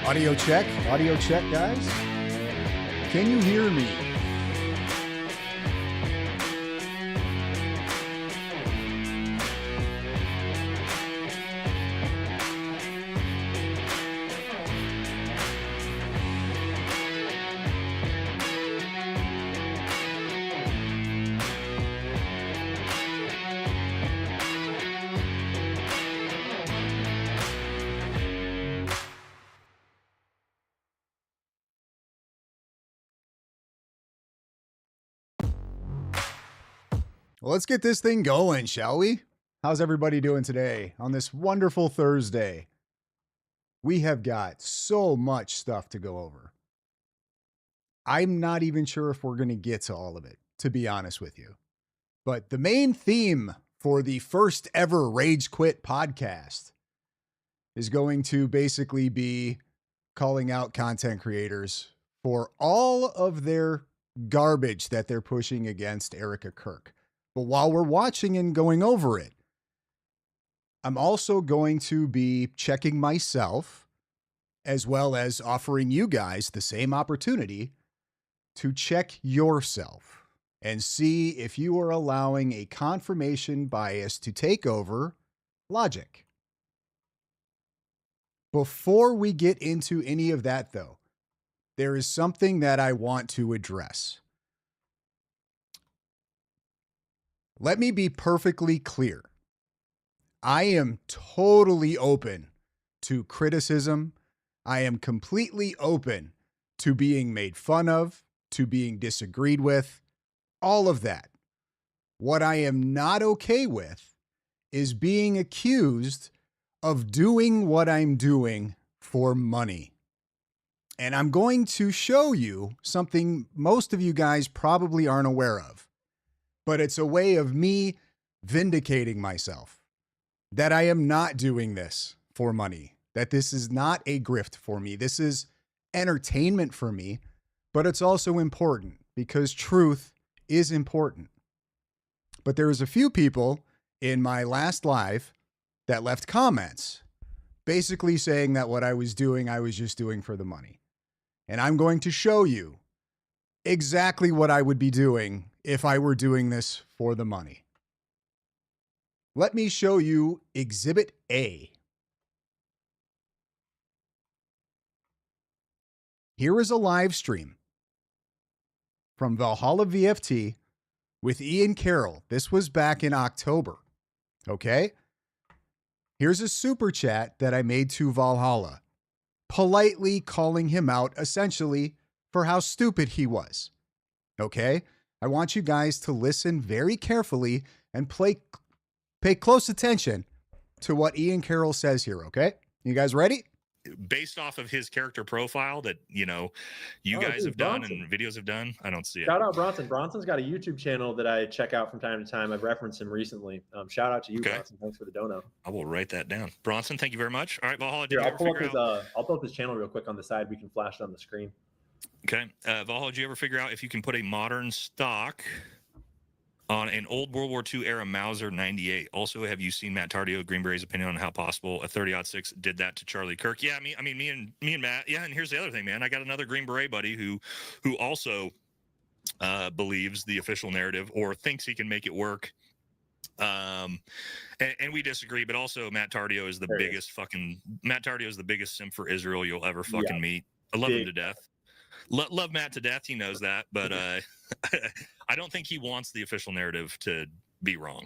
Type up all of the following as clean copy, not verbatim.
Audio check, guys. Can you hear me? Well, let's get this thing going, shall we? How's everybody doing today on this wonderful Thursday? We have got so much stuff to go over. I'm not even sure if we're going to get to all of it, to be honest with you. But the main theme for the first ever RageQuit podcast is going to basically be calling out content creators for all of their garbage that they're pushing against Erika Kirk. But while we're watching and going over it, I'm also going to be checking myself as well as offering you guys the same opportunity to check yourself and see if you are allowing a confirmation bias to take over logic. Before we get into any of that, though, there is something that I want to address. Let me be perfectly clear. I am totally open to criticism. I am completely open to being made fun of, to being disagreed with, all of that. What I am not okay with is being accused of doing what I'm doing for money. And I'm going to show you something most of you guys probably aren't aware of. But it's a way of me vindicating myself that I am not doing this for money, that this is not a grift for me. This is entertainment for me, but it's also important because truth is important. But there was a few people in my last live that left comments basically saying that what I was doing, I was just doing for the money. And I'm going to show you exactly what I would be doing if I were doing this for the money. Let me show you Exhibit A. Here is a live stream from Valhalla VFT with Ian Carroll. This was back in October. Okay? Here's a super chat that I made to Valhalla, politely calling him out essentially for how stupid he was. Okay? I want you guys to listen very carefully and pay close attention to what Ian Carroll says here, okay? You guys ready? Based off of his character profile that, you guys have done and videos have done, I don't see it. Shout out Bronson. Bronson's got a YouTube channel that I check out from time to time. I've referenced him recently. Shout out to you, okay. Bronson. Thanks for the dono. I will write that down. Bronson, thank you very much. All right, Valhalla, I'll pull up his channel real quick on the side. We can flash it on the screen. Okay. Valhalla, did you ever figure out if you can put a modern stock on an old World War II era Mauser 98? Also, have you seen Matt Tardio, Greenberry's opinion on how possible a 30-06 did that to Charlie Kirk? Yeah, me and Matt. Yeah, and here's the other thing, man. I got another Green Beret buddy who also believes the official narrative or thinks he can make it work. And we disagree, but also Matt Tardio is the biggest simp for Israel you'll ever fucking meet. I love him to death. Love Matt to death. He knows that, but I don't think he wants the official narrative to be wrong.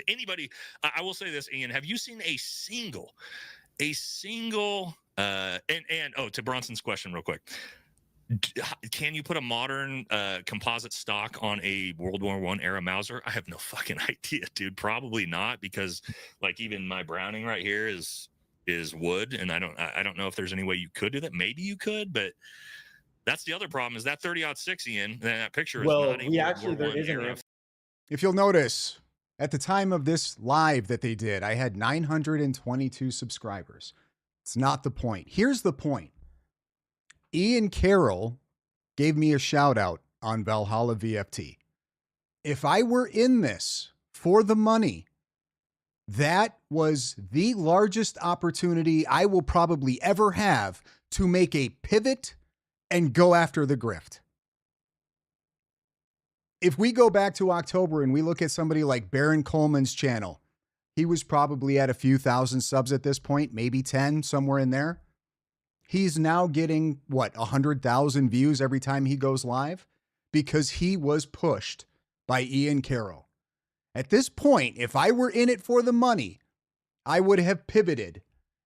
Anybody, I will say this, Ian, have you seen a single, to Bronson's question real quick, can you put a modern composite stock on a World War I era Mauser? I have no fucking idea, dude. Probably not, because like even my Browning right here is wood, and I don't know if there's any way you could do that. Maybe you could, but that's the other problem, is that 30-06, Ian, that picture is not a there is an answer. If you'll notice, at the time of this live that they did, I had 922 subscribers. It's not the point. Here's the point. Ian Carroll gave me a shout out on Valhalla VFT. If I were in this for the money, that was the largest opportunity I will probably ever have to make a pivot and go after the grift. If we go back to October and we look at somebody like Baron Coleman's channel, he was probably at a few thousand subs at this point, maybe 10, somewhere in there. He's now getting, 100,000 views every time he goes live because he was pushed by Ian Carroll. At this point, if I were in it for the money, I would have pivoted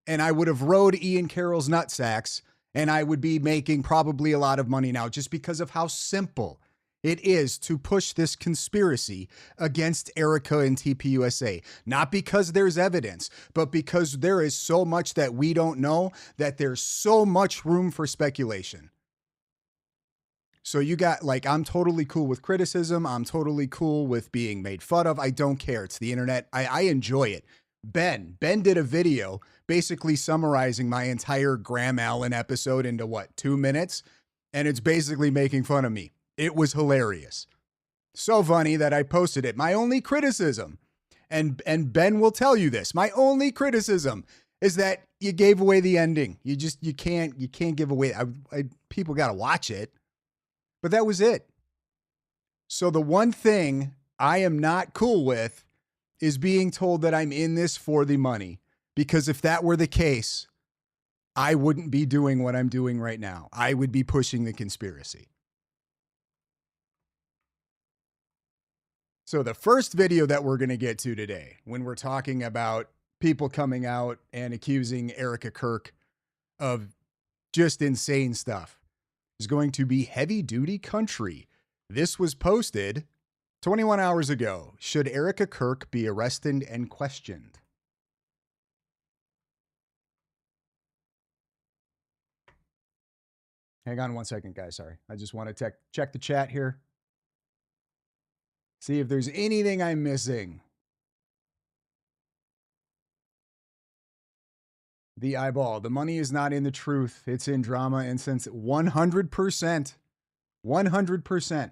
and I would have rode Ian Carroll's nutsacks and I would be making probably a lot of money now just because of how simple it is to push this conspiracy against Erika and TPUSA. Not because there's evidence, but because there is so much that we don't know that there's so much room for speculation. So you got, I'm totally cool with criticism. I'm totally cool with being made fun of. I don't care. It's the internet. I enjoy it. Ben did a video basically summarizing my entire Graham Allen episode into 2 minutes? And it's basically making fun of me. It was hilarious. So funny that I posted it. My only criticism, and Ben will tell you this, my only criticism is that you gave away the ending. You can't give away. People got to watch it. But that was it. So the one thing I am not cool with is being told that I'm in this for the money. Because if that were the case, I wouldn't be doing what I'm doing right now. I would be pushing the conspiracy. So the first video that we're going to get to today, when we're talking about people coming out and accusing Erika Kirk of just insane stuff, is going to be Heavy Duty Country. This was posted 21 hours ago. Should Erika Kirk be arrested and questioned? Hang on one second, guys. Sorry. I just want to check the chat here. See if there's anything I'm missing. The eyeball. The money is not in the truth. It's in drama and sense. 100%. 100%.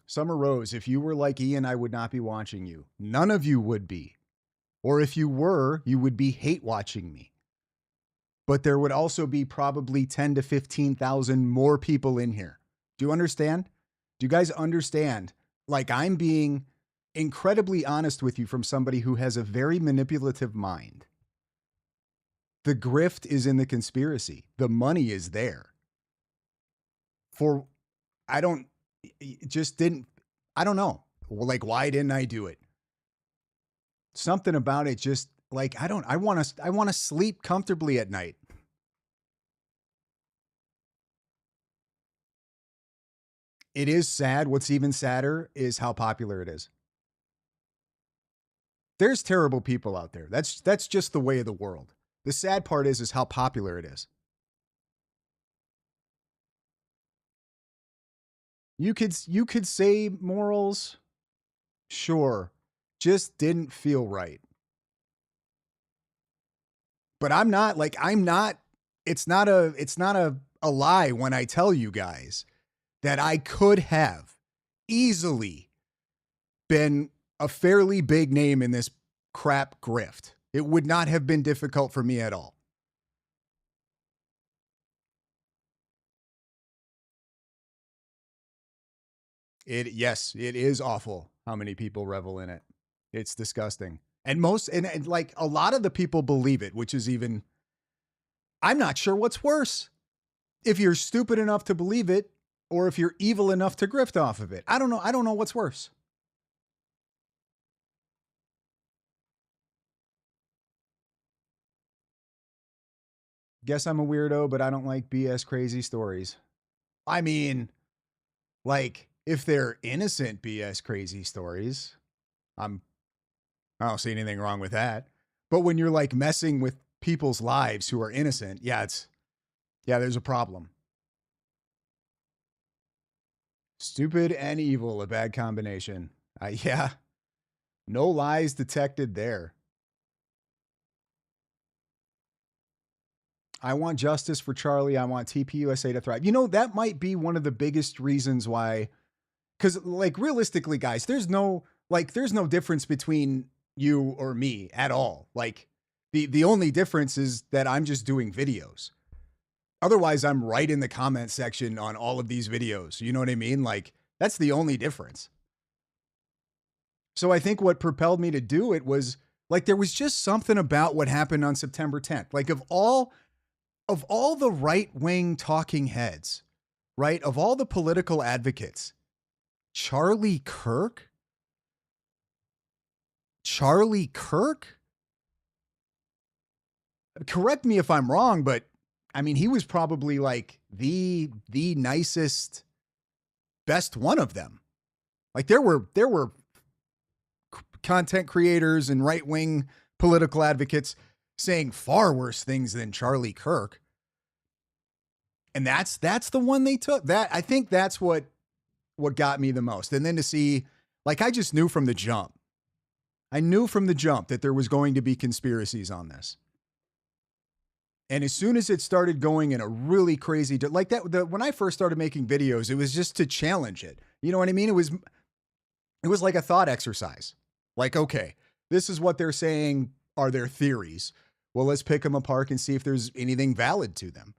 Summer Rose, if you were like Ian, I would not be watching you. None of you would be. Or if you were, you would be hate watching me. But there would also be probably 10 to 15,000 more people in here. Do you understand? Do you guys understand? I'm being incredibly honest with you from somebody who has a very manipulative mind. The grift is in the conspiracy. The money is there. I don't know. Why didn't I do it? Something about it just I want to sleep comfortably at night. It is sad. What's even sadder is how popular it is. There's terrible people out there. That's just the way of the world. The sad part is how popular it is. You could say morals, sure, just didn't feel right. But I'm not, it's not a lie when I tell you guys that I could have easily been a fairly big name in this crap grift. It would not have been difficult for me at all. Yes, it is awful how many people revel in it. It's disgusting. And a lot of the people believe it, which is even, I'm not sure what's worse. If you're stupid enough to believe it, or if you're evil enough to grift off of it. I don't know. I don't know what's worse. Guess I'm a weirdo, but I don't like BS crazy stories. I mean, if they're innocent BS crazy stories, I don't see anything wrong with that. But when you're messing with people's lives who are innocent, there's a problem. Stupid and evil, a bad combination. Yeah. No lies detected there. I want justice for Charlie. I want TPUSA to thrive. That might be one of the biggest reasons why, because realistically, guys, there's no difference between you or me at all. The The only difference is that I'm just doing videos. Otherwise, I'm right in the comment section on all of these videos. You know what I mean? Like, that's the only difference. So I think what propelled me to do it was like, there was just something about what happened on September 10th. Like, of all the right-wing talking heads, right? Of all the political advocates, Charlie Kirk? Charlie Kirk? Correct me if I'm wrong, but I mean, he was probably like the nicest, best one of them. Like, there were content creators and right-wing political advocates saying far worse things than Charlie Kirk. And that's the one they took. That, I think that's what got me the most. And then to see, like, I just knew from the jump. I knew from the jump that there was going to be conspiracies on this. And as soon as it started going in a really crazy, like that, when I first started making videos, it was just to challenge it. You know what I mean? It was like a thought exercise. Like, okay, this is what they're saying are their theories. Well, let's pick them apart and see if there's anything valid to them.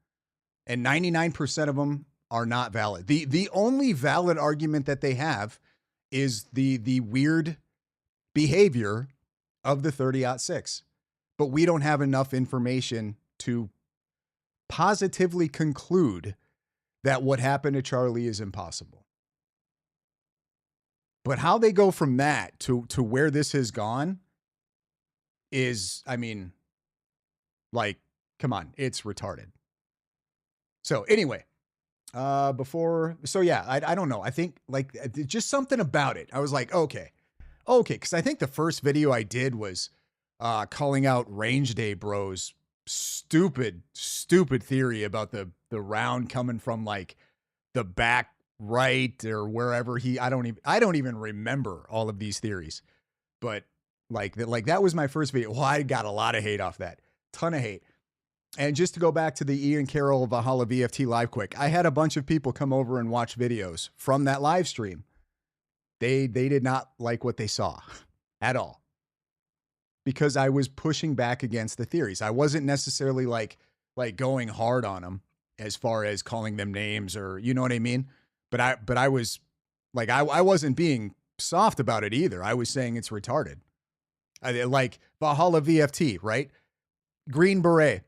And 99% of them are not valid. The only valid argument that they have is the weird behavior of the 30-06. But we don't have enough information to positively conclude that what happened to Charlie is impossible. But how they go from that to where this has gone is, I mean, like, come on, it's retarded. So anyway, I don't know. I think like just something about it. I was like, okay. Cause I think the first video I did was calling out Range Day Bros stupid theory about the round coming from like the back right or wherever I don't even remember all of these theories, but like that was my first video. Well, I got a lot of hate off that, ton of hate. And just to go back to the Ian Carroll Valhalla VFT live quick, I had a bunch of people come over and watch videos from that live stream. They did not like what they saw at all, because I was pushing back against the theories. I wasn't necessarily like going hard on them as far as calling them names or, you know what I mean? But I was like, I wasn't being soft about it either. I was saying it's retarded. Like Valhalla VFT, right? Green Beret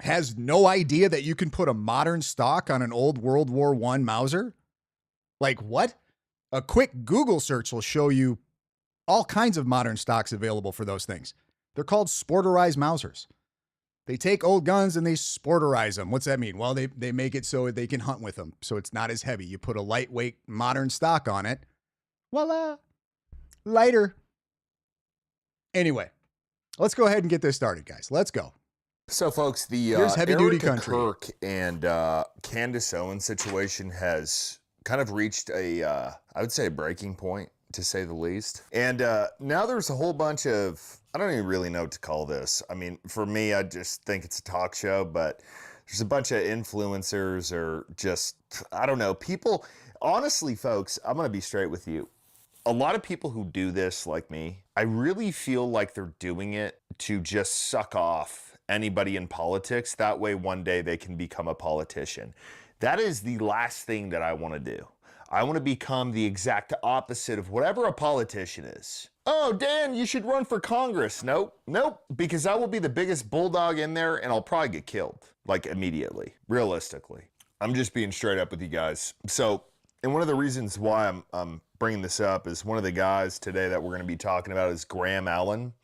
has no idea that you can put a modern stock on an old World War I Mauser. Like, what? A quick Google search will show you all kinds of modern stocks available for those things. They're called sporterized Mausers. They take old guns and they sporterize them. What's that mean? Well, they make it so they can hunt with them, so it's not as heavy. You put a lightweight modern stock on it. Voila. Lighter. Anyway, let's go ahead and get this started, guys. Let's go. So, folks, the Here's heavy duty Erika country. Kirk and Candace Owens situation has kind of reached I would say a breaking point, to say the least. And now there's a whole bunch of, I don't even really know what to call this. I mean, for me, I just think it's a talk show, but there's a bunch of influencers or just, I don't know, people. Honestly, folks, I'm going to be straight with you. A lot of people who do this, like me, I really feel like they're doing it to just suck off anybody in politics. That way, one day they can become a politician. That is the last thing that I want to do. I want to become the exact opposite of whatever a politician is. Oh, Dan, you should run for Congress. Nope, because I will be the biggest bulldog in there and I'll probably get killed, like immediately, realistically. I'm just being straight up with you guys. So, and one of the reasons why I'm bringing this up is one of the guys today that we're going to be talking about is Graham Allen.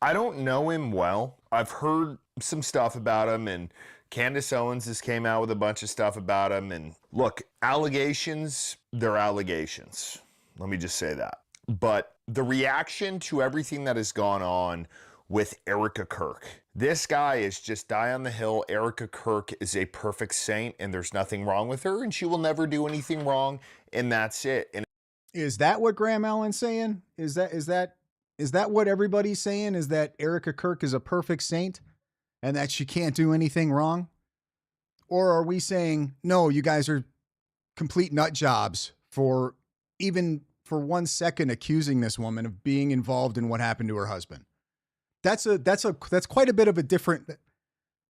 I don't know him well. I've heard some stuff about him, and Candace Owens has came out with a bunch of stuff about him. And look, allegations, they're allegations. Let me just say that. But the reaction to everything that has gone on with Erika Kirk, this guy is just die on the hill. Erika Kirk is a perfect saint, and there's nothing wrong with her, and she will never do anything wrong, and that's it. And is that what Graham Allen's saying? Is that what everybody's saying? Is that Erika Kirk is a perfect saint and that she can't do anything wrong? Or are we saying, no, you guys are complete nut jobs for even for 1 second accusing this woman of being involved in what happened to her husband? that's quite a bit of a different,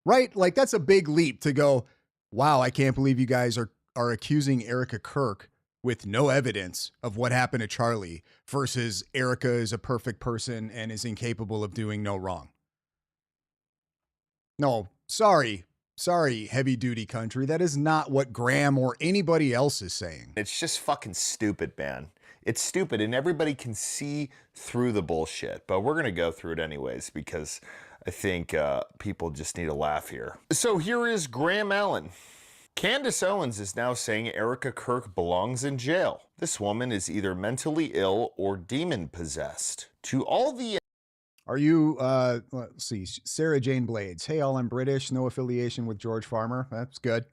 right? Like that's a big leap to go, wow, I can't believe you guys are accusing Erika Kirk with no evidence of what happened to Charlie versus Erika is a perfect person and is incapable of doing no wrong. No, sorry, heavy duty country. That is not what Graham or anybody else is saying. It's just fucking stupid, man. It's stupid, and everybody can see through the bullshit. But we're going to go through it anyways because I think people just need a laugh here. So here is Graham Allen. Candace Owens is now saying Erika Kirk belongs in jail. This woman is either mentally ill or demon-possessed. To all the... Are you, let's see, Sarah Jane Blades. Hey, all, I'm British, no affiliation with George Farmer. That's good.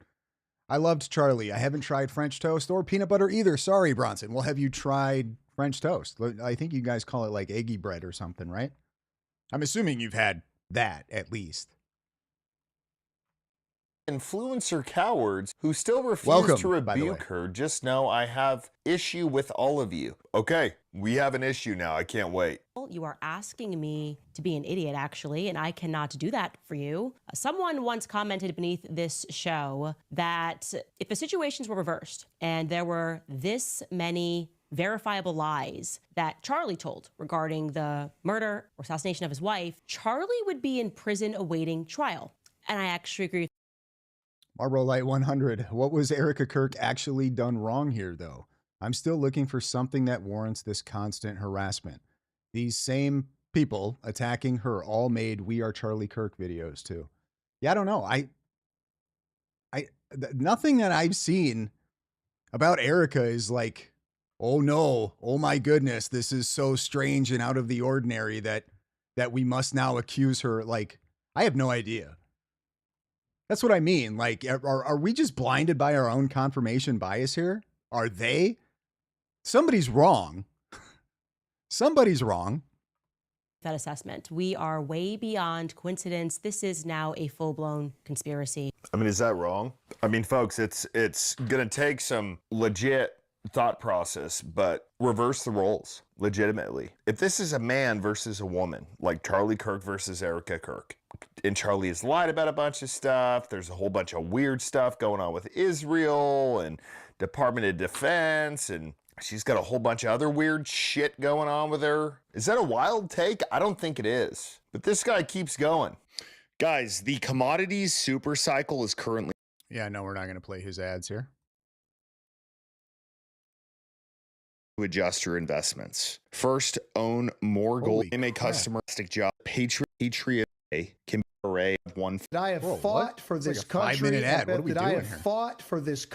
I loved Charlie. I haven't tried French toast or peanut butter either. Sorry, Bronson. Well, have you tried French toast? I think you guys call it like eggy bread or something, right? I'm assuming you've had that at least. Influencer cowards who still refuse to Welcome, rebuke her, just know I have issue with all of you. Okay, we have an issue now. I can't wait. You are asking me to be an idiot, actually, and I cannot do that for you. Someone once commented beneath this show that if the situations were reversed and there were this many verifiable lies that Charlie told regarding the murder or assassination of his wife, Charlie would be in prison awaiting trial. And I actually agree with Marlboro Light 100. What was Erika Kirk actually done wrong here, though? I'm still looking for something that warrants this constant harassment. These same people attacking her all made We Are Charlie Kirk videos, too. Yeah, I don't know. Nothing that I've seen about Erika is like, oh no, oh my goodness, this is so strange and out of the ordinary that we must now accuse her. Like, I have no idea. That's what I mean. Like, are we just blinded by our own confirmation bias here? Are they? Somebody's wrong. Somebody's wrong. that assessment. We are way beyond coincidence. This is now a full-blown conspiracy. I mean, is that wrong? I mean, folks, it's going to take some legit thought process, but reverse the roles legitimately. If this is a man versus a woman, like Charlie Kirk versus Erika Kirk, and Charlie has lied about a bunch of stuff, there's a whole bunch of weird stuff going on with Israel and Department of Defense, and she's got a whole bunch of other weird shit going on with her. Is that a wild take? I don't think it is. But this guy keeps going. Guys, the commodities super cycle is currently... Yeah, no, we're not going to play his ads here. To adjust your investments. First, own more gold. Name a crap. customeristic job. Patriot can be an array of one. That I have fought for It's this like a country. 5-minute ad. What are we that I doing have here? fought for this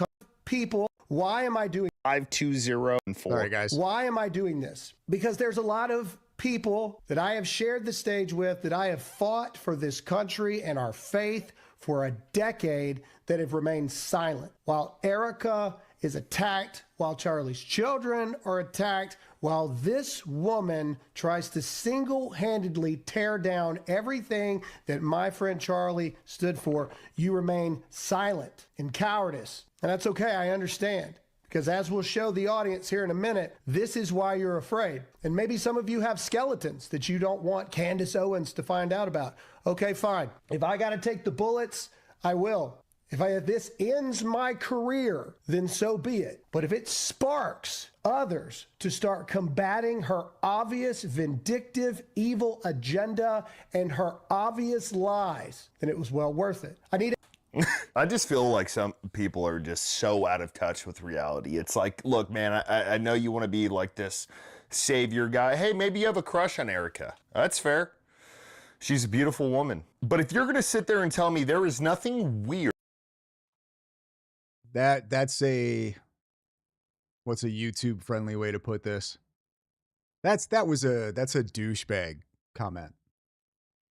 people. Why am I doing? 520 and 4. Sorry, guys. Why am I doing this? Because there's a lot of people that I have shared the stage with, that I have fought for this country and our faith for a decade, that have remained silent. While Erika is attacked, while Charlie's children are attacked, while this woman tries to single-handedly tear down everything that my friend Charlie stood for, you remain silent in cowardice. And that's okay, I understand. Because as we'll show the audience here in a minute, this is why you're afraid. And maybe some of you have skeletons that you don't want Candace Owens to find out about. Okay, fine. If I got to take the bullets, I will. If this ends my career, then so be it. But if it sparks others to start combating her obvious vindictive, evil agenda and her obvious lies, then it was well worth it. I just feel like some people are just so out of touch with reality. It's like, look, man, I know you want to be like this savior guy. Hey, maybe you have a crush on Erika. That's fair. She's a beautiful woman. But if you're going to sit there and tell me there is nothing weird. That's a, what's a YouTube friendly way to put this? That's a douchebag comment.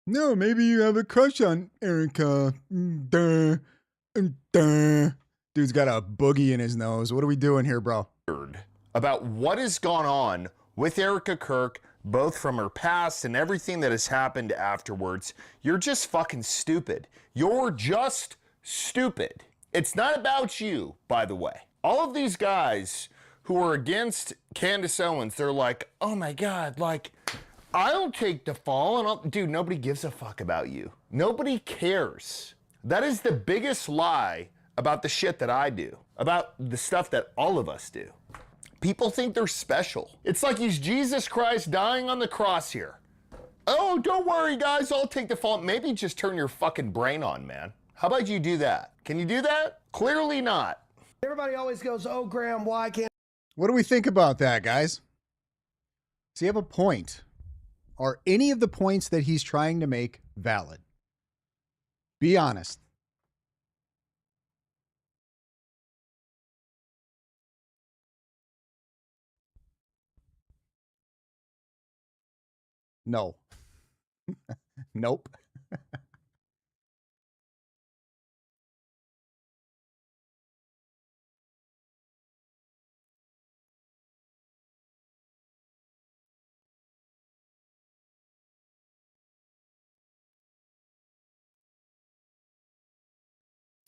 No, maybe you have a crush on Erika. Duh. Dude's got a boogie in his nose. What are we doing here, bro? About what has gone on with Erika Kirk, both from her past and everything that has happened afterwards. You're just fucking stupid. You're just stupid. It's not about you, by the way. All of these guys who are against Candace Owens, they're like, oh my God, like, I'll take the fall and I'll, dude, nobody gives a fuck about you. Nobody cares. That is the biggest lie about the shit that I do, about the stuff that all of us do. People think they're special. It's like he's Jesus Christ dying on the cross here. Oh, don't worry, guys, I'll take the fall. Maybe just turn your fucking brain on, man. How about you do that? Can you do that? Clearly not. Everybody always goes, oh, Graham, why can't... What do we think about that, guys? Does he have a point? Are any of the points that he's trying to make valid? Be honest. No. Nope.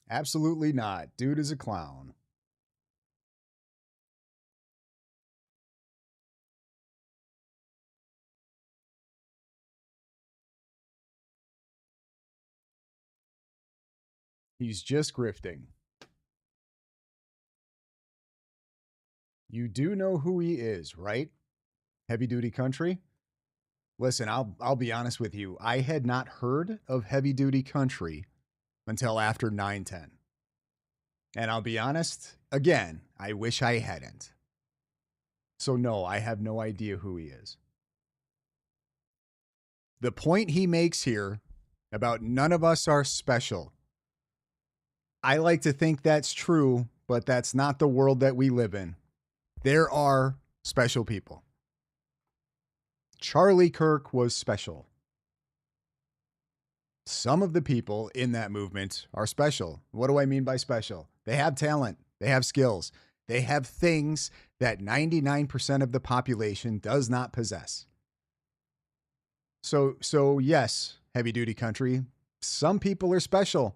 Absolutely not. Dude is a clown. He's just grifting. You do know who he is, right? Heavy Duty Country? Listen, I'll be honest with you. I had not heard of Heavy Duty Country until after 9/10. And I'll be honest, again, I wish I hadn't. So no, I have no idea who he is. The point he makes here about none of us are special. I like to think that's true, but that's not the world that we live in. There are special people. Charlie Kirk was special. Some of the people in that movement are special. What do I mean by special? They have talent. They have skills. They have things that 99% of the population does not possess. So yes, Heavy Duty Country, some people are special.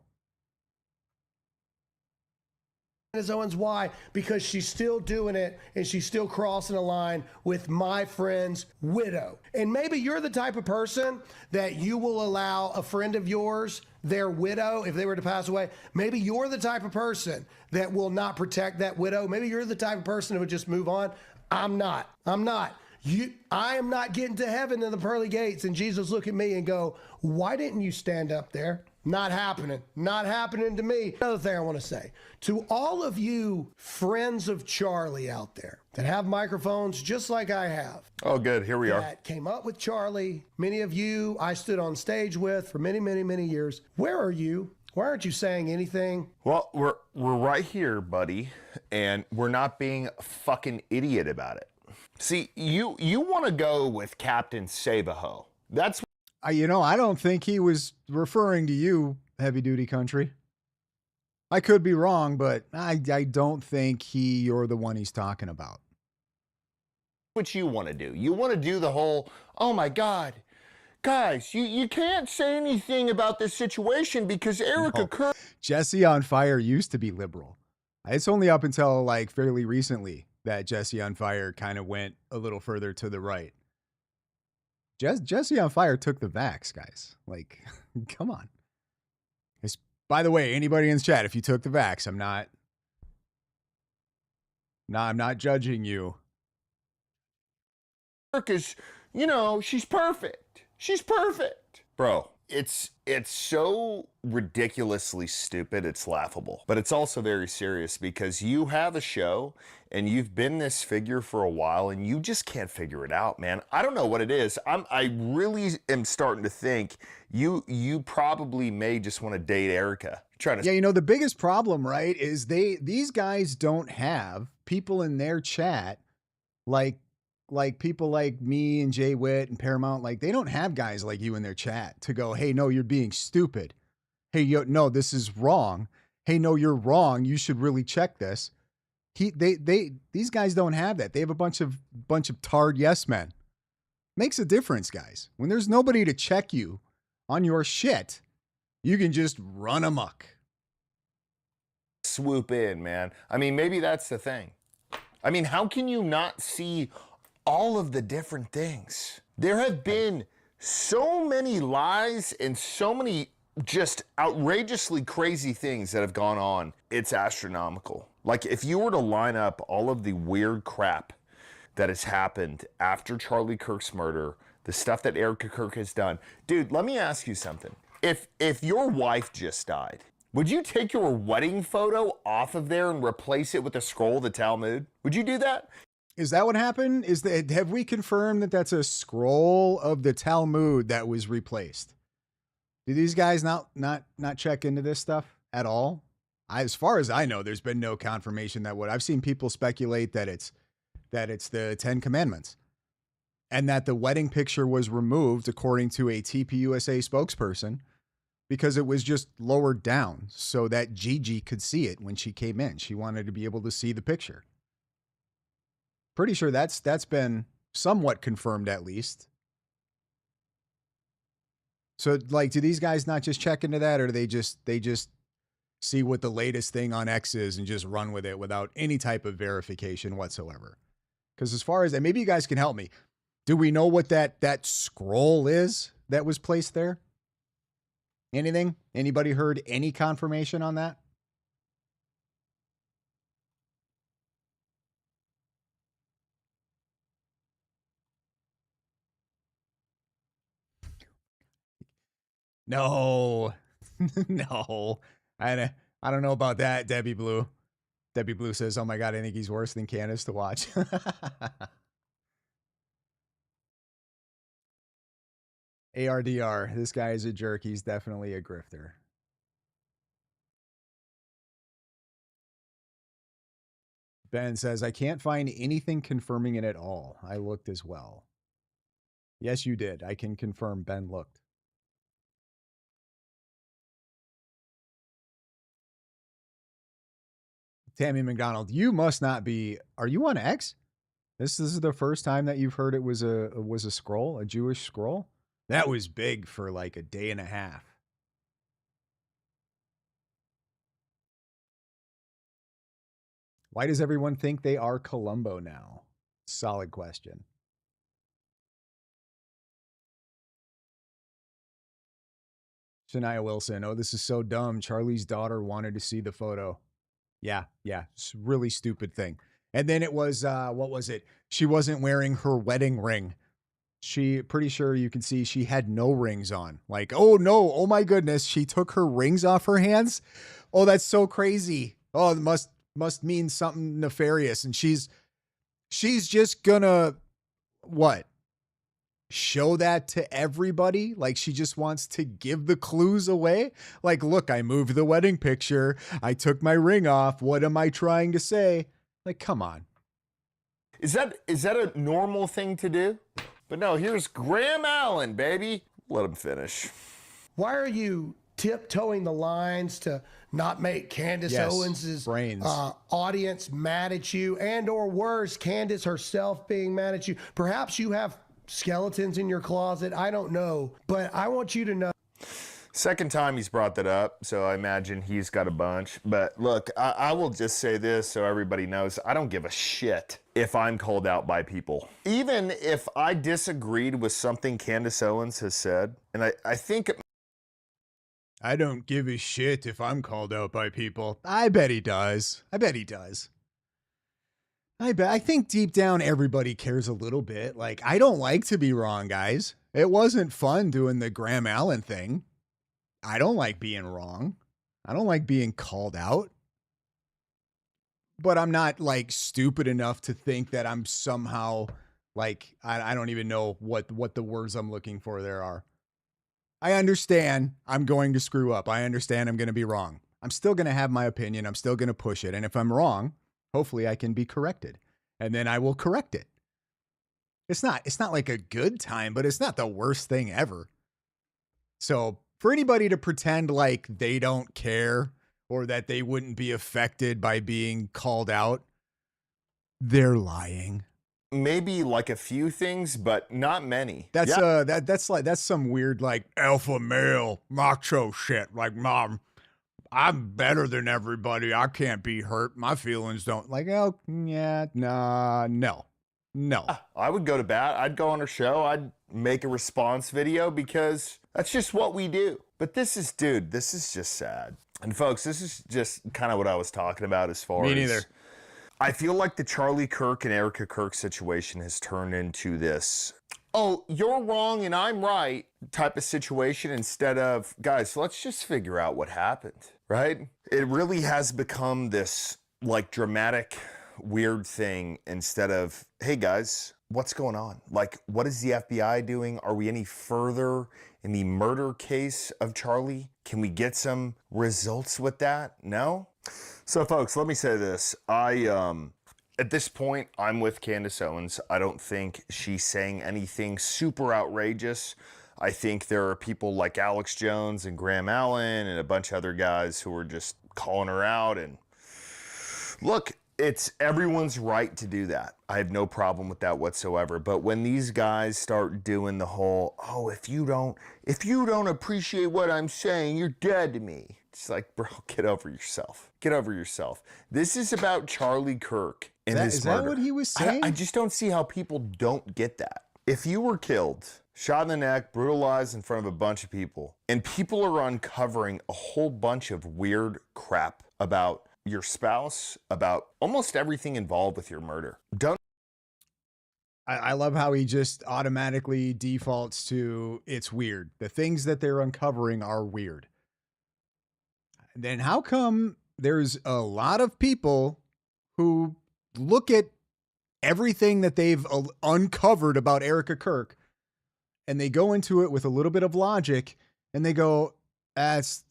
Owens, why? Because she's still doing it and she's still crossing a line with my friend's widow. And maybe you're the type of person that you will allow a friend of yours, their widow, if they were to pass away. Maybe you're the type of person that will not protect that widow. Maybe you're the type of person that would just move on. I'm not. I am not getting to heaven in the pearly gates and Jesus look at me and go, why didn't you stand up there? Not happening. Not happening to me. Another thing I want to say to all of you friends of Charlie out there that have microphones just like I have. Oh, good. Here we are. That came up with Charlie. Many of you I stood on stage with for many, many, many years. Where are you? Why aren't you saying anything? Well, we're right here, buddy, and we're not being a fucking idiot about it. See, you want to go with Captain Save-A-Ho. That's I don't think he was referring to you, Heavy Duty Country. I could be wrong, but I don't think you're the one he's talking about. what you want to do. You want to do the whole, oh my God, guys, you can't say anything about this situation because Erika Kirk. Jesse on Fire used to be liberal. It's only up until like fairly recently that Jesse on Fire kind of went a little further to the right. Jesse on Fire took the vax, guys. Like, come on. By the way, anybody in the chat, if you took the vax, I'm not judging you. Is, she's perfect. She's perfect. Bro, it's so ridiculously stupid, it's laughable. But it's also very serious because you have a show and you've been this figure for a while and you just can't figure it out, man. I don't know what it is. I really am starting to think you probably may just want to date Erika. Yeah, the biggest problem, right, is these guys don't have people in their chat like people like me and Jay Witt and Paramount, like they don't have guys like you in their chat to go, hey, no, you're being stupid. Hey, no, this is wrong. Hey, no, you're wrong. You should really check this. These guys don't have that. They have a bunch of tarred yes men. Makes a difference, guys. When there's nobody to check you on your shit, you can just run amok. Swoop in, man. I mean, maybe that's the thing. I mean, how can you not see all of the different things There have been so many lies and so many just outrageously crazy things that have gone on. It's astronomical. Like, if you were to line up all of the weird crap that has happened after Charlie Kirk's murder, the stuff that Erika Kirk has done. Dude, let me ask you something. If your wife just died, would you take your wedding photo off of there and replace it with a scroll of the Talmud? Would you do that? Is that what happened? Have we confirmed that that's a scroll of the Talmud that was replaced? Do these guys not check into this stuff at all? As far as I know, there's been no confirmation that I've seen people speculate that it's the 10 Commandments, and that the wedding picture was removed, according to a TPUSA spokesperson, because it was just lowered down so that Gigi could see it when she came in. She wanted to be able to see the picture. Pretty sure that's been somewhat confirmed, at least. So, like, do these guys not just check into that, or do they just see what the latest thing on X is and just run with it without any type of verification whatsoever? Because as far as, and maybe you guys can help me, do we know what that scroll is that was placed there? Anything? Anybody heard any confirmation on that? No, no, I don't know about that. Debbie Blue says, "Oh my God, I think he's worse than Candace to watch." ARDR, this guy is a jerk. He's definitely a grifter. Ben says, I can't find anything confirming it at all. I looked as well. Yes, you did. I can confirm Ben looked. Tammy McDonald, you must not be. Are you on X? This is the first time that you've heard it was a scroll, a Jewish scroll? That was big for like a day and a half. Why does everyone think they are Columbo now? Solid question. Shania Wilson, oh, this is so dumb. Charlie's daughter wanted to see the photo. Yeah, it's a really stupid thing. And then it was, what was it? She wasn't wearing her wedding ring. Pretty sure you can see she had no rings on. Like, oh no, oh my goodness, she took her rings off her hands. Oh, that's so crazy. Oh, it must mean something nefarious. And she's just gonna, what? Show that to everybody? Like, she just wants to give the clues away? Like, look, I moved the wedding picture. I took my ring off. What am I trying to say? Like, come on. Is that a normal thing to do? But no, here's Graham Allen, baby. Let him finish. Why are you tiptoeing the lines to not make Candace Owens's audience mad at you, and or worse, Candace herself being mad at you? Perhaps you have skeletons in your closet. I don't know, but I want you to know. Second time he's brought that up, so I imagine he's got a bunch. But look, I will just say this so everybody knows. I don't give a shit if I'm called out by people. Even if I disagreed with something Candace Owens has said, and I think... I don't give a shit if I'm called out by people. I bet he does. I think deep down everybody cares a little bit. Like, I don't like to be wrong, guys. It wasn't fun doing the Graham Allen thing. I don't like being wrong. I don't like being called out. But I'm not like stupid enough to think that I'm somehow like, I don't even know what the words I'm looking for there are. I understand I'm going to screw up. I understand I'm going to be wrong. I'm still going to have my opinion. I'm still going to push it. And if I'm wrong, hopefully I can be corrected. And then I will correct it. It's not like a good time, but it's not the worst thing ever. So for anybody to pretend like they don't care or that they wouldn't be affected by being called out, they're lying. Maybe like a few things, but not many. That's that's some weird like alpha male macho shit. Like, Mom, I'm better than everybody. I can't be hurt. My feelings don't like. Oh yeah, no. I would go to bat. I'd go on her show. make a response video because that's just what we do. But this is, dude, this is just sad. And folks, this is just kind of what I was talking about as far Me as... neither. I feel like the Charlie Kirk and Erika Kirk situation has turned into this, oh, you're wrong and I'm right type of situation instead of, guys, let's just figure out what happened, right? It really has become this like dramatic, weird thing instead of, hey guys, what's going on? Like, what is the FBI doing? Are we any further in the murder case of Charlie? Can we get some results with that? No? So folks, let me say this. At this point, I'm with Candace Owens. I don't think she's saying anything super outrageous. I think there are people like Alex Jones and Graham Allen and a bunch of other guys who are just calling her out. And look, it's everyone's right to do that. I have no problem with that whatsoever. But when these guys start doing the whole, oh, if you don't appreciate what I'm saying, you're dead to me. It's like, bro, get over yourself. Get over yourself. This is about Charlie Kirk and his murder. Is that what he was saying? I just don't see how people don't get that. If you were killed, shot in the neck, brutalized in front of a bunch of people, and people are uncovering a whole bunch of weird crap about your spouse, about almost everything involved with your murder. I love how he just automatically defaults to it's weird. The things that they're uncovering are weird. Then how come there's a lot of people who look at everything that they've uncovered about Erika Kirk and they go into it with a little bit of logic and they go, it's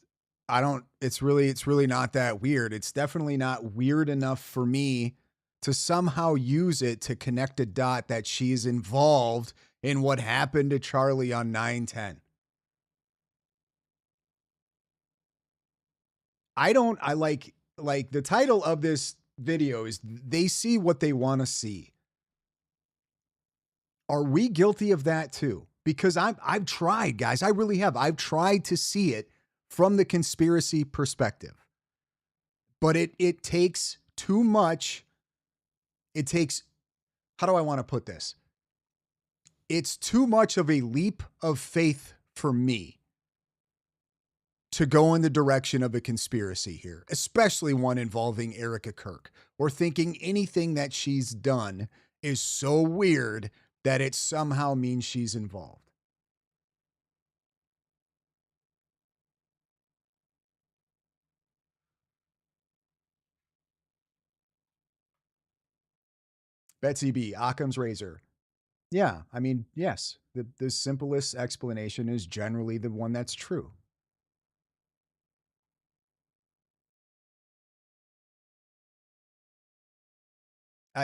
really not that weird. It's definitely not weird enough for me to somehow use it to connect a dot that she's involved in what happened to Charlie on 9/10. I like the title of this video is they see what they want to see. Are we guilty of that too? Because I've tried, guys. I really have. I've tried to see it from the conspiracy perspective. But it takes too much. It takes, how do I want to put this? It's too much of a leap of faith for me to go in the direction of a conspiracy here, especially one involving Erika Kirk, or thinking anything that she's done is so weird that it somehow means she's involved. Betsy B, Occam's razor. Yeah, I mean, yes, the simplest explanation is generally the one that's true.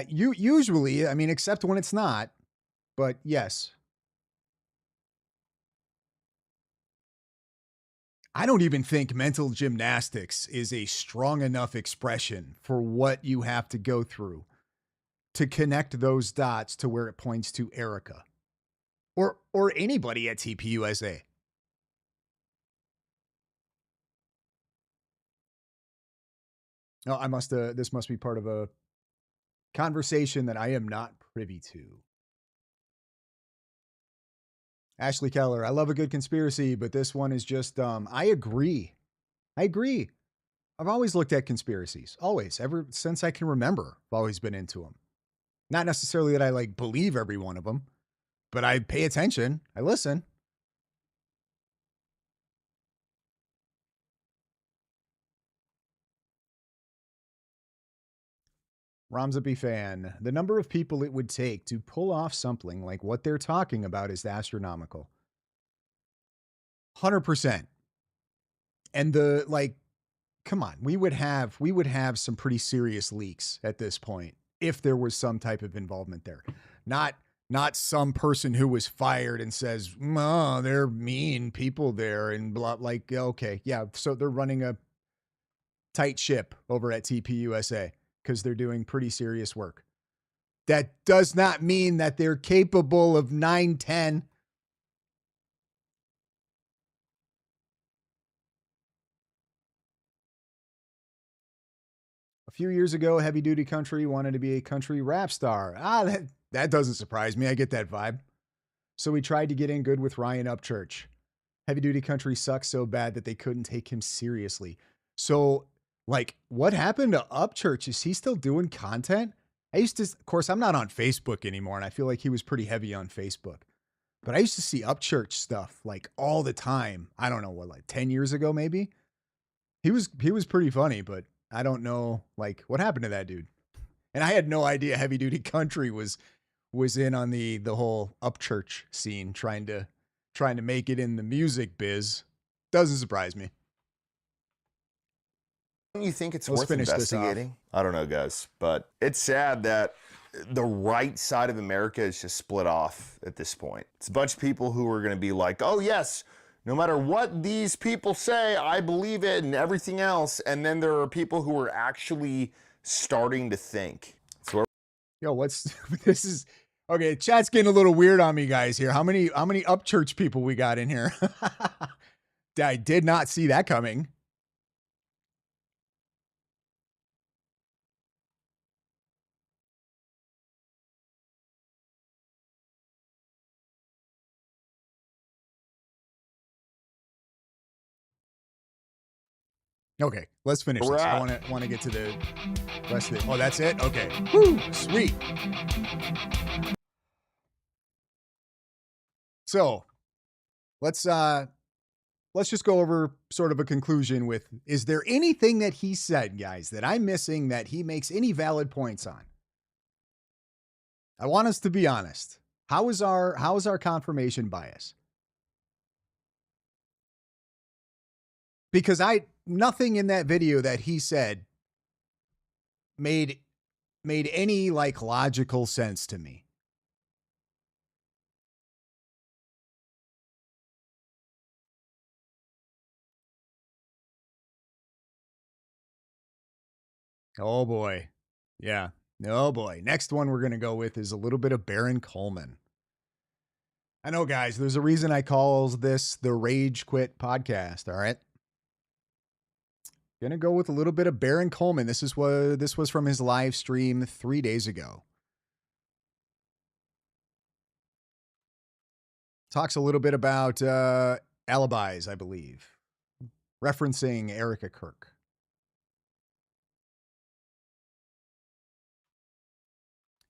Usually, I mean, except when it's not, but yes. I don't even think mental gymnastics is a strong enough expression for what you have to go through to connect those dots to where it points to Erika or anybody at TPUSA. No, this must be part of a conversation that I am not privy to. Ashley Keller, I love a good conspiracy, but this one is just, I agree. I've always looked at conspiracies, always, ever since I can remember. I've always been into them. Not necessarily that I like believe every one of them, but I pay attention. I listen. Ramzabi fan, the number of people it would take to pull off something like what they're talking about is astronomical. 100%. And come on, we would have some pretty serious leaks at this point if there was some type of involvement there. Not some person who was fired and says, "Oh, they're mean people there," and blah, like, okay, yeah, so they're running a tight ship over at TPUSA because they're doing pretty serious work. That does not mean that they're capable of 9/10. A few years ago, Heavy Duty Country wanted to be a country rap star. That doesn't surprise me. I get that vibe. So he tried to get in good with Ryan Upchurch. Heavy Duty Country sucks so bad that they couldn't take him seriously. So, like, what happened to Upchurch? Is he still doing content? Of course, I'm not on Facebook anymore, and I feel like he was pretty heavy on Facebook. But I used to see Upchurch stuff like all the time. I don't know what, like 10 years ago, maybe. He was pretty funny, but I don't know like what happened to that dude. And I had no idea Heavy Duty Country was in on the whole Upchurch scene, trying to make it in the music biz. Doesn't surprise me. Don't you think it's Let's worth finish this off. investigating? I don't know, guys, but it's sad that the right side of America is just split off at this point. It's a bunch of people who are going to be like, oh, yes, no matter what these people say, I believe it and everything else. And then there are people who are actually starting to think. So Yo, this is okay. Chat's getting a little weird on me, guys. Here, how many Upchurch people we got in here? I did not see that coming. Okay, let's finish this. I want to get to the rest of it. Oh, that's it? Okay. Woo, sweet. So, let's just go over sort of a conclusion with, is there anything that he said, guys, that I'm missing that he makes any valid points on? I want us to be honest. How is our confirmation bias? Because nothing in that video that he said made any like logical sense to me. Oh boy. Yeah. Oh boy. Next one we're going to go with is a little bit of Baron Coleman. I know, guys, there's a reason I call this the RageQuit podcast, all right? Gonna go with a little bit of Baron Coleman. This was from his live stream 3 days ago. Talks a little bit about alibis, I believe, referencing Erika Kirk.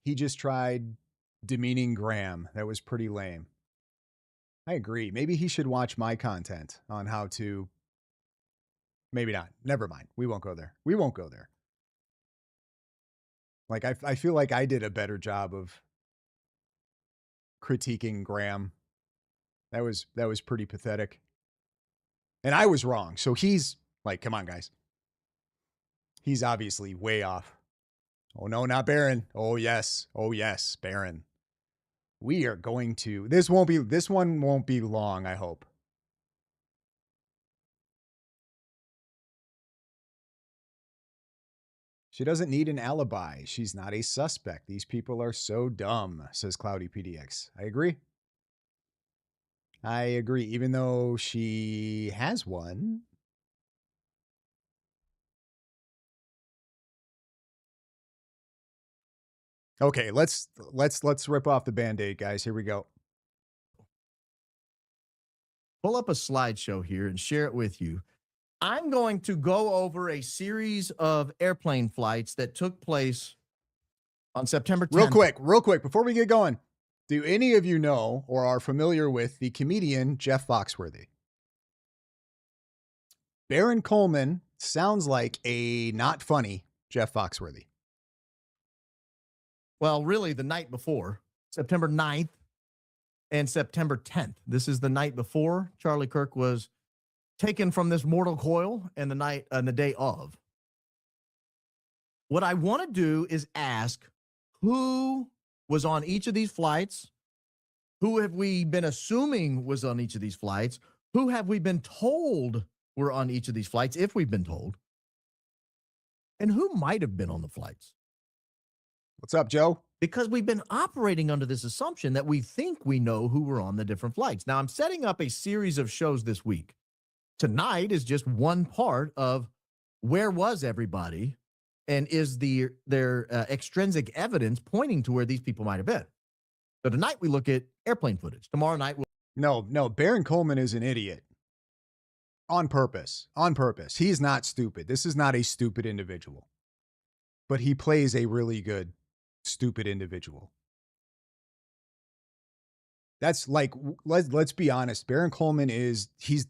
He just tried demeaning Graham. That was pretty lame. I agree. Maybe he should watch my content on how to. Maybe not. Never mind. We won't go there. Like, I feel like I did a better job of critiquing Graham. That was pretty pathetic. And I was wrong. So he's like, come on, guys. He's obviously way off. Oh, no, not Baron. Oh, yes. Oh, yes, Baron. We are going to. This one won't be long, I hope. She doesn't need an alibi. She's not a suspect. These people are so dumb, says Cloudy PDX. I agree. Even though she has one. Okay, let's rip off the Band-Aid, guys. Here we go. Pull up a slideshow here and share it with you. I'm going to go over a series of airplane flights that took place on September 10th. Real quick, before we get going, do any of you know or are familiar with the comedian Jeff Foxworthy? Baron Coleman sounds like a not funny Jeff Foxworthy. Well, really the night before, September 9th and September 10th. This is the night before Charlie Kirk was taken from this mortal coil, and the day of. What I want to do is ask who was on each of these flights, who have we been assuming was on each of these flights, who have we been told were on each of these flights, if we've been told, and who might have been on the flights. What's up, Joe? Because we've been operating under this assumption that we think we know who were on the different flights. Now, I'm setting up a series of shows this week. Tonight is just one part of where was everybody and is their extrinsic evidence pointing to where these people might have been. So tonight we look at airplane footage. Tomorrow night No, Baron Coleman is an idiot. On purpose. He's not stupid. This is not a stupid individual. But he plays a really good stupid individual. That's like, let's be honest. Baron Coleman he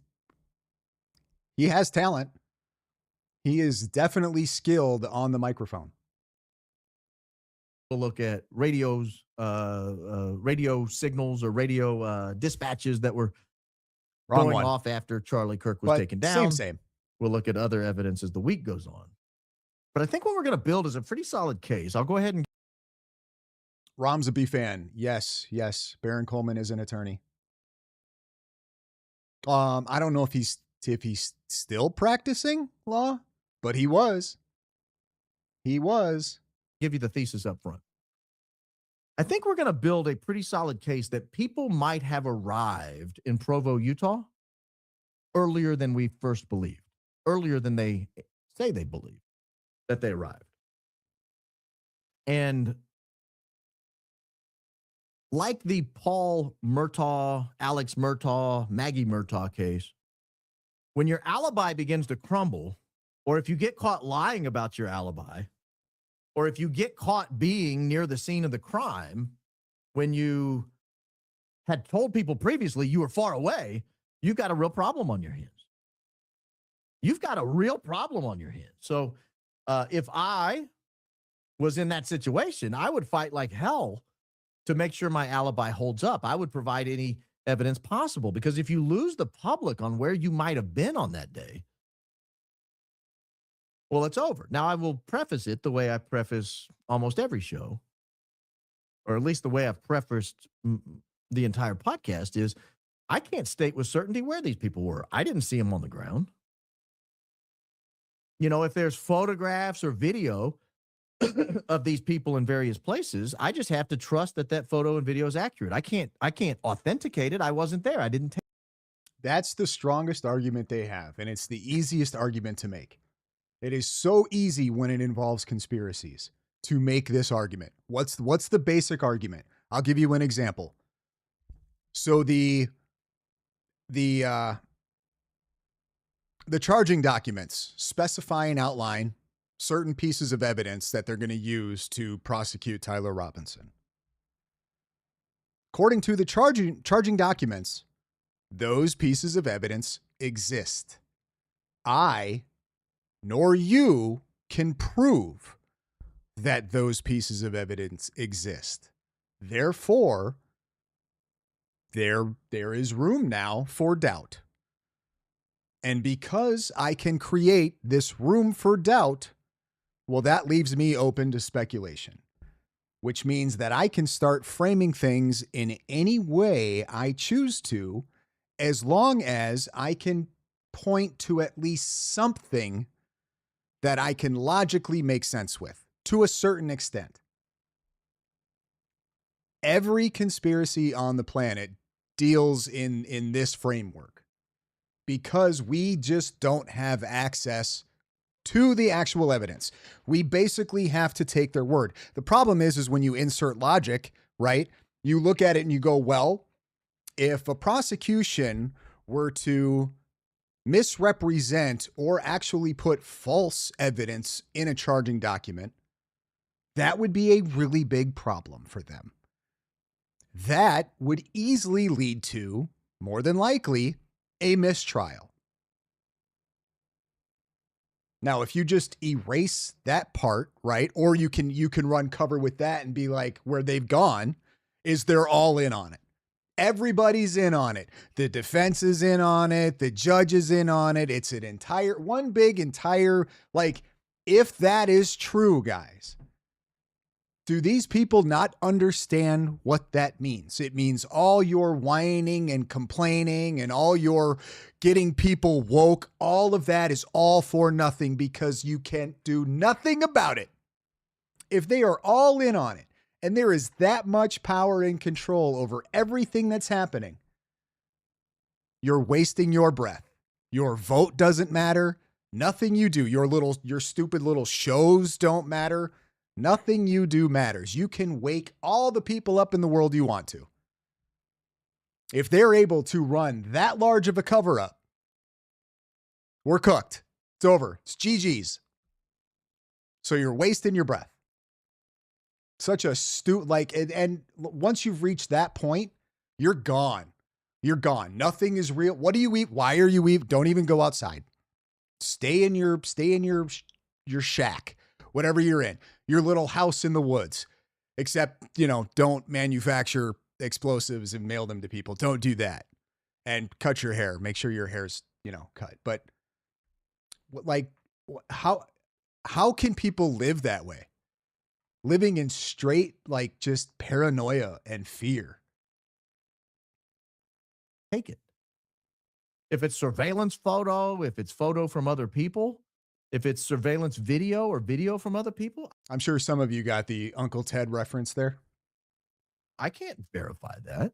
has talent. He is definitely skilled on the microphone. we'll look at radio signals or radio dispatches that were going off after Charlie Kirk was taken down. Same. We'll look at other evidence as the week goes on. But I think what we're going to build is a pretty solid case. I'll go ahead and. Rom's a B fan. Yes. Baron Coleman is an attorney. I don't know if he's still practicing law, but he was. Give you the thesis up front. I think we're going to build a pretty solid case that people might have arrived in Provo, Utah earlier than we first believed, earlier than they say they believe that they arrived. And like the Paul Murtaugh, Alex Murtaugh, Maggie Murtaugh case, when your alibi begins to crumble, or if you get caught lying about your alibi, or if you get caught being near the scene of the crime when you had told people previously you were far away, you've got a real problem on your hands. So if I was in that situation, I would fight like hell to make sure my alibi holds up. I would provide any evidence possible, because if you lose the public on where you might have been on that day, well, it's over. Now, I will preface it the way I preface almost every show, or at least the way I've prefaced the entire podcast, is I can't state with certainty where these people were. I didn't see them on the ground. You know, if there's photographs or video of these people in various places, I just have to trust that that photo and video is accurate. I can't authenticate it. I wasn't there. I didn't take. That's the strongest argument they have, and it's the easiest argument to make. It is so easy when it involves conspiracies to make this argument. What's the basic argument? I'll give you an example. So the charging documents specify and outline certain pieces of evidence that they're going to use to prosecute Tyler Robinson. According to the charging documents, those pieces of evidence exist. I nor you can prove that those pieces of evidence exist. Therefore, there is room now for doubt. And because I can create this room for doubt, well, that leaves me open to speculation, which means that I can start framing things in any way I choose to, as long as I can point to at least something that I can logically make sense with, to a certain extent. Every conspiracy on the planet deals in this framework, because we just don't have access to the actual evidence. We basically have to take their word. The problem is when you insert logic, right? You look at it and you go, well, if a prosecution were to misrepresent or actually put false evidence in a charging document, that would be a really big problem for them. That would easily lead to, more than likely, a mistrial. Now, if you just erase that part, right? Or you can run cover with that and be like, where they've gone is they're all in on it. Everybody's in on it. The defense is in on it. The judge is in on it. It's one big entire, like, if that is true, guys, do these people not understand what that means? It means all your whining and complaining and all your getting people woke, all of that is all for nothing, because you can't do nothing about it. If they are all in on it, and there is that much power and control over everything that's happening, you're wasting your breath. Your vote doesn't matter. Nothing you do, your stupid little shows don't matter. Nothing you do matters. You can wake all the people up in the world you want to. If they're able to run that large of a cover up, we're cooked. It's over. It's GG's. So you're wasting your breath. Such a and once you've reached that point, you're gone. You're gone. Nothing is real. What do you eat? Why are you eat? Don't even go outside. Stay in your shack, whatever you're in, your little house in the woods. Except, don't manufacture explosives and mail them to people. Don't do that. And cut your hair. Make sure your hair's, cut. But how can people live that way? Living in straight, just paranoia and fear. Take it. If it's surveillance photo, if it's photo from other people, if it's surveillance video or video from other people. I'm sure some of you got the Uncle Ted reference there. I can't verify that.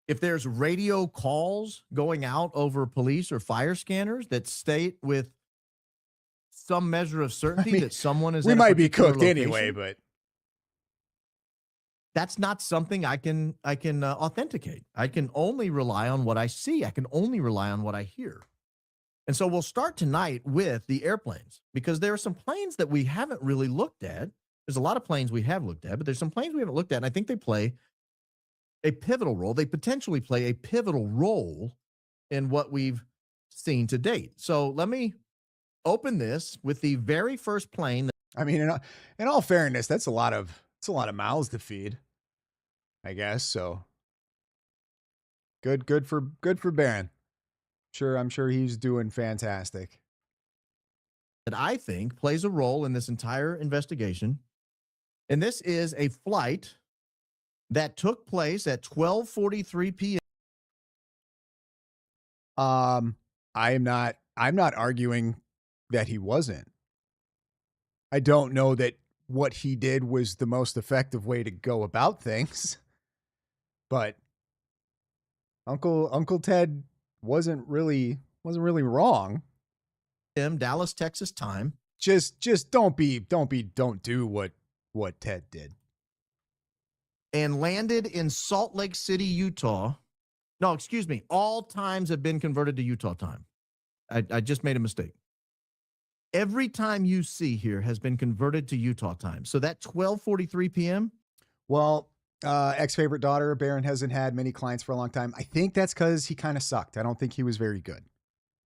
If there's radio calls going out over police or fire scanners that state with some measure of certainty that someone is, we might be cooked location, anyway, but that's not something I can authenticate. I can only rely on what I see. I can only rely on what I hear. And so we'll start tonight with the airplanes, because there are some planes that we haven't really looked at. There's a lot of planes we have looked at, but there's some planes we haven't looked at, and I think they play a pivotal role. They potentially play a pivotal role in what we've seen to date. So let me open this with the very first plane. I mean, in all fairness, that's a lot of mouths to feed, I guess. So good for Barron. I'm sure he's doing fantastic. That I think plays a role in this entire investigation. And this is a flight that took place at 12:43 p.m. I'm not arguing that he wasn't. I don't know that what he did was the most effective way to go about things, but Uncle Ted wasn't really wrong. Dallas, Texas time. Just don't do what Ted did. And landed in Salt Lake City, Utah. No, excuse me. All times have been converted to Utah time. I just made a mistake. Every time you see here has been converted to Utah time. So that 12:43 p.m. Well, ex-favorite daughter, Barron hasn't had many clients for a long time. I think that's because he kind of sucked. I don't think he was very good.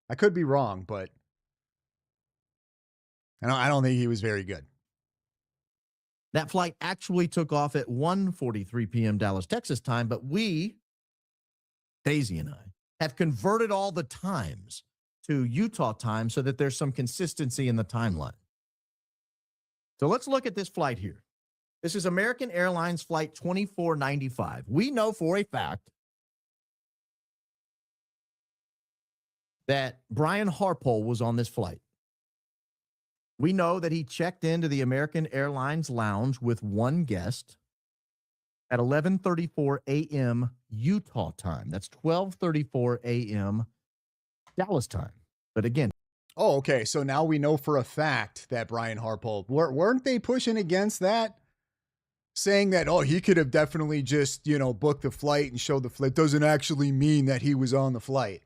I could be wrong, but I don't think he was very good. That flight actually took off at 1:43 p.m. Dallas, Texas time, but we, Daisy and I, have converted all the times to Utah time so that there's some consistency in the timeline. So let's look at this flight here. This is American Airlines Flight 2495. We know for a fact that Brian Harpole was on this flight. We know that he checked into the American Airlines lounge with one guest at 11:34 a.m. Utah time. That's 12:34 a.m. Dallas time. But again. Oh, okay. So now we know for a fact that Brian Harpole, weren't they pushing against that? Saying that, he could have definitely just, booked the flight and showed the flight. Doesn't actually mean that he was on the flight.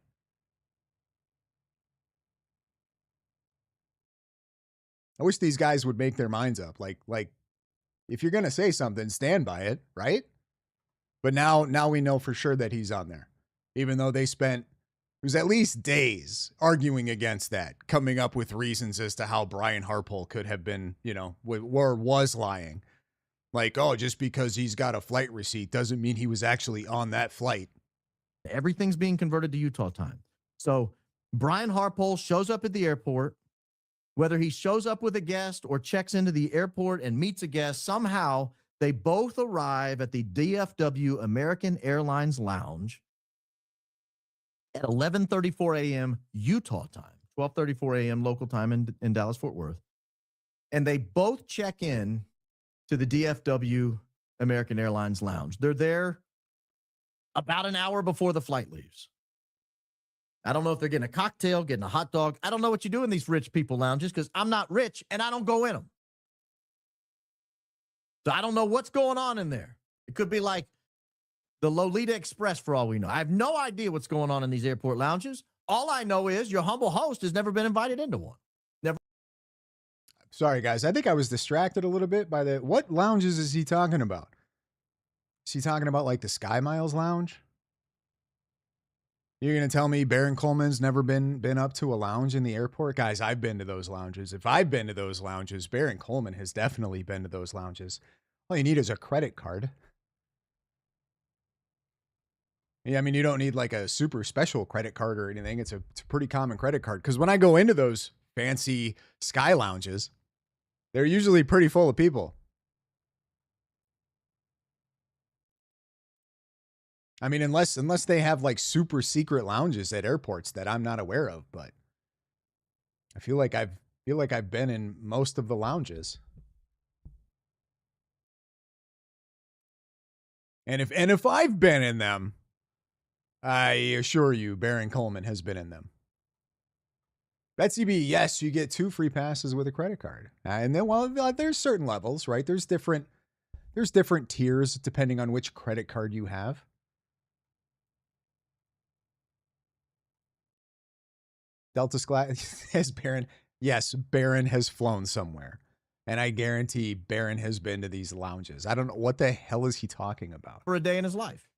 I wish these guys would make their minds up. Like if you're going to say something, stand by it, right? But now we know for sure that he's on there. Even though it was at least days arguing against that, coming up with reasons as to how Brian Harpole could have been, or was lying. Like, just because he's got a flight receipt doesn't mean he was actually on that flight. Everything's being converted to Utah time. So Brian Harpole shows up at the airport. Whether he shows up with a guest or checks into the airport and meets a guest, somehow they both arrive at the DFW American Airlines Lounge at 11:34 a.m. Utah time, 12:34 a.m. local time in Dallas-Fort Worth. And they both check in to the DFW American Airlines Lounge. They're there about an hour before the flight leaves. I don't know if they're getting a cocktail, getting a hot dog. I don't know what you do in these rich people lounges because I'm not rich and I don't go in them. So I don't know what's going on in there. It could be like the Lolita Express for all we know. I have no idea what's going on in these airport lounges. All I know is your humble host has never been invited into one. Never. Sorry, guys. I think I was distracted a little bit by what lounges is he talking about? Is he talking about like the Sky Miles lounge? You're going to tell me Baron Coleman's never been up to a lounge in the airport? Guys, I've been to those lounges. If I've been to those lounges, Baron Coleman has definitely been to those lounges. All you need is a credit card. Yeah, I mean, you don't need like a super special credit card or anything. It's a pretty common credit card. Because when I go into those fancy sky lounges, they're usually pretty full of people. I mean, unless they have like super secret lounges at airports that I'm not aware of, but I feel like I've been in most of the lounges. And if I've been in them, I assure you, Baron Coleman has been in them. Betsy B, yes, you get 2 free passes with a credit card. And then, well, there's certain levels, right? There's different tiers depending on which credit card you have. Delta Sky has Baron. Yes, Baron has flown somewhere. And I guarantee Baron has been to these lounges. I don't know. What the hell is he talking about? For a day in his life.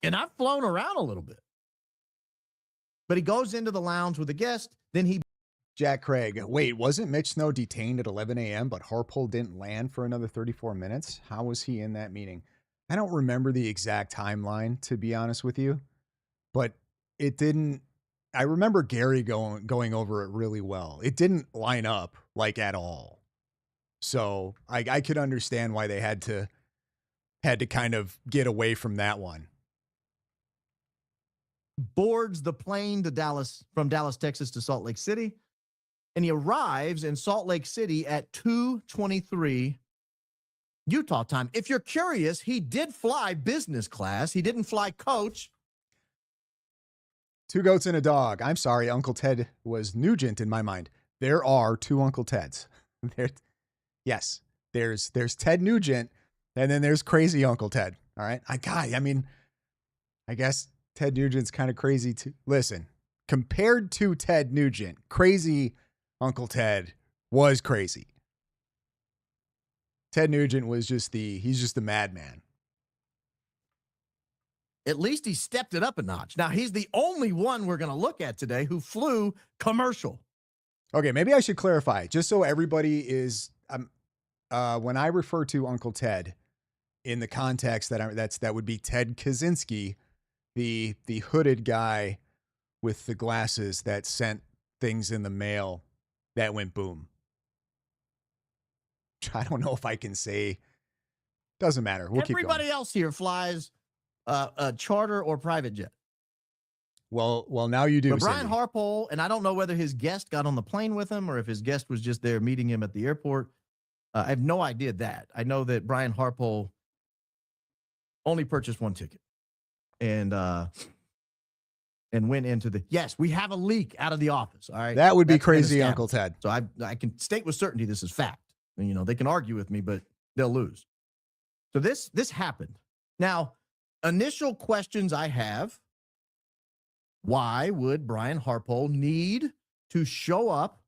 And I've flown around a little bit. But he goes into the lounge with a guest, then he... Jack Craig, wait, wasn't Mitch Snow detained at 11 a.m., but Harpole didn't land for another 34 minutes? How was he in that meeting? I don't remember the exact timeline, to be honest with you. But it didn't... I remember Gary going over it really well. It didn't line up, like, at all. So I could understand why they had to kind of get away from that one. Boards the plane to Dallas, from Dallas, Texas to Salt Lake City. And he arrives in Salt Lake City at 2:23 Utah time. If you're curious, he did fly business class. He didn't fly coach. 2 goats and a dog. I'm sorry, Uncle Ted was Nugent in my mind. There are 2 Uncle Teds. Yes, there's Ted Nugent, and then there's crazy Uncle Ted. All right, I guess Ted Nugent's kind of crazy too. Listen, compared to Ted Nugent, crazy Uncle Ted was crazy. Ted Nugent was he's just a madman. At least he stepped it up a notch. Now, he's the only one we're going to look at today who flew commercial. Okay, maybe I should clarify, just so everybody is, when I refer to Uncle Ted in the context that would be Ted Kaczynski, the hooded guy with the glasses that sent things in the mail that went boom. I don't know if I can say, doesn't matter. We'll keep going. Everybody else here flies a charter or private jet. Well, now you do. But Brian Harpole, and I don't know whether his guest got on the plane with him or if his guest was just there meeting him at the airport. I have no idea that. I know that Brian Harpole only purchased 1 ticket and went into the, yes, we have a leak out of the office. All right. That would be crazy, Uncle Ted. So I can state with certainty this is fact. And, they can argue with me, but they'll lose. So this happened. Now, initial questions I have, why would Brian Harpole need to show up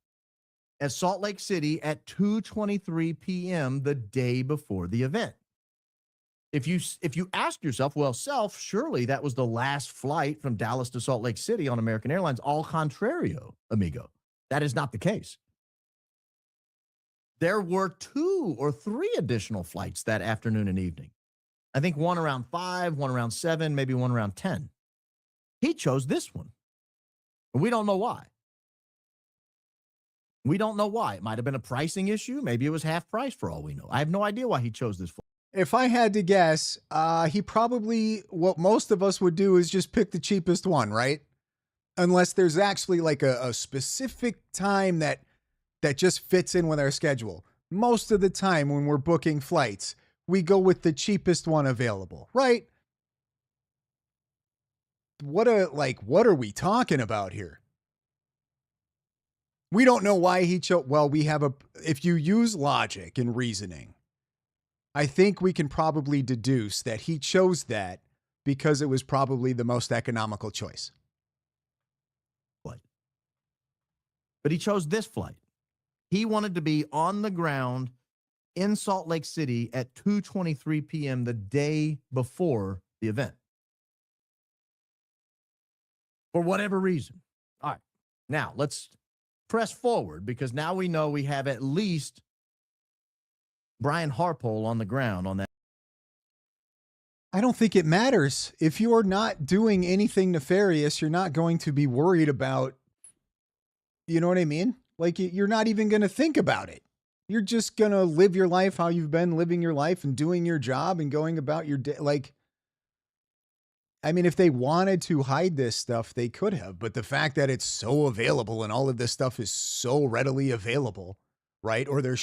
at Salt Lake City at 2:23 p.m. the day before the event? If you ask yourself, well, surely that was the last flight from Dallas to Salt Lake City on American Airlines. Al contrario, amigo. That is not the case. There were 2 or 3 additional flights that afternoon and evening. I think one around 5, one around 7, maybe one around 10. He chose this one. We don't know why. We don't know why. It might have been a pricing issue. Maybe it was half price for all we know. I have no idea why he chose this flight. If I had to guess, he probably, what most of us would do is just pick the cheapest one, right? Unless there's actually like a specific time that just fits in with our schedule. Most of the time when we're booking flights, we go with the cheapest one available, right? what are we talking about here? We don't know why he chose. Well, if you use logic and reasoning, I think we can probably deduce that he chose that because it was probably the most economical choice. But he chose this flight. He wanted to be on the ground in Salt Lake City at 2:23 p.m. the day before the event. For whatever reason. All right. Now, let's press forward because now we know we have at least Brian Harpole on the ground on that. I don't think it matters. If you're not doing anything nefarious, you're not going to be worried about, you know what I mean? Like, you're not even going to think about it. You're just going to live your life how you've been living your life and doing your job and going about your day. Like, I mean, if they wanted to hide this stuff, they could have. But the fact that it's so available and all of this stuff is so readily available, right? Or they're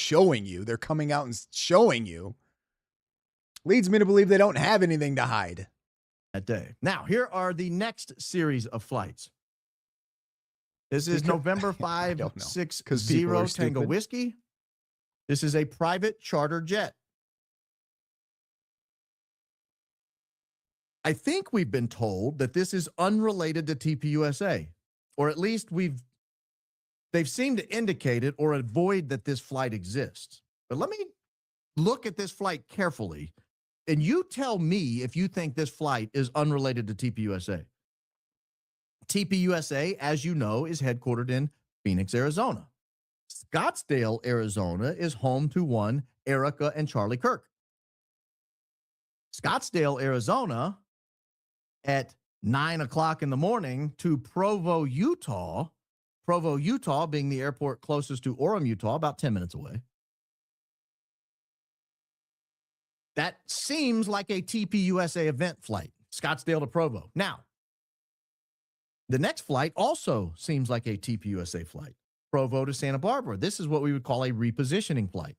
coming out and showing you, leads me to believe they don't have anything to hide. That day. Now, here are the next series of flights. This is November 560 Tango Whiskey. This is a private charter jet. I think we've been told that this is unrelated to TPUSA, or at least they've seemed to indicate it or avoid that this flight exists. But let me look at this flight carefully, and you tell me if you think this flight is unrelated to TPUSA. TPUSA, as you know, is headquartered in Phoenix, Arizona. Scottsdale, Arizona is home to one Erika and Charlie Kirk. Scottsdale, Arizona at 9 o'clock in the morning to Provo, Utah being the airport closest to Orem, Utah, about 10 minutes away. That seems like a TPUSA event flight, Scottsdale to Provo. Now, the next flight also seems like a TPUSA flight, Provo to Santa Barbara. This is what we would call a repositioning flight.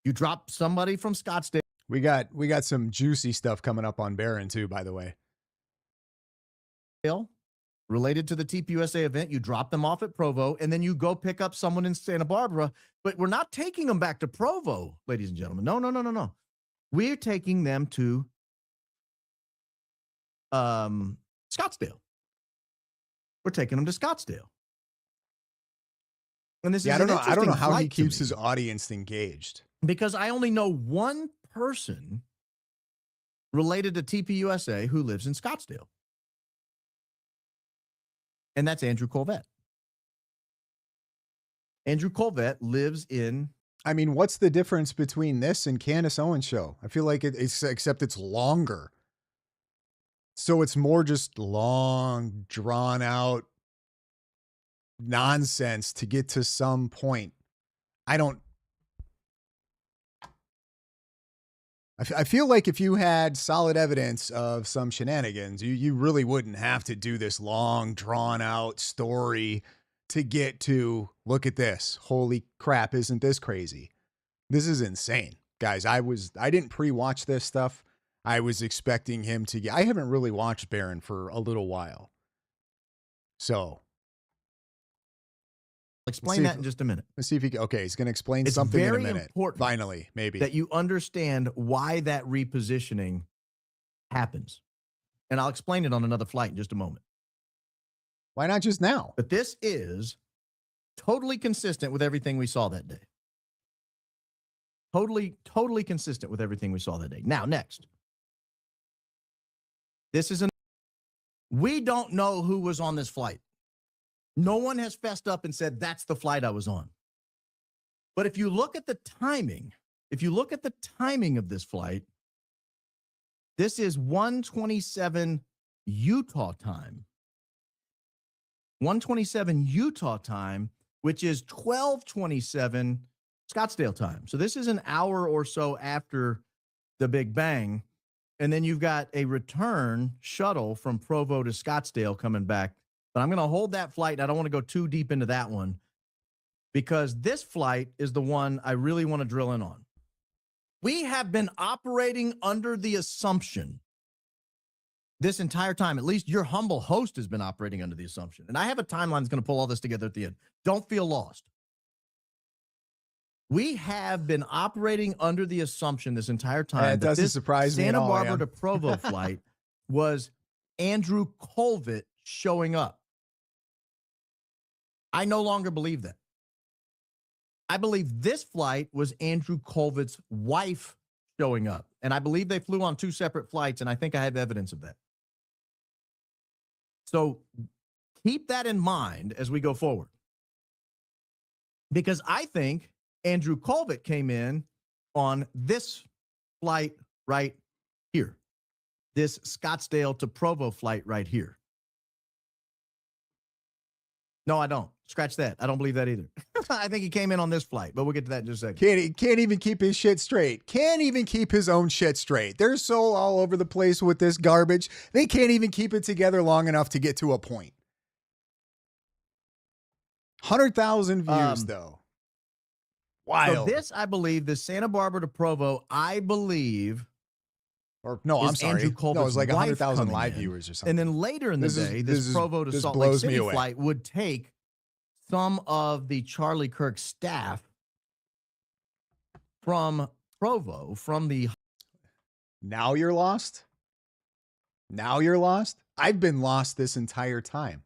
You drop somebody from Scottsdale. We got some juicy stuff coming up on Barron too, by the way. Related to the TPUSA event, you drop them off at Provo, and then you go pick up someone in Santa Barbara. But we're not taking them back to Provo, ladies and gentlemen. No. We're taking them to Scottsdale. We're taking them to Scottsdale. And this is I don't know how he keeps his his audience engaged. Because I only know one person related to TPUSA who lives in Scottsdale. And that's Andrew Colvett. Andrew Colvett lives in... I mean, what's the difference between this and Candace Owens' show? I feel like it's except it's longer. So it's more just long, drawn out nonsense to get to some point. I feel like if you had solid evidence of some shenanigans, you really wouldn't have to do this long, drawn out story to get to, look at this. Holy crap, isn't this crazy? This is insane. Guys, I didn't pre-watch this stuff. I was expecting him to I haven't really watched Barron for a little while. So. I'll explain that in just a minute. Let's see if he's going to explain something in a minute. It's very important finally, maybe. That you understand why that repositioning happens. And I'll explain it on another flight in just a moment. Why not just now? But this is totally consistent with everything we saw that day. Totally consistent with everything we saw that day. Now, next. We don't know who was on this flight. No one has fessed up and said, that's the flight I was on. But if you look at the timing of this flight, this is 1:27 Utah time. 1:27 Utah time, which is 12:27 Scottsdale time. So this is an hour or so after the Big Bang. And then you've got a return shuttle from Provo to Scottsdale coming back. But I'm going to hold that flight. I don't want to go too deep into that one because this flight is the one I really want to drill in on. We have been operating under the assumption this entire time, at least your humble host has been operating under the assumption. And I have a timeline that's going to pull all this together at the end. Don't feel lost. We have been operating under the assumption this entire time It that doesn't this surprise me at Santa all, Barbara Am. to Provo flight was Andrew Colvett showing up. I no longer believe that. I believe this flight was Andrew Colvett's wife showing up. And I believe they flew on 2 separate flights, and I think I have evidence of that. So keep that in mind as we go forward. Because I think Andrew Colvett came in on this flight right here. This Scottsdale to Provo flight right here. No, I don't. Scratch that. I don't believe that either. I think he came in on this flight, but we'll get to that in just a second. Can't even keep his shit straight. Can't even keep his own shit straight. They're so all over the place with this garbage. They can't even keep it together long enough to get to a point. 100,000 views, though. Wild. So this, I believe, the Santa Barbara to Provo, I believe, or no, I'm sorry. Andrew Colvett's No, it was like wife 100,000 coming live in. viewers or something. And then later in the day, this Provo to Salt Lake blows me City away. flight would take some of the Charlie Kirk staff from Provo, from the... Now you're lost? Now you're lost? I've been lost this entire time.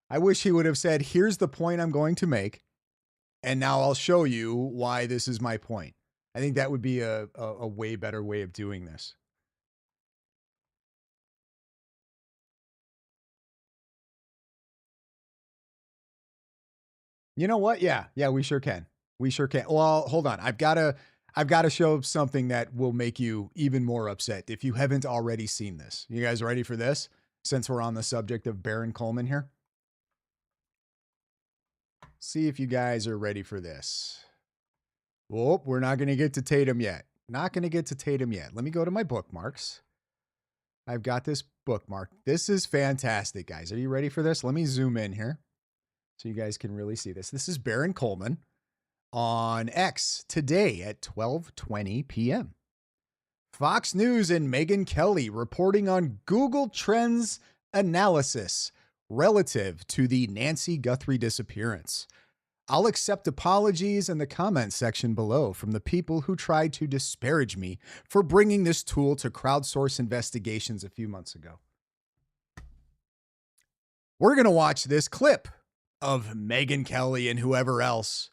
I wish he would have said, here's the point I'm going to make, and now I'll show you why this is my point. I think that would be a way better way of doing this. You know what? Yeah, we sure can. We sure can. Well, hold on. I've got to show something that will make you even more upset if you haven't already seen this. You guys ready for this? Since we're on the subject of Baron Coleman here. See if you guys are ready for this. Whoop, we're not going to get to Tatum yet. Not going to get to Tatum yet. Let me go to my bookmarks. I've got this bookmark. This is fantastic, guys. Are you ready for this? Let me zoom in here so you guys can really see this. This is Baron Coleman on X today at 12:20 p.m. Fox News and Megyn Kelly reporting on Google Trends analysis relative to the Nancy Guthrie disappearance. I'll accept apologies in the comment section below from the people who tried to disparage me for bringing this tool to crowdsource investigations a few months ago. We're going to watch this clip of Megyn Kelly and whoever else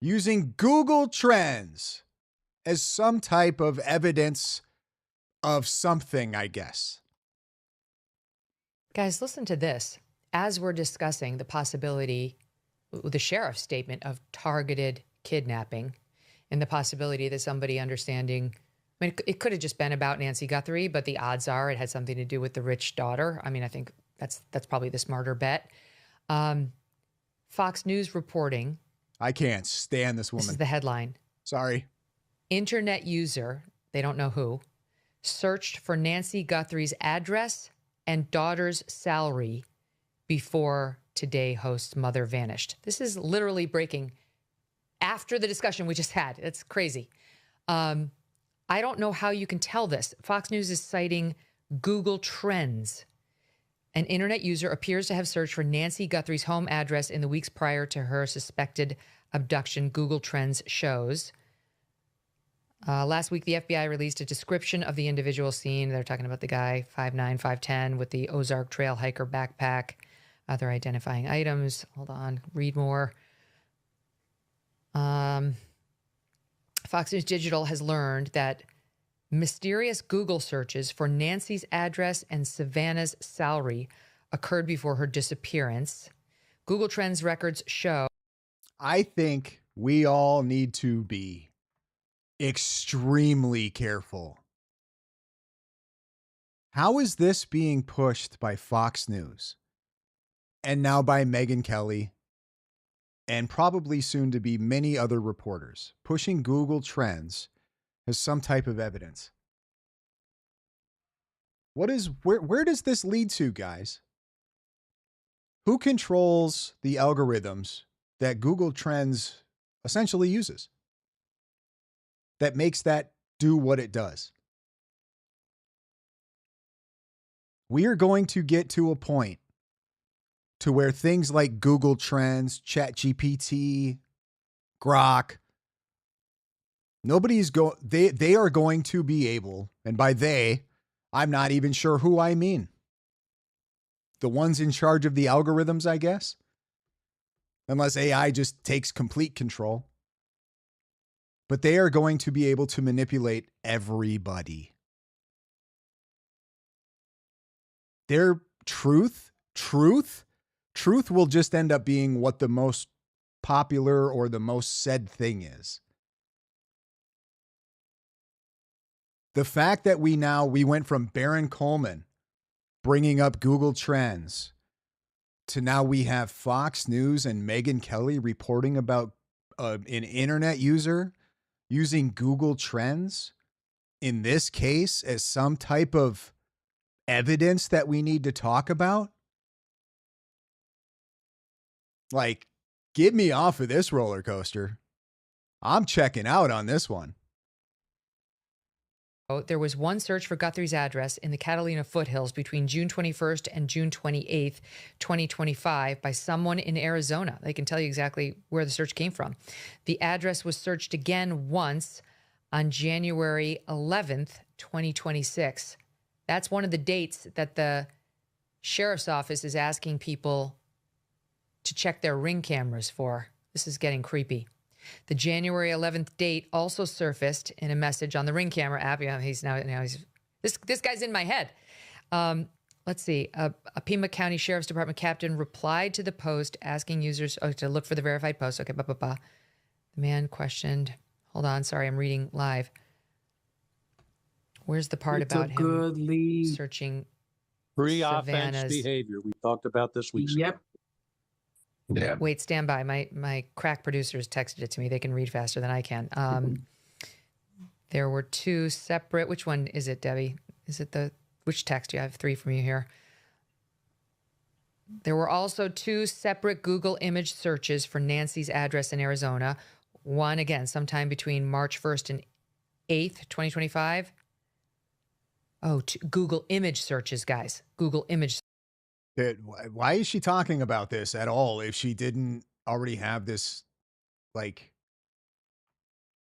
using Google Trends as some type of evidence of something, I guess. Guys, listen to this. As we're discussing the possibility, the sheriff's statement of targeted kidnapping and the possibility that somebody understanding, I mean, it could have just been about Nancy Guthrie, but the odds are it had something to do with the rich daughter. I mean, I think that's probably the smarter bet. Fox News reporting. I can't stand this woman. This is the headline. Sorry. Internet user, they don't know who, searched for Nancy Guthrie's address and daughter's salary before Today host's mother vanished. This is literally breaking after the discussion we just had. It's crazy. I don't know how you can tell this. Fox News is citing Google Trends. An internet user appears to have searched for Nancy Guthrie's home address in the weeks prior to her suspected abduction, Google Trends shows. Last week, the FBI released a description of the individual seen. They're talking about the guy, 5'9", 5'10", with the Ozark Trail hiker backpack. Other identifying items. Hold on, read more. Fox News Digital has learned that mysterious Google searches for Nancy's address and Savannah's salary occurred before her disappearance. Google Trends records show. I think we all need to be extremely careful. How is this being pushed by Fox News? And now by Megyn Kelly, and probably soon to be many other reporters, pushing Google Trends as some type of evidence. Where does this lead to, guys? Who controls the algorithms that Google Trends essentially uses that makes that do what it does? we are going to get to a point to where things like Google Trends, ChatGPT, Grok, they are going to be able, and by they, I'm not even sure who I mean. The ones in charge of the algorithms, I guess. Unless AI just takes complete control. But they are going to be able to manipulate everybody. Their truth will just end up being what the most popular or the most said thing is. The fact that we went from Baron Coleman bringing up Google Trends to now we have Fox News and Megyn Kelly reporting about an internet user using Google Trends, in this case, as some type of evidence that we need to talk about. Like, get me off of this roller coaster. I'm checking out on this one. There was one search for Guthrie's address in the Catalina foothills between June 21st and June 28th, 2025 by someone in Arizona. They can tell you exactly where the search came from. The address was searched again once on January 11th, 2026. That's one of the dates that the sheriff's office is asking people to check their Ring cameras for. This is getting creepy. The January 11th date also surfaced in a message on the Ring camera app. Yeah, he's this guy's in my head. Let's see. A Pima County Sheriff's Department captain replied to the post asking users to look for the verified post. Okay, The man questioned. Hold on, sorry, I'm reading live. Where's the part about him searching pre-offense Savannah's behavior? We talked about this week. Yep. Yeah. Wait, stand by. My crack producers texted it to me. They can read faster than I can. There were two separate. Which one is it, Debbie? Is it which text? I have three from you here. There were also two separate Google image searches for Nancy's address in Arizona. One, again, sometime between March 1st and 8th, 2025. Oh, Google image searches, guys. Google image. Why is she talking about this at all if she didn't already have this? Like,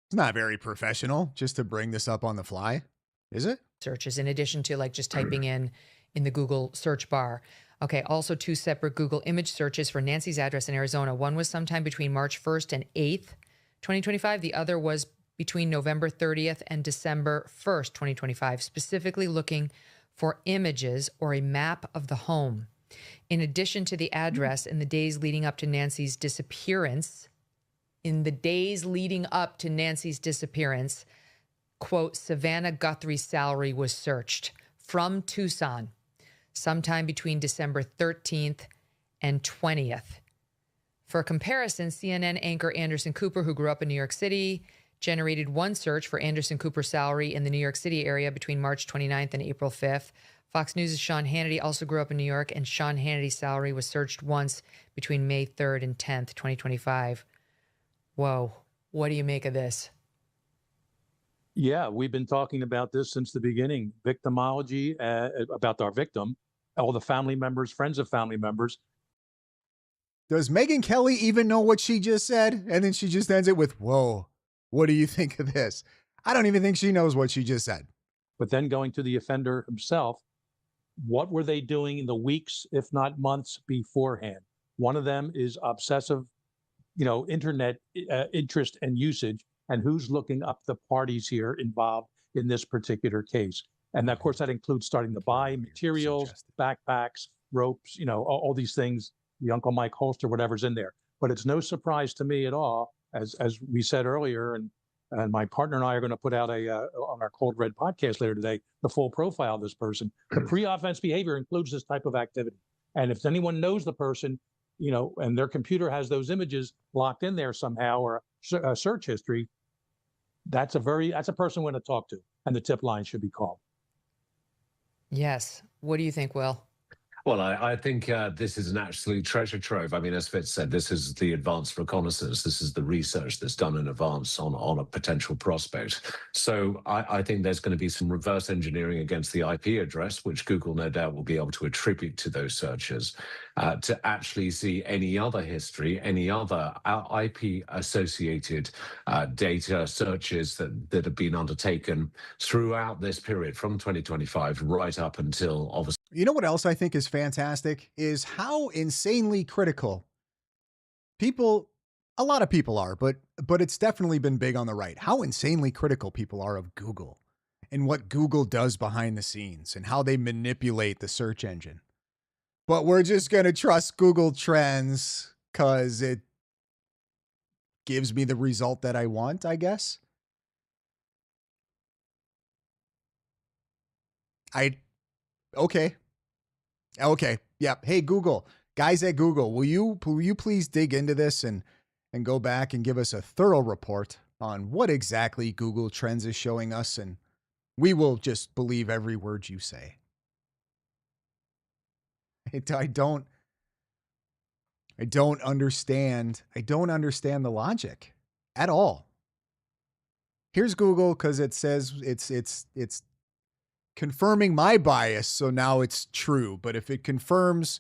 it's not very professional just to bring this up on the fly, is it? Searches in addition to like just typing in the Google search bar. Okay, also two separate Google image searches for Nancy's address in Arizona. One was sometime between March 1st and 8th, 2025. The other was between November 30th and December 1st, 2025, specifically looking for images or a map of the home. In addition to the address, in the days leading up to Nancy's disappearance, quote, Savannah Guthrie's salary was searched from Tucson sometime between December 13th and 20th. For comparison, CNN anchor Anderson Cooper, who grew up in New York City, generated one search for Anderson Cooper's salary in the New York City area between March 29th and April 5th. Fox News' Sean Hannity also grew up in New York, and Sean Hannity's salary was searched once between May 3rd and 10th, 2025. Whoa. What do you make of this? Yeah, we've been talking about this since the beginning. Victimology, about our victim, all the family members, friends of family members. Does Megyn Kelly even know what she just said? And then she just ends it with, whoa, what do you think of this? I don't even think she knows what she just said. But then going to the offender himself, what were they doing in the weeks, if not months beforehand? One of them is obsessive, internet interest and usage, and who's looking up the parties here involved in this particular case. And of course, that includes starting to buy materials, backpacks, ropes, all these things, the Uncle Mike holster, whatever's in there. But it's no surprise to me at all, as we said earlier, and my partner and I are going to put out on our Cold Red podcast later today, the full profile of this person. The pre-offense behavior includes this type of activity. And if anyone knows the person, and their computer has those images locked in there somehow, or a search history, that's a person we're going to talk to, and the tip line should be called. Yes. What do you think, Will? Well, I think this is an absolute treasure trove. I mean, as Fitz said, this is the advanced reconnaissance. This is the research that's done in advance on a potential prospect. So I think there's going to be some reverse engineering against the IP address, which Google no doubt will be able to attribute to those searches, to actually see any other history, any other IP-associated data searches that have been undertaken throughout this period from 2025 right up until obviously. You know what else I think is fantastic is how insanely critical people, a lot of people are, but it's definitely been big on the right. How insanely critical people are of Google and what Google does behind the scenes and how they manipulate the search engine. But we're just going to trust Google Trends because it gives me the result that I want, I guess. Okay. Yep. Hey, Google, guys at Google, will you please dig into this and go back and give us a thorough report on what exactly Google Trends is showing us, and we will just believe every word you say. I don't understand the logic at all. Here's Google because it says it's confirming my bias, so now it's true. But if it confirms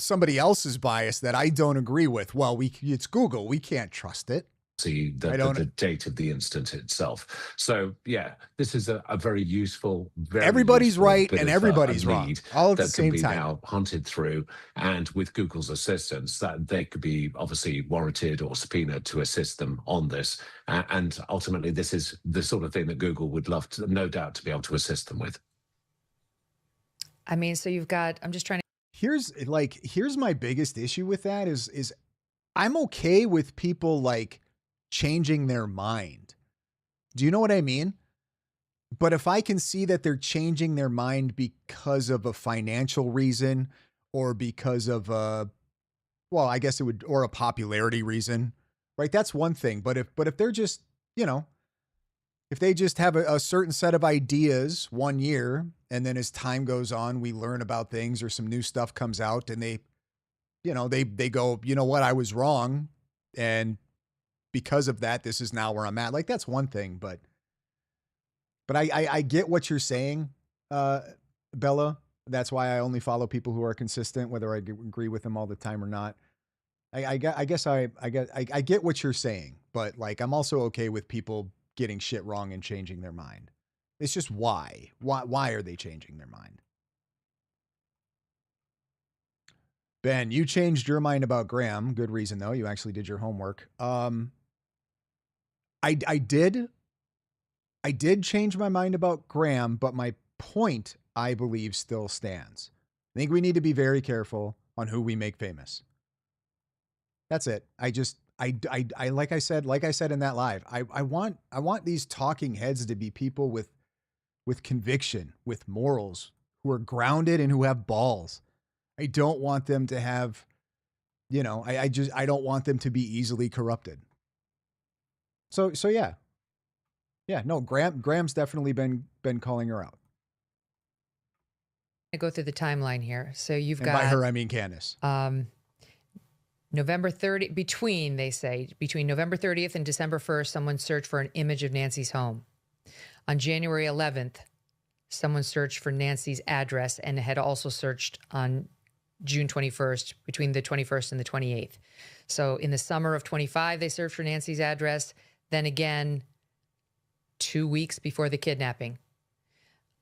somebody else's bias that I don't agree with, well, it's Google. We can't trust it. See the date of the incident itself. So yeah, this is a very useful. Everybody's right and everybody's wrong all at the same time. That can be now hunted through, and with Google's assistance, that they could be obviously warranted or subpoenaed to assist them on this. And ultimately, this is the sort of thing that Google would love to, no doubt, to be able to assist them with. I mean, so you've got. I'm just trying to. Here's my biggest issue with that is I'm okay with people like changing their mind. Do you know what I mean? But if I can see that they're changing their mind because of a financial reason or because of a popularity reason, right? That's one thing. But if they're just, if they just have a certain set of ideas 1 year, and then as time goes on, we learn about things or some new stuff comes out and they go, you know what, I was wrong. And because of that, this is now where I'm at. Like, that's one thing, but I get what you're saying, Bella. That's why I only follow people who are consistent, whether I agree with them all the time or not. I guess I get what you're saying, but like, I'm also okay with people getting shit wrong and changing their mind. It's just why are they changing their mind? Ben, you changed your mind about Graham. Good reason though. You actually did your homework. I did change my mind about Graham, but my point, I believe, still stands. I think we need to be very careful on who we make famous. That's it. I like I said in that live, I want these talking heads to be people with conviction, with morals, who are grounded and who have balls. I don't want them to have, I don't want them to be easily corrupted. So yeah. Yeah, no, Graham's definitely been calling her out. I go through the timeline here. So you've got, by her, I mean Candace. November 30, between November 30th and December 1st, someone searched for an image of Nancy's home. On January 11th, someone searched for Nancy's address and had also searched on June 21st, between the 21st and the 28th. So in the summer of 25, they searched for Nancy's address. Then again, 2 weeks before the kidnapping.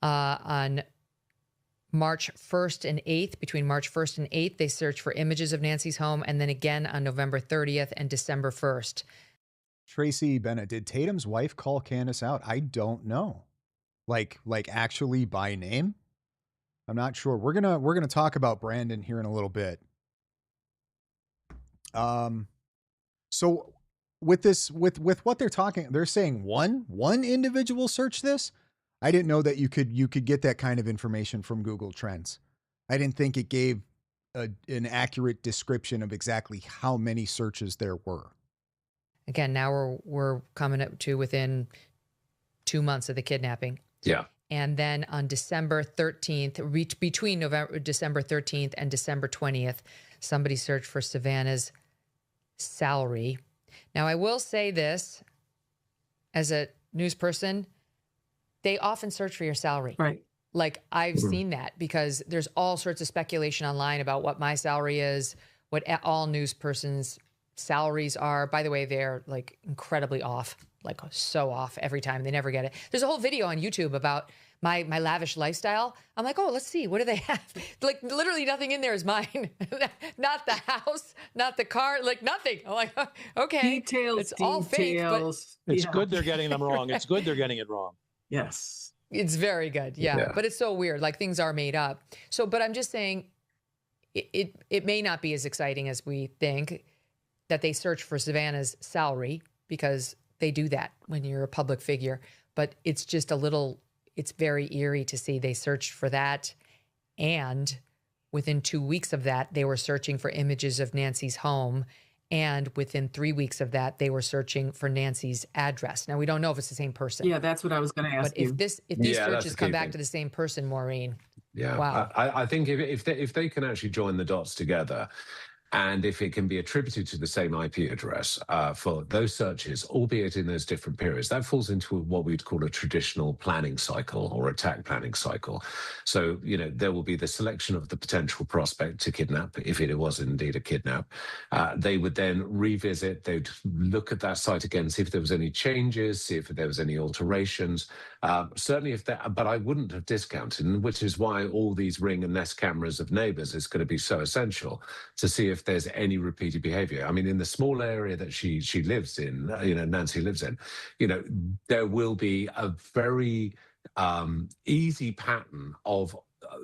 On March 1st and 8th, between March 1st and 8th, they searched for images of Nancy's home. And then again on November 30th and December 1st. Tracy Bennett, did Tatum's wife call Candace out? I don't know. Like actually by name? I'm not sure. We're gonna talk about Brandon here in a little bit. So with this, with what they're talking, they're saying one individual searched this. I didn't know that you could get that kind of information from Google Trends. I didn't think it gave an accurate description of exactly how many searches there were. Again, now we're coming up to within 2 months of the kidnapping. Yeah. And then on December 13th, between December 13th and December 20th, somebody searched for Savannah's salary. Now, I will say this, as a news person, they often search for your salary. Right. Like, I've seen that because there's all sorts of speculation online about what my salary is, what all news persons' salaries are. By the way, they're like incredibly off, like so off every time. They never get it. There's a whole video on YouTube about my lavish lifestyle. I'm like, oh, let's see. What do they have? Like, literally nothing in there is mine. Not the house, not the car, like nothing. I'm like, okay. Details, all fake, but It's good they're getting them wrong. It's good they're getting it wrong. Yes. it's very good. Yeah. But it's so weird. Like, things are made up. So, but I'm just saying it may not be as exciting as we think that they search for Savannah's salary, because they do that when you're a public figure. But it's just it's very eerie to see they searched for that. And within 2 weeks of that, they were searching for images of Nancy's home. And within 3 weeks of that, they were searching for Nancy's address. Now, we don't know if it's the same person. Yeah, that's what I was going to ask you. But if these searches come back to the same person, Maureen. Yeah. Wow. I think if they can actually join the dots together, and if it can be attributed to the same IP address for those searches, albeit in those different periods, that falls into what we'd call a traditional planning cycle or attack planning cycle. So, there will be the selection of the potential prospect to kidnap, if it was indeed a kidnap. They would then revisit, they'd look at that site again, see if there was any changes, see if there was any alterations. Certainly but I wouldn't have discounted, which is why all these Ring and Nest cameras of neighbors is going to be so essential to see if there's any repeated behavior. I mean, in the small area that she lives in, Nancy lives in, there will be a very easy pattern of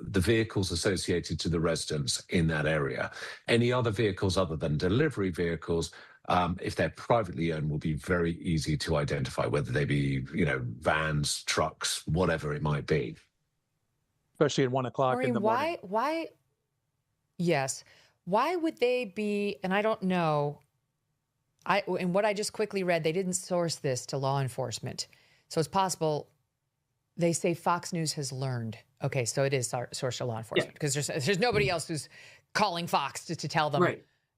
the vehicles associated to the residents in that area. Any other vehicles other than delivery vehicles, if they're privately owned, will be very easy to identify, whether they be, vans, trucks, whatever it might be. Especially at 1 o'clock in the morning. Why? Yes. Why would they be, and I don't know, in what I just quickly read, they didn't source this to law enforcement. So it's possible they say Fox News has learned. Okay, so it is sourced to law enforcement, because there's nobody else who's calling Fox to tell them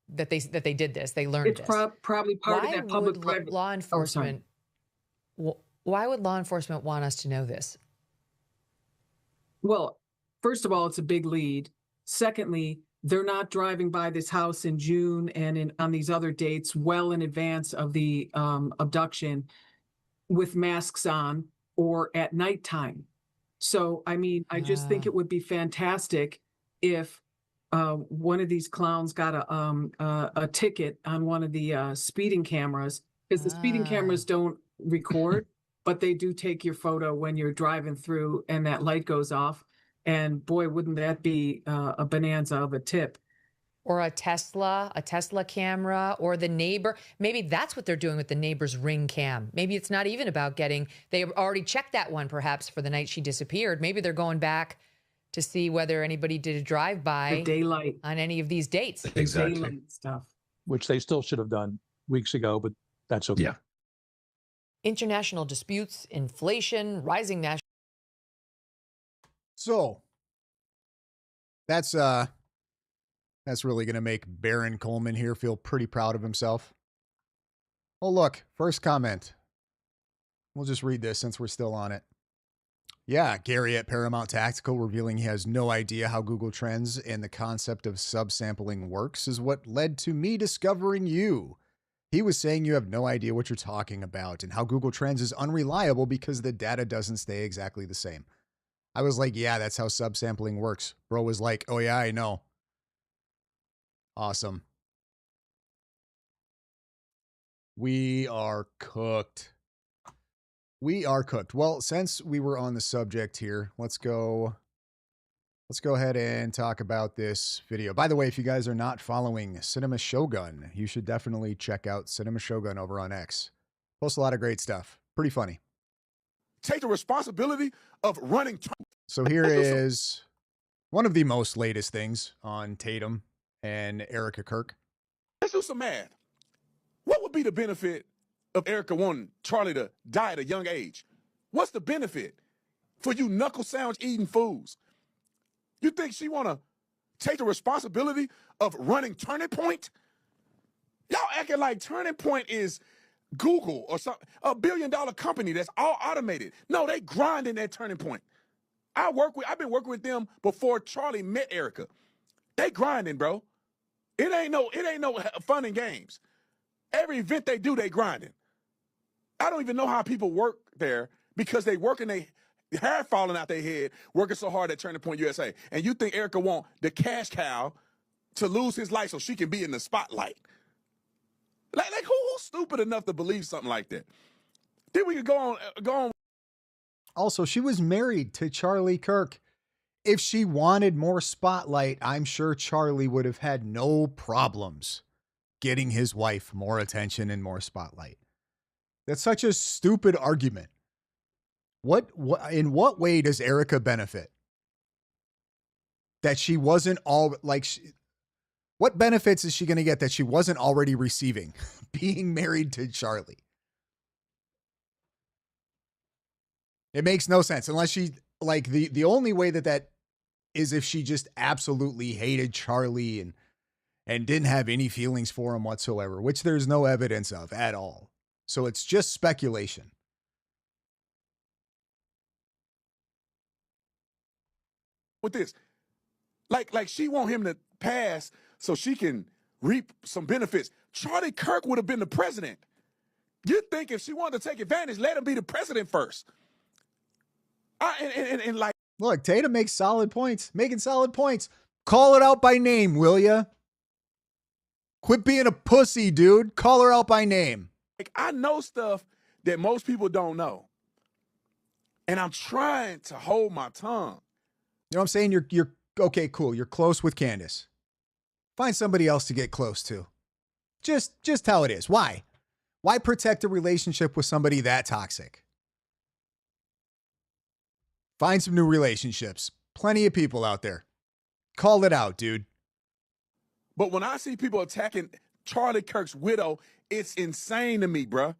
that they did this. They learned it's this. Probably part of that public-private. Law enforcement, why would law enforcement want us to know this? Well, first of all, it's a big lead. Secondly, they're not driving by this house in June and on these other dates well in advance of the abduction with masks on or at nighttime. So, I mean, I just think it would be fantastic if one of these clowns got a ticket on one of the speeding cameras, because the speeding cameras don't record, but they do take your photo when you're driving through and that light goes off. And boy, wouldn't that be a bonanza of a tip. Or a Tesla camera, or the neighbor. Maybe that's what they're doing with the neighbor's Ring cam. Maybe it's not even about they already checked that one perhaps for the night she disappeared. Maybe they're going back to see whether anybody did a drive-by daylight on any of these dates. Exactly. Daylight stuff. Which they still should have done weeks ago, but that's okay. Yeah. International disputes, inflation, rising national. So that's really going to make Baron Coleman here feel pretty proud of himself. Oh, look, first comment. We'll just read this since we're still on it. Yeah, Gary at Paramount Tactical revealing he has no idea how Google Trends and the concept of subsampling works is what led to me discovering you. He was saying you have no idea what you're talking about and how Google Trends is unreliable because the data doesn't stay exactly the same. I was like, yeah, that's how subsampling works. Bro was like, oh yeah, I know. Awesome. We are cooked. We are cooked. Well, since we were on the subject here, let's go ahead and talk about this video. By the way, if you guys are not following Cinema Shogun, you should definitely check out Cinema Shogun over on X. Post a lot of great stuff. Pretty funny. Take the responsibility of running. So here is one of the most latest things on Tatum and Erika Kirk. Let's do some math. What would be the benefit of Erika wanting Charlie to die at a young age? What's the benefit? for you knuckle sandwich eating fools. You think she want to take the responsibility of running Turning Point? Y'all acting like Turning Point is Google or something, $1 billion company that's all automated. No, they grinding that Turning Point. I've been working with them before Charlie met Erika. They grinding, bro. It ain't no fun and games. Every event they do, they grinding. I don't even know how people work there because they working their hair falling out their head, working so hard at Turning Point USA. And you think Erika want the cash cow to lose his life so she can be in the spotlight? Like who's stupid enough to believe something like that? Then we could go on. Also, she was married to Charlie Kirk. If she wanted more spotlight, I'm sure Charlie would have had no problems getting his wife more attention and more spotlight. That's such a stupid argument. In what way does Erika benefit? That she wasn't what benefits is she going to get that she wasn't already receiving being married to Charlie? It makes no sense unless she the only way that is if she just absolutely hated Charlie and didn't have any feelings for him whatsoever, which there's no evidence of at all. So it's just speculation. With this, like she want him to pass so she can reap some benefits. Charlie Kirk would have been the president. You think if she wanted to take advantage, let him be the president first. Look, Tatum makes solid points, making solid points. Call it out by name, will ya? Quit being a pussy, dude. Call her out by name. I know stuff that most people don't know. And I'm trying to hold my tongue. You know what I'm saying? You're okay, cool. You're close with Candace. Find somebody else to get close to. Just how it is. Why? Why protect a relationship with somebody that toxic? Find some new relationships. Plenty of people out there. Call it out, dude. But when I see people attacking Charlie Kirk's widow, it's insane to me, bruh.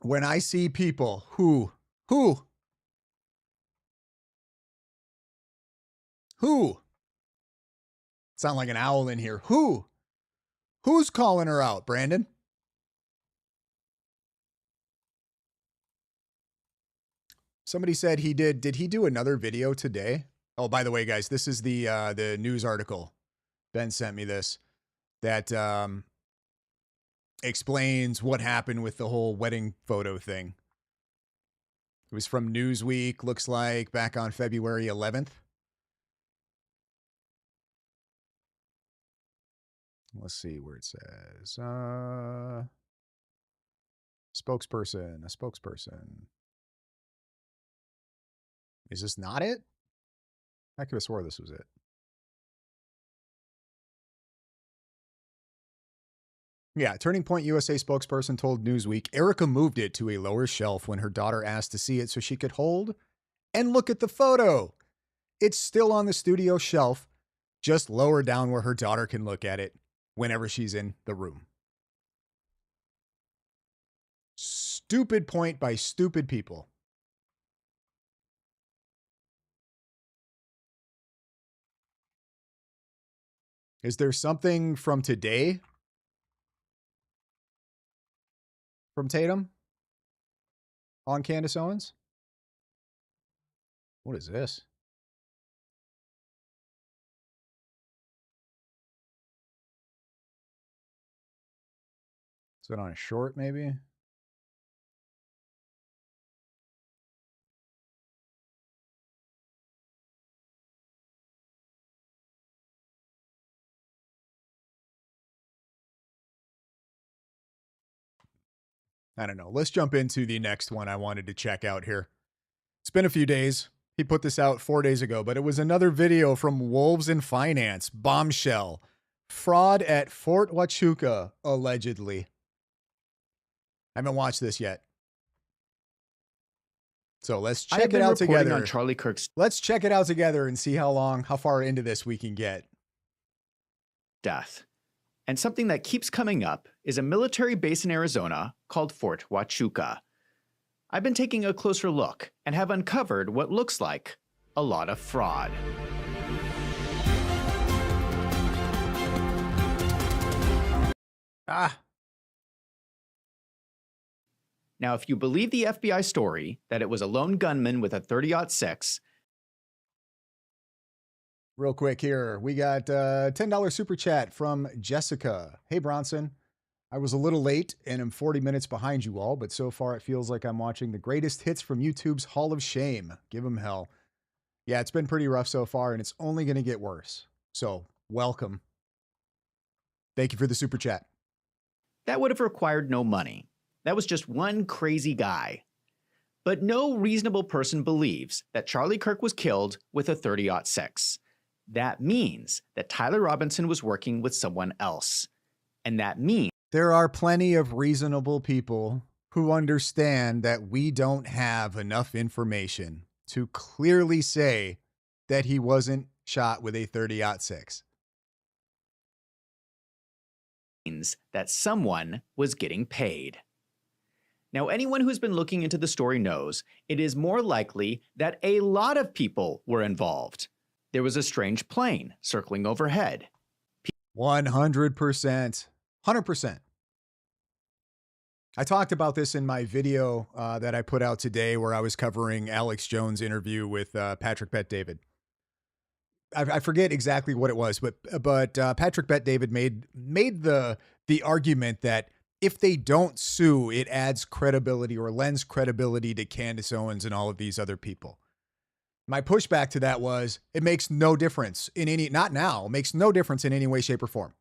When I see people who sound like an owl in here. Who's calling her out, Brandon? Somebody said he did. Did he do another video today? Oh, by the way, guys, this is the news article. Ben sent me this that explains what happened with the whole wedding photo thing. It was from Newsweek, looks like, back on February 11th. Let's see where it says. A spokesperson. Is this not it? I could have swore this was it. Yeah, Turning Point USA spokesperson told Newsweek Erika moved it to a lower shelf when her daughter asked to see it so she could hold and look at the photo. It's still on the studio shelf, just lower down where her daughter can look at it whenever she's in the room. Stupid point by stupid people. Is there something from today from Tatum on Candace Owens? What is this? Is it on a short, maybe? I don't know. Let's jump into the next one I wanted to check out here. It's been a few days. He put this out 4 days ago, but it was another video from Wolves in Finance, bombshell, fraud at Fort Huachuca, allegedly. I haven't watched this yet. So let's check it out together. On Charlie Kirk's let's check it out together and see how far into this we can get. Death. And something that keeps coming up is a military base in Arizona called Fort Huachuca. I've been taking a closer look and have uncovered what looks like a lot of fraud. Now, if you believe the FBI story that it was a lone gunman with a .30-06, Real quick here, we got a $10 super chat from Jessica. Hey, Bronson. I was a little late and am 40 minutes behind you all, but so far it feels like I'm watching the greatest hits from YouTube's Hall of Shame. Give them hell. Yeah, it's been pretty rough so far, and it's only going to get worse. So, welcome. Thank you for the super chat. that would have required no money. That was just one crazy guy. But no reasonable person believes that Charlie Kirk was killed with a .30-06. That means that Tyler Robinson was working with someone else. And that means there are plenty of reasonable people who understand that we don't have enough information to clearly say that he wasn't shot with a .30-06. means that someone was getting paid. Now, anyone who's been looking into the story knows it is more likely that a lot of people were involved. There was a strange plane circling overhead. 100%. 100%. I talked about this in my video that I put out today where I was covering Alex Jones' interview with Patrick Bet-David. I forget exactly what it was, but Patrick Bet-David made the argument that if they don't sue, it adds credibility or lends credibility to Candace Owens and all of these other people. My pushback to that was it makes no difference in any, not now, makes no difference in any way, shape, or form.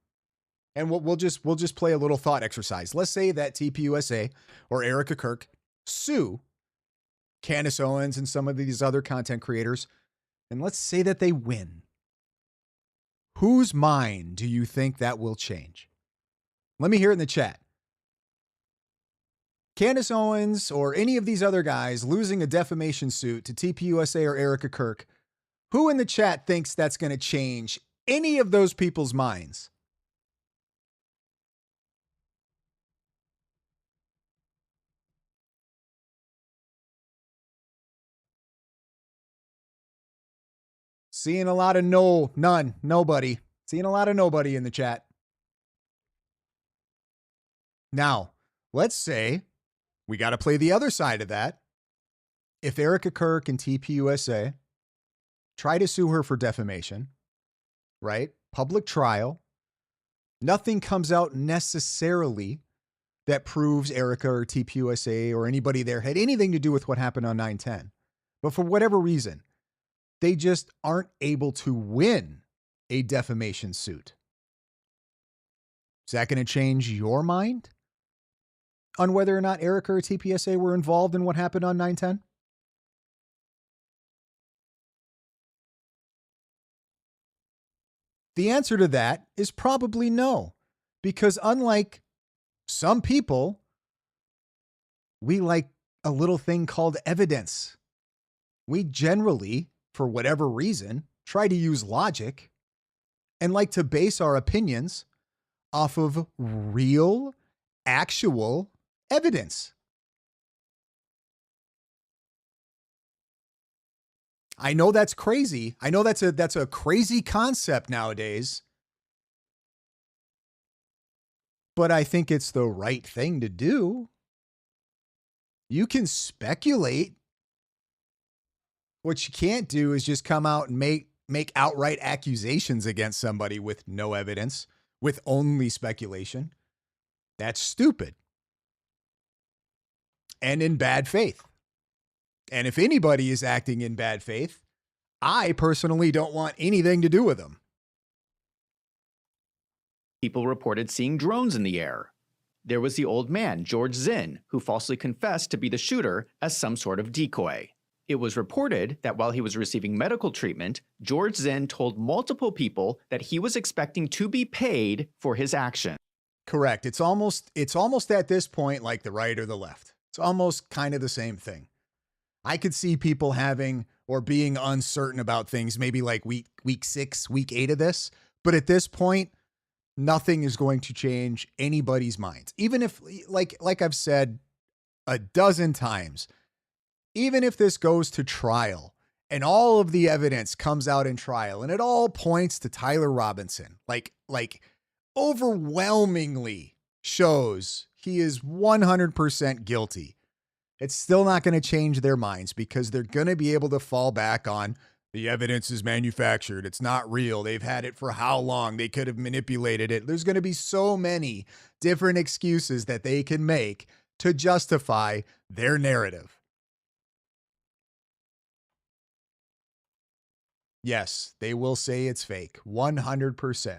And we'll just play a little thought exercise. Let's say that TPUSA or Erika Kirk sue Candace Owens and some of these other content creators, and let's say that they win. Whose mind do you think that will change? Let me hear it in the chat. Candace Owens or any of these other guys losing a defamation suit to TPUSA or Erika Kirk, who in the chat thinks that's going to change any of those people's minds? Seeing a lot of nobody. Seeing a lot of nobody in the chat. Now, let's say we got to play the other side of that. If Erika Kirk and TPUSA try to sue her for defamation, right? Public trial. Nothing comes out necessarily that proves Erika or TPUSA or anybody there had anything to do with what happened on 9/10. But for whatever reason, they just aren't able to win a defamation suit. Is that going to change your mind on whether or not Erika or TPUSA were involved in what happened on 9/10? The answer to that is probably no, because unlike some people, we like a little thing called evidence. We generally, for whatever reason, try to use logic and like to base our opinions off of real, actual evidence. I know that's crazy. I know that's a crazy concept nowadays. But I think it's the right thing to do. You can speculate. What you can't do is just come out and make outright accusations against somebody with no evidence, with only speculation. That's stupid. And in bad faith. And if anybody is acting in bad faith, I personally don't want anything to do with them. People reported seeing drones in the air. There was the old man, George Zinn, who falsely confessed to be the shooter as some sort of decoy. It was reported that while he was receiving medical treatment, George Zinn told multiple people that he was expecting to be paid for his action. Correct. It's almost at this point like the right or the left. It's almost kind of the same thing. I could see people having or being uncertain about things, maybe like week 6, week 8 of this. But at this point, nothing is going to change anybody's minds. Even if, like I've said a dozen times, even if this goes to trial and all of the evidence comes out in trial and it all points to Tyler Robinson, like overwhelmingly shows he is 100% guilty, it's still not going to change their minds because they're going to be able to fall back on the evidence is manufactured. It's not real. They've had it for how long? They could have manipulated it. There's going to be so many different excuses that they can make to justify their narrative. Yes, they will say it's fake. 100%.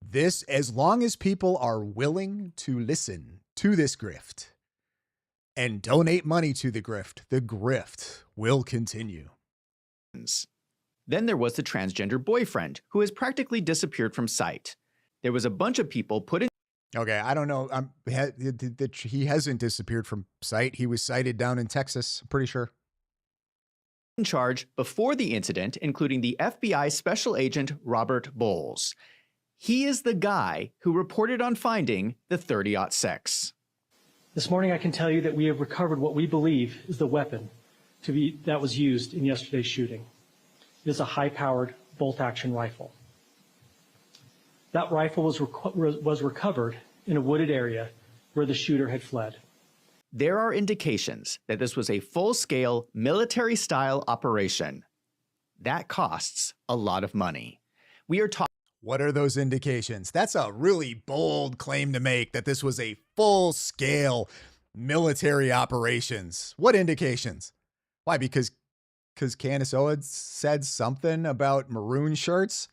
This, as long as people are willing to listen to this grift and donate money to the grift will continue. Then there was the transgender boyfriend who has practically disappeared from sight. There was a bunch of people put in. Okay, I don't know. He hasn't disappeared from sight. He was sighted down in Texas, I'm pretty sure. In charge before the incident, including the FBI special agent Robert Bowles. He is the guy who reported on finding the 30-06. This morning, I can tell you that we have recovered what we believe is the weapon that was used in yesterday's shooting. It is a high-powered bolt-action rifle. That rifle was recovered in a wooded area where the shooter had fled. There are indications that this was a full-scale military-style operation. That costs a lot of money. We are talking. What are those indications? That's a really bold claim to make, that this was a full-scale military operations. What indications? Why? Because Candace Owens said something about maroon shirts?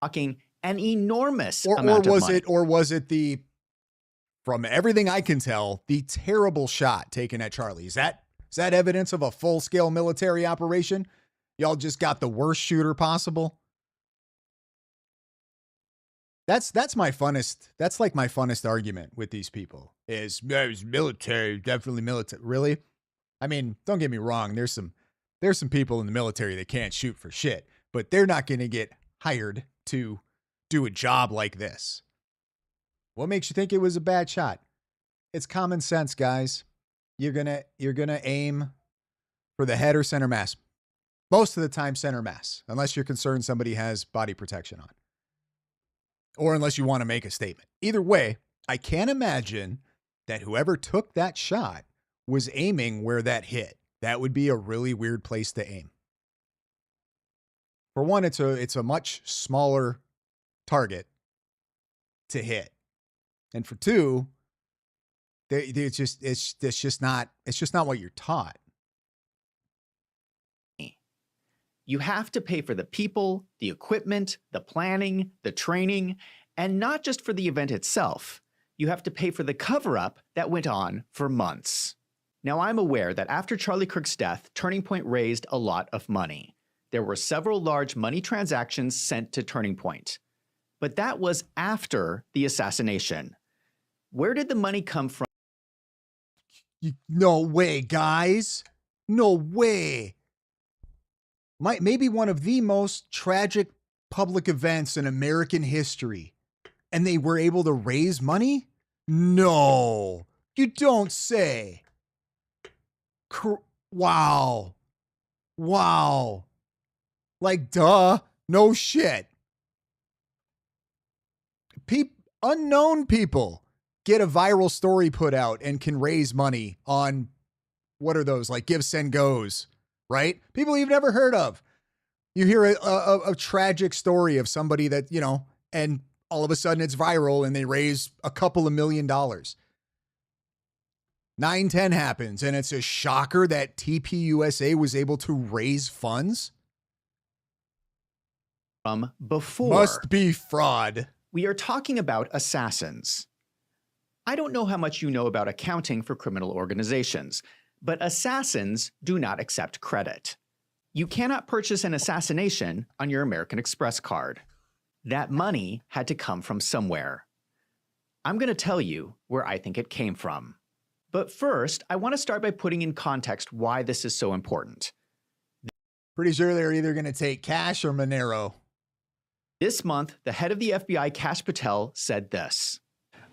Talking an enormous amount of money. Or was it the, from everything I can tell, the terrible shot taken at Charlie? Is that evidence of a full-scale military operation? Y'all just got the worst shooter possible? That's my funnest. That's like my funnest argument with these people is military, definitely military. Really? I mean, don't get me wrong. There's some people in the military that can't shoot for shit, but they're not going to get hired to do a job like this. What makes you think it was a bad shot? It's common sense, guys. You're gonna aim for the head or center mass. Most of the time, center mass, unless you're concerned somebody has body protection on. Or unless you want to make a statement. Either way, I can't imagine that whoever took that shot was aiming where that hit. That would be a really weird place to aim. For one, it's a much smaller target to hit. And for two, it's just not what you're taught. You have to pay for the people, the equipment, the planning, the training, and not just for the event itself. You have to pay for the cover-up that went on for months. Now, I'm aware that after Charlie Kirk's death, Turning Point raised a lot of money. There were several large money transactions sent to Turning Point. But that was after the assassination. Where did the money come from? No way, guys. No way. Maybe one of the most tragic public events in American history. And they were able to raise money? No, you don't say. Wow. Like, duh. No shit. Unknown people get a viral story put out and can raise money on, what are those? Like Give, Send, Goes, right? People you've never heard of. You hear a tragic story of somebody that, and all of a sudden it's viral and they raise a couple of $1 million. 9/10 happens and it's a shocker that TPUSA was able to raise funds. From before. Must be fraud. We are talking about assassins. I don't know how much you know about accounting for criminal organizations, but assassins do not accept credit. You cannot purchase an assassination on your American Express card. That money had to come from somewhere. I'm going to tell you where I think it came from. But first, I want to start by putting in context why this is so important. Pretty sure they're either going to take Kash or Monero. This month, the head of the FBI, Kash Patel, said this.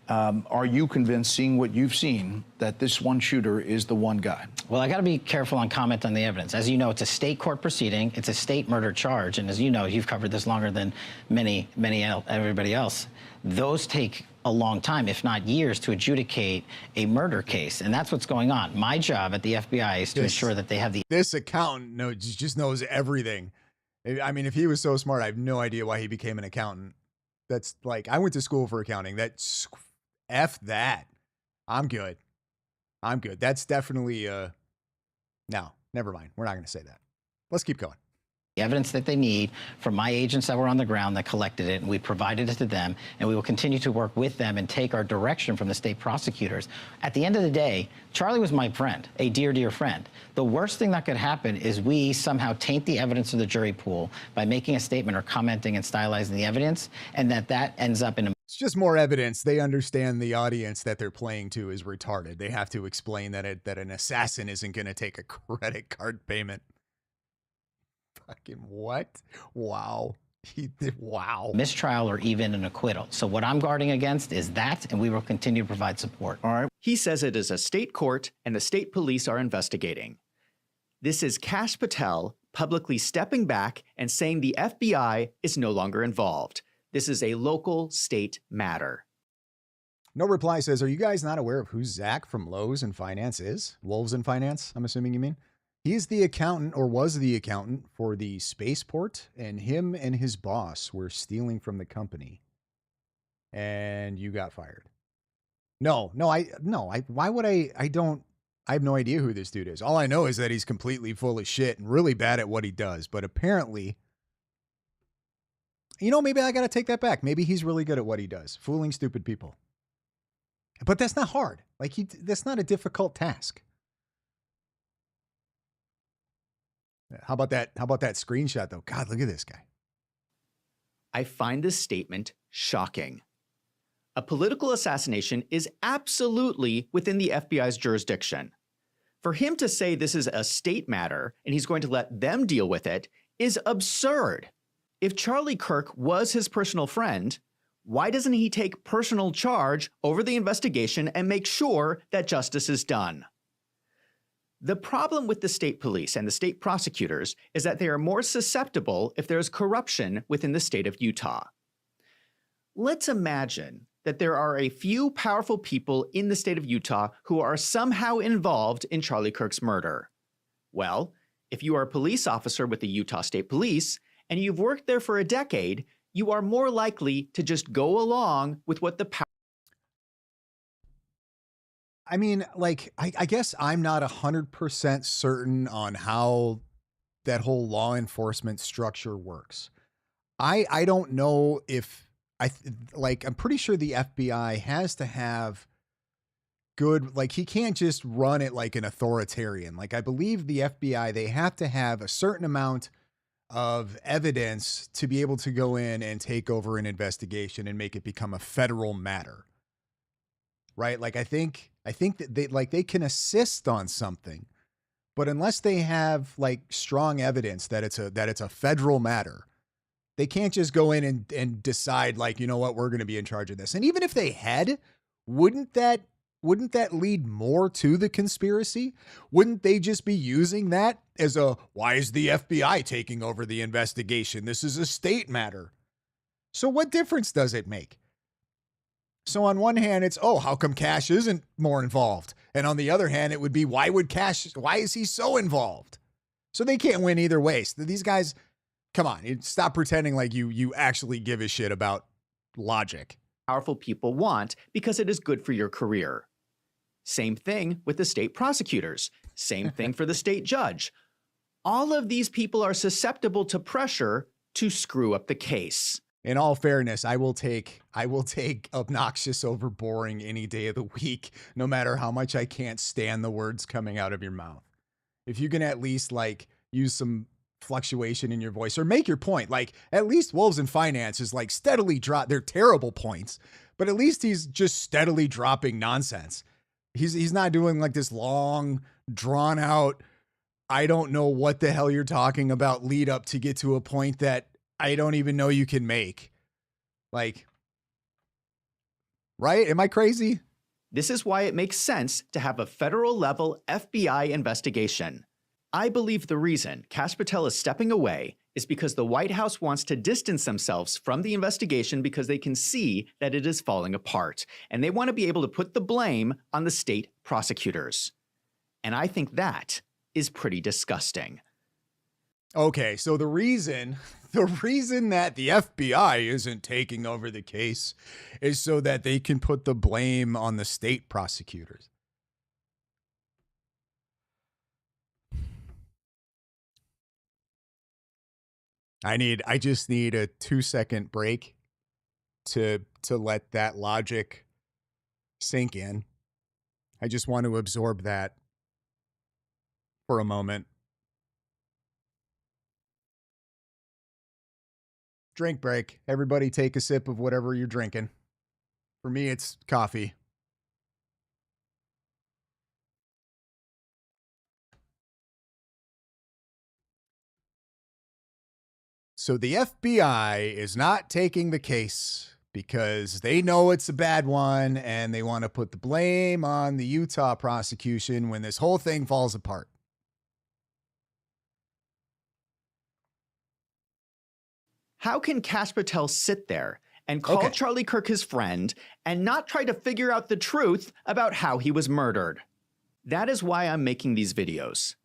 Are you convinced, seeing what you've seen, that this one shooter is the one guy? Well, I got to be careful on comment on the evidence. As you know, it's a state court proceeding. It's a state murder charge. And as you know, you've covered this longer than everybody else. Those take a long time, if not years, to adjudicate a murder case. And that's what's going on. My job at the FBI is to ensure that they have the... This accountant just knows everything. I mean, if he was so smart, I have no idea why he became an accountant. That's like, I went to school for accounting. That's... F that. I'm good. I'm good. That's definitely, no, never mind. We're not going to say that. Let's keep going. The evidence that they need from my agents that were on the ground that collected it, and we provided it to them, and we will continue to work with them and take our direction from the state prosecutors. At the end of the day, Charlie was my friend, a dear, dear friend. The worst thing that could happen is we somehow taint the evidence of the jury pool by making a statement or commenting and stylizing the evidence, and that ends up in a... It's just more evidence. They understand the audience that they're playing to is retarded. They have to explain that an assassin isn't going to take a credit card payment. Fucking what? Wow. Wow. Mistrial or even an acquittal. So what I'm guarding against is that, and we will continue to provide support. All right. He says it is a state court and the state police are investigating. This is Kash Patel publicly stepping back and saying the FBI is no longer involved. This is a local state matter. No reply says, are you guys not aware of who Zach from Lowe's and Finance is? Wolves and Finance, I'm assuming you mean? He's the accountant, or was the accountant, for the spaceport, and him and his boss were stealing from the company. And you got fired. Why would I have no idea who this dude is. All I know is that he's completely full of shit and really bad at what he does. But apparently, maybe I got to take that back. Maybe he's really good at what he does, fooling stupid people. But that's not hard. That's not a difficult task. How about that screenshot, though? God, look at this guy. I find this statement shocking. A political assassination is absolutely within the FBI's jurisdiction. For him to say this is a state matter and he's going to let them deal with it is absurd. If Charlie Kirk was his personal friend, why doesn't he take personal charge over the investigation and make sure that justice is done? The problem with the state police and the state prosecutors is that they are more susceptible if there is corruption within the state of Utah. Let's imagine that there are a few powerful people in the state of Utah who are somehow involved in Charlie Kirk's murder. Well, if you are a police officer with the Utah State Police and you've worked there for a decade, you are more likely to just go along with what the power... I mean, I guess I'm not 100% certain on how that whole law enforcement structure works. I don't know if I'm pretty sure the FBI has to have good, he can't just run it like an authoritarian. I believe the FBI, they have to have a certain amount of evidence to be able to go in and take over an investigation and make it become a federal matter. Right? I think that they can assist on something, but unless they have strong evidence that it's a federal matter, they can't just go in and decide you know what, we're going to be in charge of this. And even if they had, wouldn't that lead more to the conspiracy? Wouldn't they just be using that as why is the FBI taking over the investigation? This is a state matter. So what difference does it make? So on one hand, it's, how come Kash isn't more involved? And on the other hand, it would be, why is he so involved? So they can't win either way. So these guys, come on, stop pretending like you actually give a shit about logic. Powerful people want because it is good for your career. Same thing with the state prosecutors. Same thing for the state judge. All of these people are susceptible to pressure to screw up the case. In all fairness, I will take obnoxious over boring any day of the week, no matter how much I can't stand the words coming out of your mouth. If you can at least use some fluctuation in your voice or make your point, at least Wolves and Finance is steadily drop. They're terrible points, but at least he's just steadily dropping nonsense. He's not doing this long, drawn out, I don't know what the hell you're talking about lead up to get to a point that I don't even know you can make. Right? Am I crazy? This is why it makes sense to have a federal level FBI investigation. I believe the reason Kash Patel is stepping away is because the White House wants to distance themselves from the investigation because they can see that it is falling apart, and they want to be able to put the blame on the state prosecutors. And I think that is pretty disgusting. Okay, so the reason that the FBI isn't taking over the case is so that they can put the blame on the state prosecutors. I just need a 2-second break to let that logic sink in. I just want to absorb that for a moment. Drink break. Everybody take a sip of whatever you're drinking. For me, it's coffee. So the FBI is not taking the case because they know it's a bad one and they want to put the blame on the Utah prosecution when this whole thing falls apart. How can Kash Patel sit there and call Charlie Kirk his friend and not try to figure out the truth about how he was murdered? That is why I'm making these videos.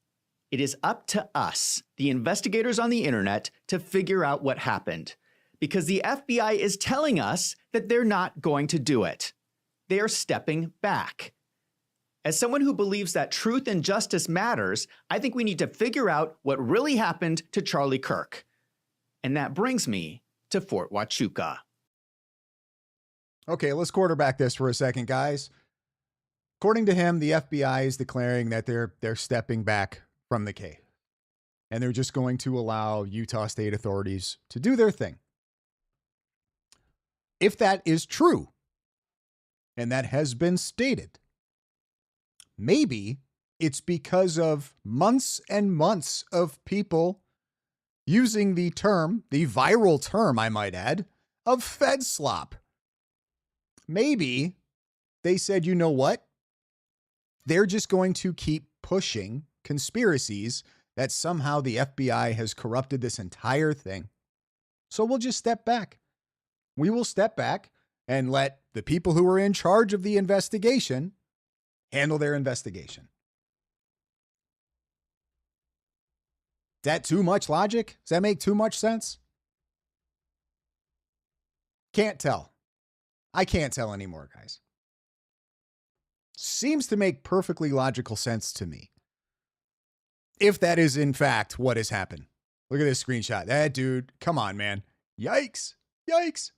It is up to us, the investigators on the internet, to figure out what happened. Because the FBI is telling us that they're not going to do it. They are stepping back. As someone who believes that truth and justice matters, I think we need to figure out what really happened to Charlie Kirk. And that brings me to Fort Huachuca. Okay, let's quarterback this for a second, guys. According to him, the FBI is declaring that they're stepping back from the case. And they're just going to allow Utah state authorities to do their thing. If that is true, and that has been stated, maybe it's because of months and months of people using the term, the viral term, I might add, of Fed slop. Maybe they said, you know what? They're just going to keep pushing conspiracies that somehow the FBI has corrupted this entire thing. So we'll just step back. We will step back and let the people who are in charge of the investigation handle their investigation. Is that too much logic? Does that make too much sense? Can't tell. I can't tell anymore, guys. Seems to make perfectly logical sense to me. If that is in fact what has happened. Look at this screenshot. That dude, come on, man. Yikes. Yikes.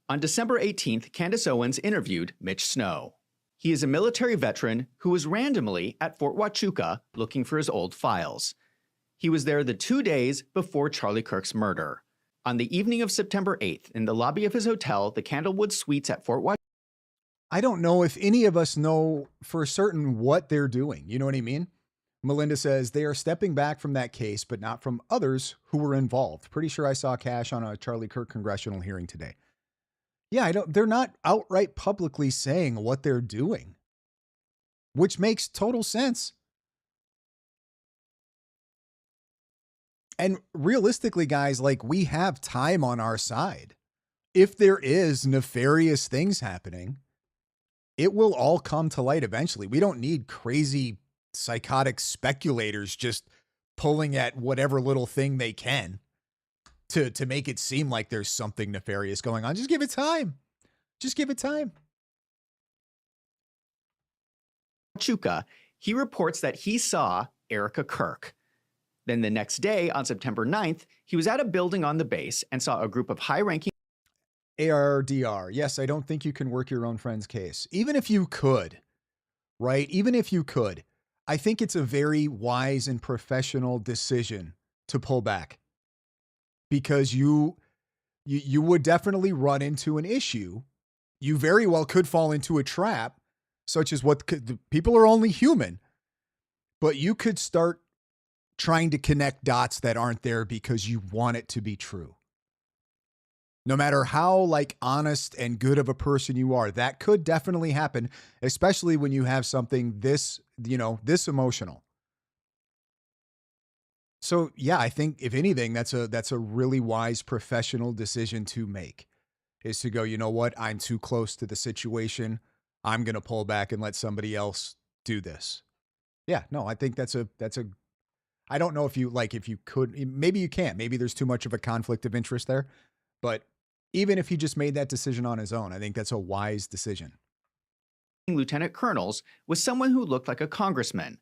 On December 18th, Candace Owens interviewed Mitch Snow. He is a military veteran who was randomly at Fort Huachuca looking for his old files. He was there the 2 days before Charlie Kirk's murder. On the evening of September 8th, in the lobby of his hotel, the Candlewood Suites at Fort Huachuca. I don't know if any of us know for certain what they're doing. You know what I mean? Melinda says they are stepping back from that case, but not from others who were involved. Pretty sure I saw Kash on a Charlie Kirk congressional hearing today. Yeah, they're not outright publicly saying what they're doing, which makes total sense. And realistically, guys, like, we have time on our side. If there is nefarious things happening, it will all come to light eventually. We don't need crazy psychotic speculators just pulling at whatever little thing they can to make it seem like there's something nefarious going on. Just give it time. Just give it time. Huachuca, he reports that he saw Erika Kirk. Then the next day, on September 9th, he was at a building on the base and saw a group of high-ranking ARDR. Yes, I don't think you can work your own friend's case. Even if you could, right? Even if you could, I think it's a very wise and professional decision to pull back, because you would definitely run into an issue. You very well could fall into a trap, such as people are only human, but you could start trying to connect dots that aren't there because you want it to be true. No matter how like honest and good of a person you are, that could definitely happen, especially when you have something this, this emotional. So yeah, I think if anything, that's a really wise professional decision to make, is to go, you know what? I'm too close to the situation. I'm going to pull back and let somebody else do this. Yeah, no, I think that's a, I don't know if you could, maybe you can't, maybe there's too much of a conflict of interest there, but even if he just made that decision on his own, I think that's a wise decision. Lieutenant colonels was someone who looked like a congressman.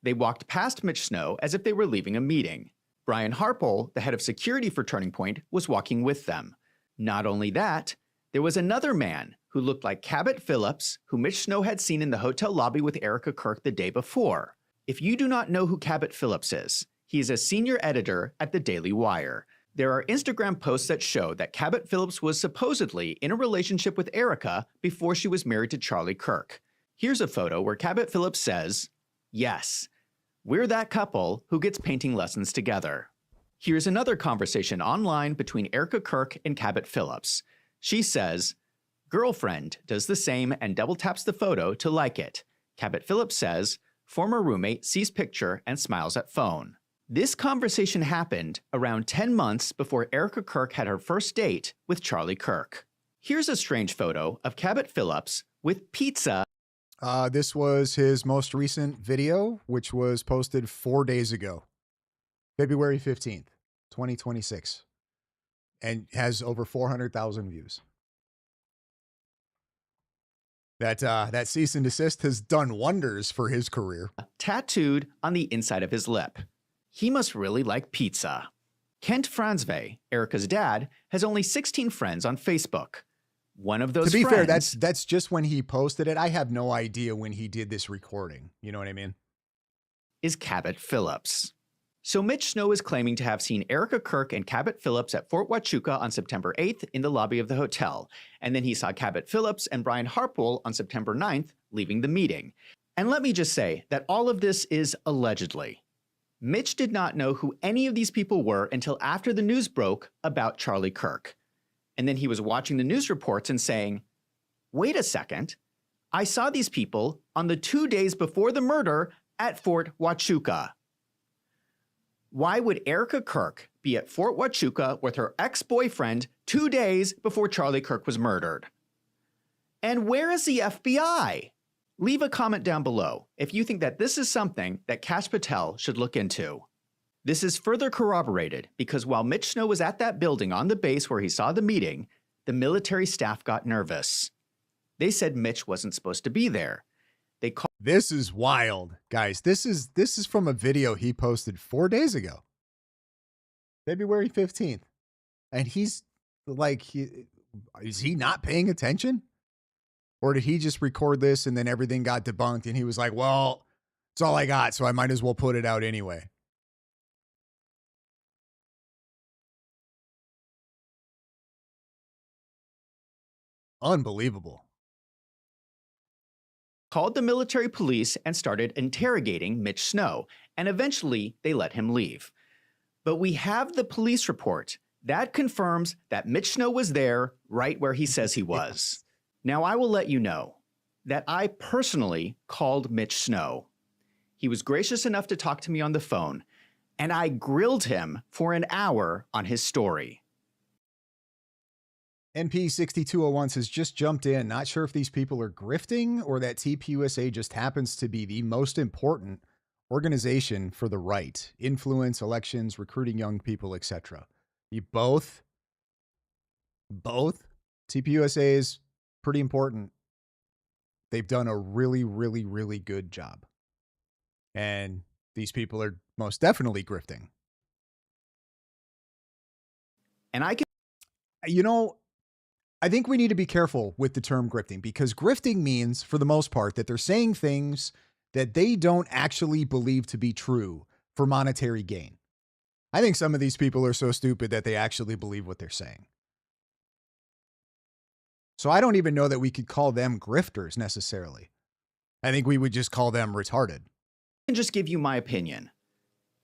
They walked past Mitch Snow as if they were leaving a meeting. Brian Harpole, the head of security for Turning Point, was walking with them. Not only that, there was another man who looked like Cabot Phillips, who Mitch Snow had seen in the hotel lobby with Erika Kirk the day before. If you do not know who Cabot Phillips is, he is a senior editor at the Daily Wire. There are Instagram posts that show that Cabot Phillips was supposedly in a relationship with Erika before she was married to Charlie Kirk. Here's a photo where Cabot Phillips says, "Yes, we're that couple who gets painting lessons together." Here's another conversation online between Erika Kirk and Cabot Phillips. She says, "Girlfriend does the same and double taps the photo to like it." Cabot Phillips says, "Former roommate sees picture and smiles at phone." This conversation happened around 10 months before Erika Kirk had her first date with Charlie Kirk. Here's a strange photo of Cabot Phillips with pizza. This was his most recent video, which was posted 4 days ago, February 15th, 2026, and has over 400,000 views. That cease and desist has done wonders for his career. Tattooed on the inside of his lip. He must really like pizza. Kent Fransve, Erika's dad, has only 16 friends on Facebook. One of those To be friends, fair, that's just when he posted it. I have no idea when he did this recording. You know what I mean? is Cabot Phillips. So Mitch Snow is claiming to have seen Erika Kirk and Cabot Phillips at Fort Huachuca on September 8th in the lobby of the hotel. And then he saw Cabot Phillips and Brian Harpole on September 9th leaving the meeting. And let me just say that all of this is allegedly. Mitch did not know who any of these people were until after the news broke about Charlie Kirk. And then he was watching the news reports and saying, wait a second, I saw these people on the 2 days before the murder at Fort Huachuca. Why would Erika Kirk be at Fort Huachuca with her ex-boyfriend 2 days before Charlie Kirk was murdered? And where is the FBI? Leave a comment down below if you think that this is something that Kash Patel should look into. This is further corroborated because while Mitch Snow was at that building on the base where he saw the meeting, the military staff got nervous. They said Mitch wasn't supposed to be there. They called. This is wild, guys. This is from a video he posted 4 days ago, February 15th. And he's like, is he not paying attention? Or did he just record this and then everything got debunked and he was like, well, it's all I got, so I might as well put it out anyway. Unbelievable. Called the military police and started interrogating Mitch Snow, and eventually they let him leave. But we have the police report that confirms that Mitch Snow was there right where he says he was. Now, I will let you know that I personally called Mitch Snow. He was gracious enough to talk to me on the phone, and I grilled him for an hour on his story. NP6201 has just jumped in. Not sure if these people are grifting or that TPUSA just happens to be the most important organization for the right. Influence, elections, recruiting young people, etc. Both. TPUSA is pretty important. They've done a really, really, really good job. And these people are most definitely grifting. And I can... I think we need to be careful with the term grifting, because grifting means, for the most part, that they're saying things that they don't actually believe to be true for monetary gain. I think some of these people are so stupid that they actually believe what they're saying. So I don't even know that we could call them grifters necessarily. I think we would just call them retarded. I can just give you my opinion.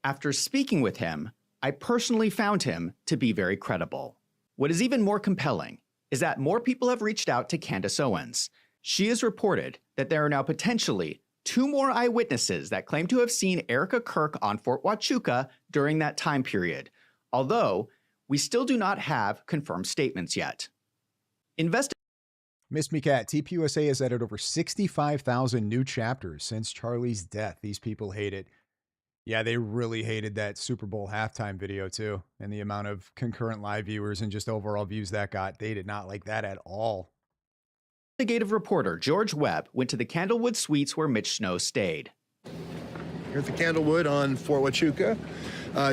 After speaking with him, I personally found him to be very credible. What is even more compelling is that more people have reached out to Candace Owens. She has reported that there are now potentially 2 more eyewitnesses that claim to have seen Erika Kirk on Fort Huachuca during that time period, although we still do not have confirmed statements yet. Miss Me Cat, TPUSA has added over 65,000 new chapters since Charlie's death. These people hate it. Yeah, they really hated that Super Bowl halftime video too, and the amount of concurrent live viewers and just overall views that got. They did not like that at all. Investigative reporter George Webb went to the Candlewood Suites where Mitch Snow stayed. Here at the Candlewood on Fort Huachuca.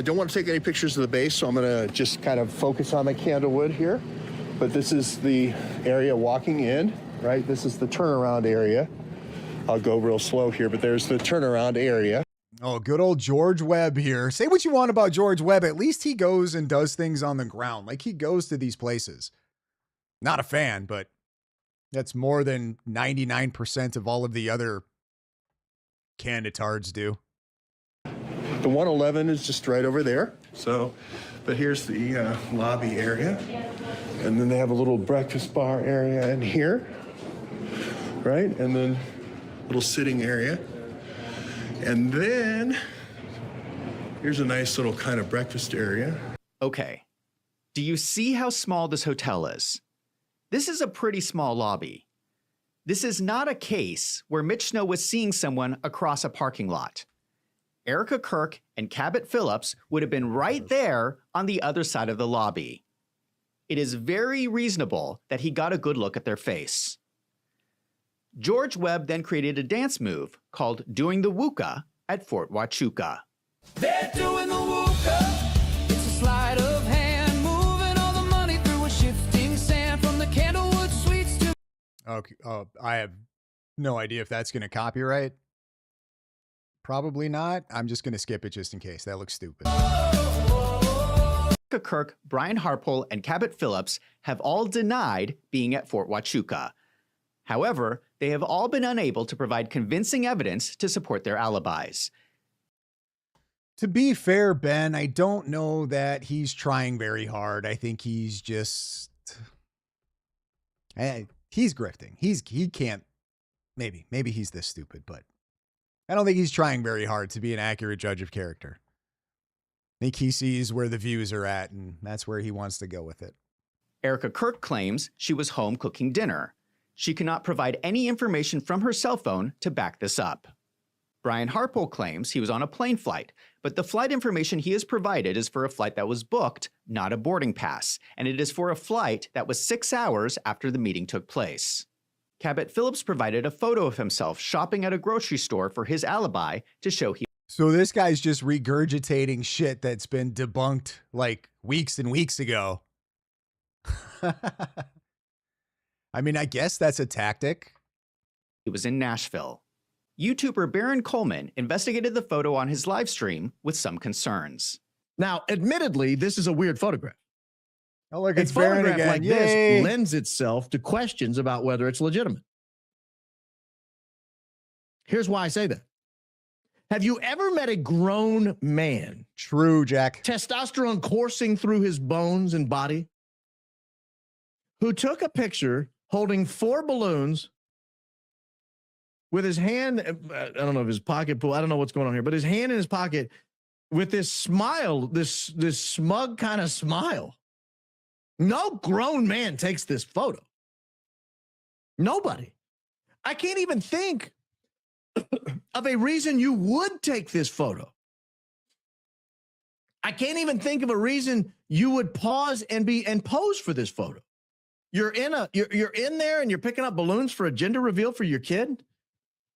Don't want to take any pictures of the base, so I'm going to just kind of focus on the Candlewood here. But this is the area walking in, right? This is the turnaround area. I'll go real slow here, but there's the turnaround area. Oh, good old George Webb here. Say what you want about George Webb. At least he goes and does things on the ground. Like, he goes to these places. Not a fan, but that's more than 99% of all of the other candidatards do. The 111 is just right over there. So, but here's the lobby area. And then they have a little breakfast bar area in here, right? And then a little sitting area. And then here's a nice little kind of breakfast area. Okay. Do you see how small this hotel is? This is a pretty small lobby. This is not a case where Mitch Snow was seeing someone across a parking lot. Erika Kirk and Cabot Phillips would have been right there on the other side of the lobby. It is very reasonable that he got a good look at their face. George Webb then created a dance move called Doing the Wooka at Fort Huachuca. They're doing the wooka. It's a sleight of hand, moving all the money through a shifting sand from the Candlewood Suites to... Okay, I have no idea if that's going to copyright. Probably not. I'm just going to skip it just in case. That looks stupid. Erika Kirk, Brian Harpole, and Cabot Phillips have all denied being at Fort Huachuca. However, they have all been unable to provide convincing evidence to support their alibis. To be fair, Ben, I don't know that he's trying very hard. I think he's just... he's grifting. He can't... Maybe he's this stupid, but I don't think he's trying very hard to be an accurate judge of character. I think he sees where the views are at, and that's where he wants to go with it. Erika Kirk claims she was home cooking dinner. She cannot provide any information from her cell phone to back this up. Brian Harpole claims he was on a plane flight, but the flight information he has provided is for a flight that was booked, not a boarding pass, and it is for a flight that was 6 hours after the meeting took place. Cabot Phillips provided a photo of himself shopping at a grocery store for his alibi to show he... So this guy's just regurgitating shit that's been debunked like weeks and weeks ago. I mean, I guess that's a tactic. He was in Nashville. YouTuber Baron Coleman investigated the photo on his live stream with some concerns. Now, admittedly, this is a weird photograph. Oh, look, it's Baron photograph again. like Yay. this lends itself to questions about whether it's legitimate. Here's why I say that. Have you ever met a grown man? True, Jack. Testosterone coursing through his bones and body, who took a picture holding 4 balloons with his hand, I don't know if his pocket pull, I don't know what's going on here, but his hand in his pocket with this smile, this smug kind of smile. No grown man takes this photo. Nobody. I can't even think of a reason you would take this photo. I can't even think of a reason you would pause and pose for this photo. You're in there and you're picking up balloons for a gender reveal for your kid,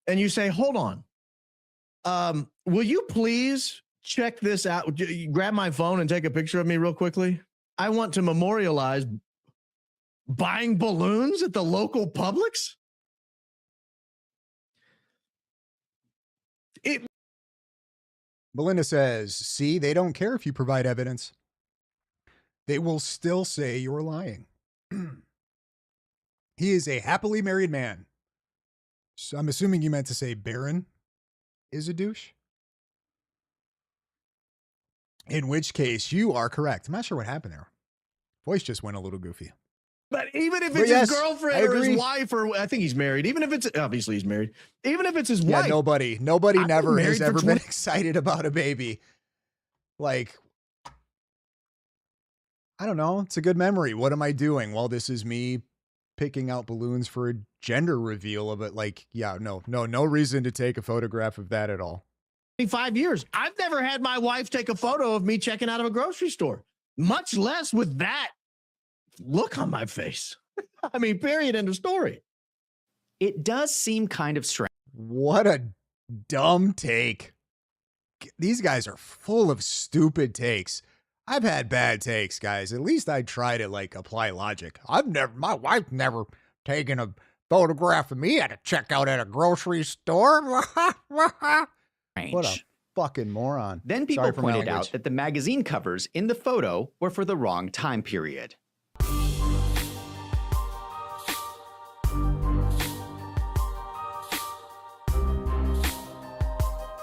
and you say, "Hold on, will you please check this out? Grab my phone and take a picture of me real quickly. I want to memorialize buying balloons at the local Publix." Belinda says, "See, they don't care if you provide evidence. They will still say you're lying." He is a happily married man. So I'm assuming you meant to say Baron is a douche. In which case, you are correct. I'm not sure what happened there. Voice just went a little goofy. But even if But it's yes, his I girlfriend or his agree. wife, or I think he's married, even if it's, obviously he's married, even if it's his Yeah, wife. nobody I've been never married has for ever 20 been excited about a baby. Like, I don't know. It's a good memory. What am I doing? Well, this is me picking out balloons for a gender reveal of it. Like, yeah, no reason to take a photograph of that at all. 25 years. I've never had my wife take a photo of me checking out of a grocery store, much less with that look on my face. I mean, period, end of story. It does seem kind of strange. What a dumb take. These guys are full of stupid takes. I've had bad takes, guys. At least I try to like apply logic. My wife never taken a photograph of me at a checkout at a grocery store. What a fucking moron. Then people Sorry for my pointed language. out that the magazine covers in the photo were for the wrong time period.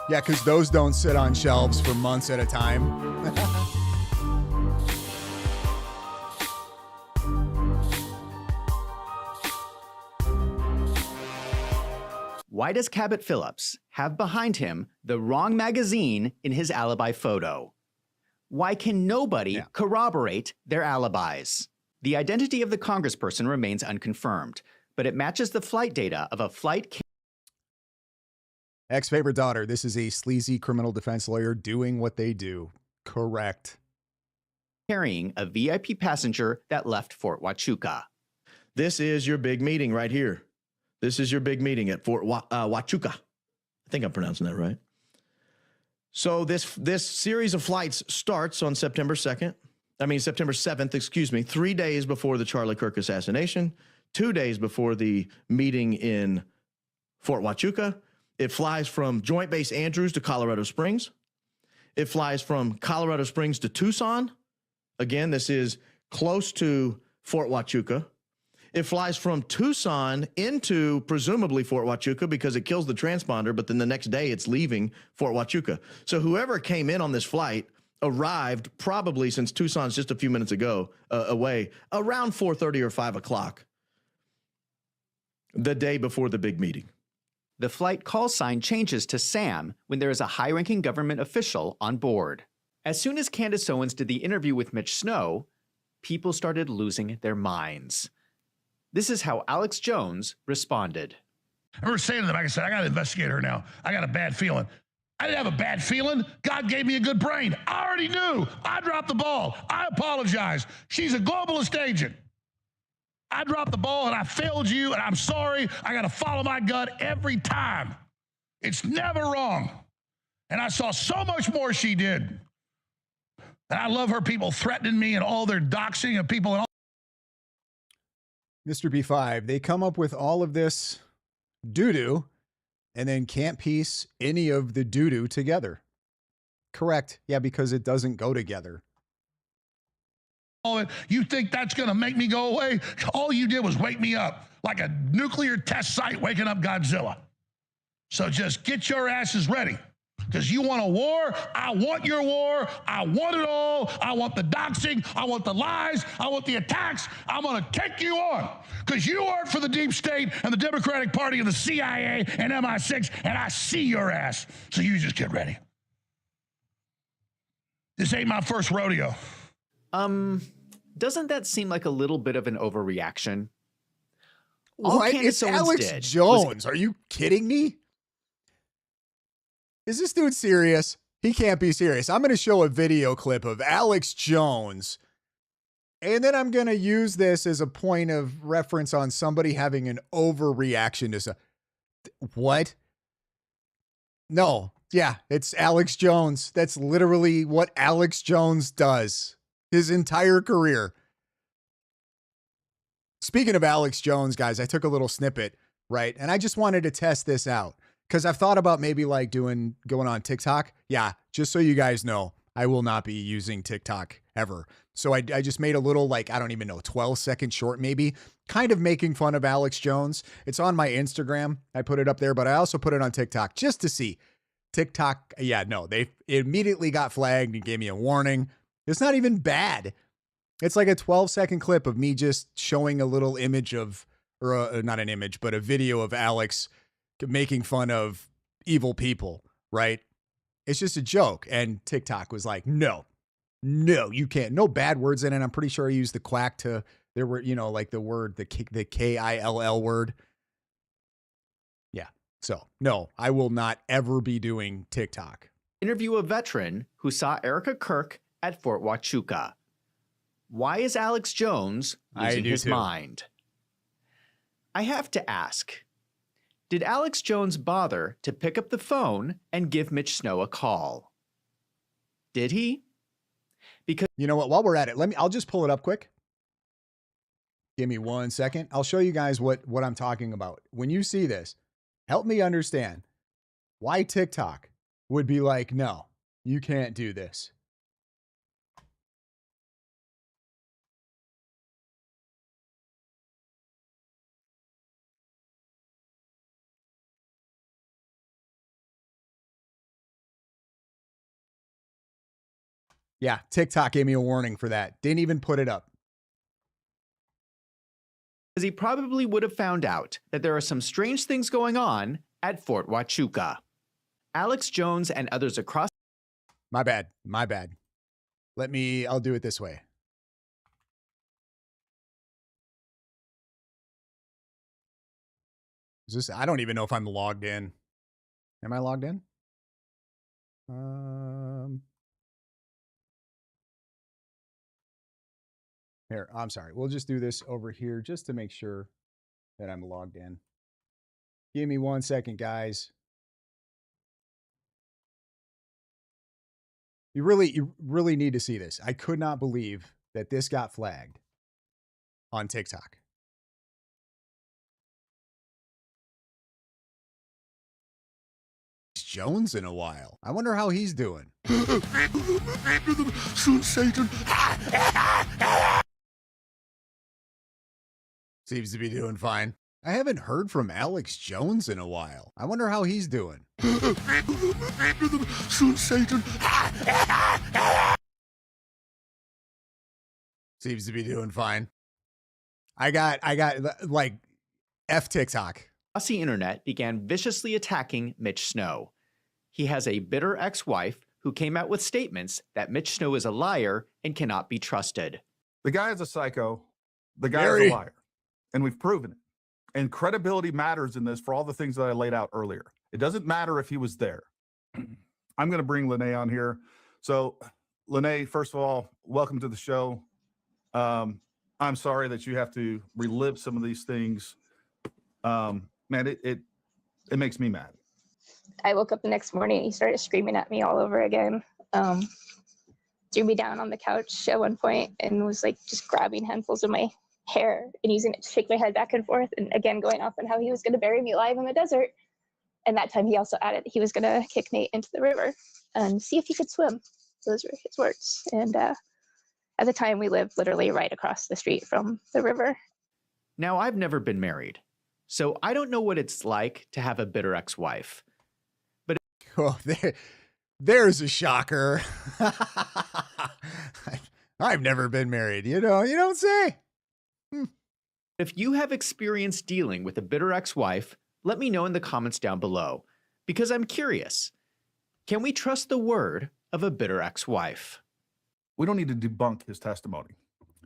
Yeah, because those don't sit on shelves for months at a time. Why does Cabot Phillips have behind him the wrong magazine in his alibi photo? Why can nobody corroborate their alibis? The identity of the congressperson remains unconfirmed, but it matches the flight data of a flight Ex-favorite daughter. This is a sleazy criminal defense lawyer doing what they do. Correct. carrying a VIP passenger that left Fort Huachuca. This is your big meeting right here. This is your big meeting at Fort Huachuca. I think I'm pronouncing that right. So this series of flights starts on September 7th, excuse me, 3 days before the Charlie Kirk assassination, 2 days before the meeting in Fort Huachuca. It flies from Joint Base Andrews to Colorado Springs. It flies from Colorado Springs to Tucson. Again, this is close to Fort Huachuca. It flies from Tucson into presumably Fort Huachuca because it kills the transponder, but then the next day it's leaving Fort Huachuca. So whoever came in on this flight arrived probably, since Tucson's just a few minutes away, around 4:30 or 5 o'clock the day before the big meeting. The flight call sign changes to Sam when there is a high-ranking government official on board. As soon as Candace Owens did the interview with Mitch Snow, people started losing their minds. This is how Alex Jones responded. I remember saying to them, like I said, I got to investigate her now. I got a bad feeling. I didn't have a bad feeling. God gave me a good brain. I already knew. I dropped the ball. I apologize. She's a globalist agent. I dropped the ball and I failed you, and I'm sorry. I got to follow my gut every time. It's never wrong. And I saw so much more she did. And I love her people threatening me and all their doxing of people and all. Mr. B5, they come up with all of this doo-doo and then can't piece any of the doo-doo together. Correct. Yeah, because it doesn't go together. You think that's going to make me go away? All you did was wake me up like a nuclear test site waking up Godzilla. So just get your asses ready. Because you want a war? I want your war. I want it all. I want the doxing. I want the lies. I want the attacks. I'm going to take you on. Because you work for the deep state and the Democratic Party and the CIA and MI6, and I see your ass. So you just get ready. This ain't my first rodeo. Doesn't that seem like a little bit of an overreaction? What? It's Alex Jones. Are you kidding me? Is this dude serious? He can't be serious. I'm going to show a video clip of Alex Jones, and then I'm going to use this as a point of reference on somebody having an overreaction to something. What? No. Yeah, it's Alex Jones. That's literally what Alex Jones does his entire career. Speaking of Alex Jones, guys, I took a little snippet, right? And I just wanted to test this out because I've thought about maybe like going on TikTok. Yeah, just so you guys know, I will not be using TikTok ever. So I just made a little, like, I don't even know, 12-second short maybe, kind of making fun of Alex Jones. It's on my Instagram. I put it up there, but I also put it on TikTok just to see. TikTok, yeah, no, they immediately got flagged and gave me a warning. It's not even bad. It's like a 12-second clip of me just showing a little image of, or not an image, but a video of Alex making fun of evil people, right? It's just a joke. And TikTok was like, no, you can't. No bad words in it. I'm pretty sure I used the quack to, there were, like the word, the Kill word. Yeah. So no, I will not ever be doing TikTok. Interview a veteran who saw Erika Kirk at Fort Huachuca. Why is Alex Jones losing his mind? I have to ask, did Alex Jones bother to pick up the phone and give Mitch Snow a call? Did he? Because you know what, while we're at it, I'll just pull it up quick. Give me 1 second. I'll show you guys what I'm talking about. When you see this, help me understand why TikTok would be like, no, you can't do this. Yeah, TikTok gave me a warning for that. Didn't even put it up. Because he probably would have found out that there are some strange things going on at Fort Huachuca. Alex Jones and others across... My bad. I'll do it this way. I don't even know if I'm logged in. Am I logged in? Here, I'm sorry. We'll just do this over here just to make sure that I'm logged in. Give me 1 second, guys. You really need to see this. I could not believe that this got flagged on TikTok. Jones in a while. I wonder how he's doing. Soon, Satan. Seems to be doing fine. I haven't heard from Alex Jones in a while. I wonder how he's doing. Soon, Satan. Seems to be doing fine. I got like F TikTok. The internet began viciously attacking Mitch Snow. He has a bitter ex-wife who came out with statements that Mitch Snow is a liar and cannot be trusted. The guy is a psycho. The guy is a liar. And we've proven it. And credibility matters in this for all the things that I laid out earlier. It doesn't matter if he was there. I'm going to bring Lene on here. So, Lene, first of all, welcome to the show. I'm sorry that you have to relive some of these things. Man, it makes me mad. I woke up the next morning and he started screaming at me all over again. Threw me down on the couch at one point and was like just grabbing handfuls of my hair and using it to shake my head back and forth, and again going off on how he was going to bury me alive in the desert. And that time he also added he was going to kick Nate into the river and see if he could swim. Those were his words. And at the time we lived literally right across the street from the river. Now, I've never been married, so I don't know what it's like to have a bitter ex-wife. But oh, there's a shocker. I've never been married. You don't say. If you have experience dealing with a bitter ex-wife, let me know in the comments down below, because I'm curious. Can we trust the word of a bitter ex-wife? We don't need to debunk his testimony.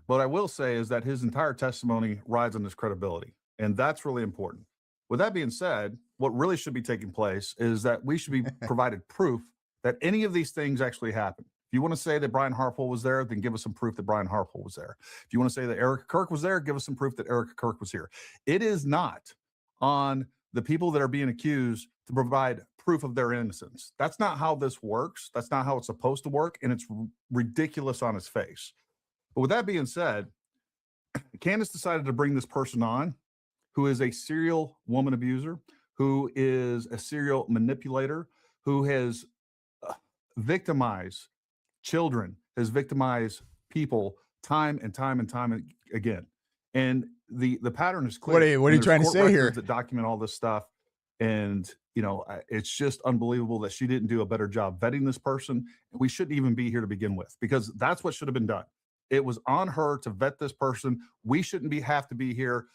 What I will say is that his entire testimony rides on his credibility, and that's really important. With that being said, what really should be taking place is that we should be provided proof that any of these things actually happened. If you want to say that Brian Harpole was there, then give us some proof that Brian Harpole was there. If you want to say that Erika Kirk was there, give us some proof that Erika Kirk was here. It is not on the people that are being accused to provide proof of their innocence. That's not how this works. That's not how it's supposed to work, and it's ridiculous on its face. But with that being said, Candace decided to bring this person on who is a serial woman abuser, who is a serial manipulator, who has victimized children, has victimized people time and time and time again. And the pattern is clear. What are you trying to say here? That document all this stuff. And, it's just unbelievable that she didn't do a better job vetting this person. We shouldn't even be here to begin with, because that's what should have been done. It was on her to vet this person. We shouldn't have to be here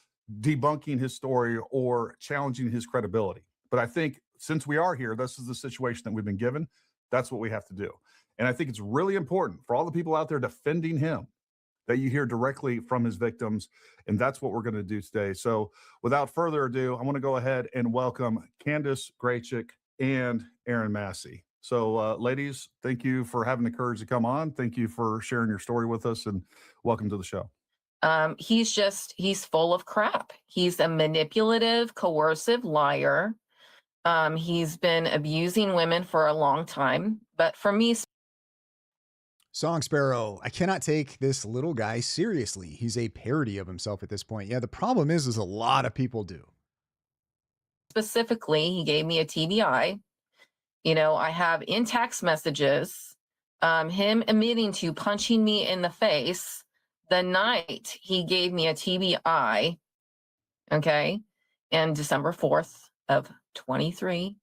debunking his story or challenging his credibility. But I think since we are here, this is the situation that we've been given. That's what we have to do. And I think it's really important for all the people out there defending him that you hear directly from his victims. And that's what we're going to do today. So without further ado, I want to go ahead and welcome Candace Graychick and Aaron Massey. So ladies, thank you for having the courage to come on. Thank you for sharing your story with us, and welcome to the show. He's full of crap. He's a manipulative, coercive liar. He's been abusing women for a long time. But for me, Song Sparrow, I cannot take this little guy seriously. He's a parody of himself at this point. Yeah, the problem is a lot of people do. specifically, he gave me a TBI. You know, I have in text messages him admitting to punching me in the face the night he gave me a TBI, okay, and December 4th of 22.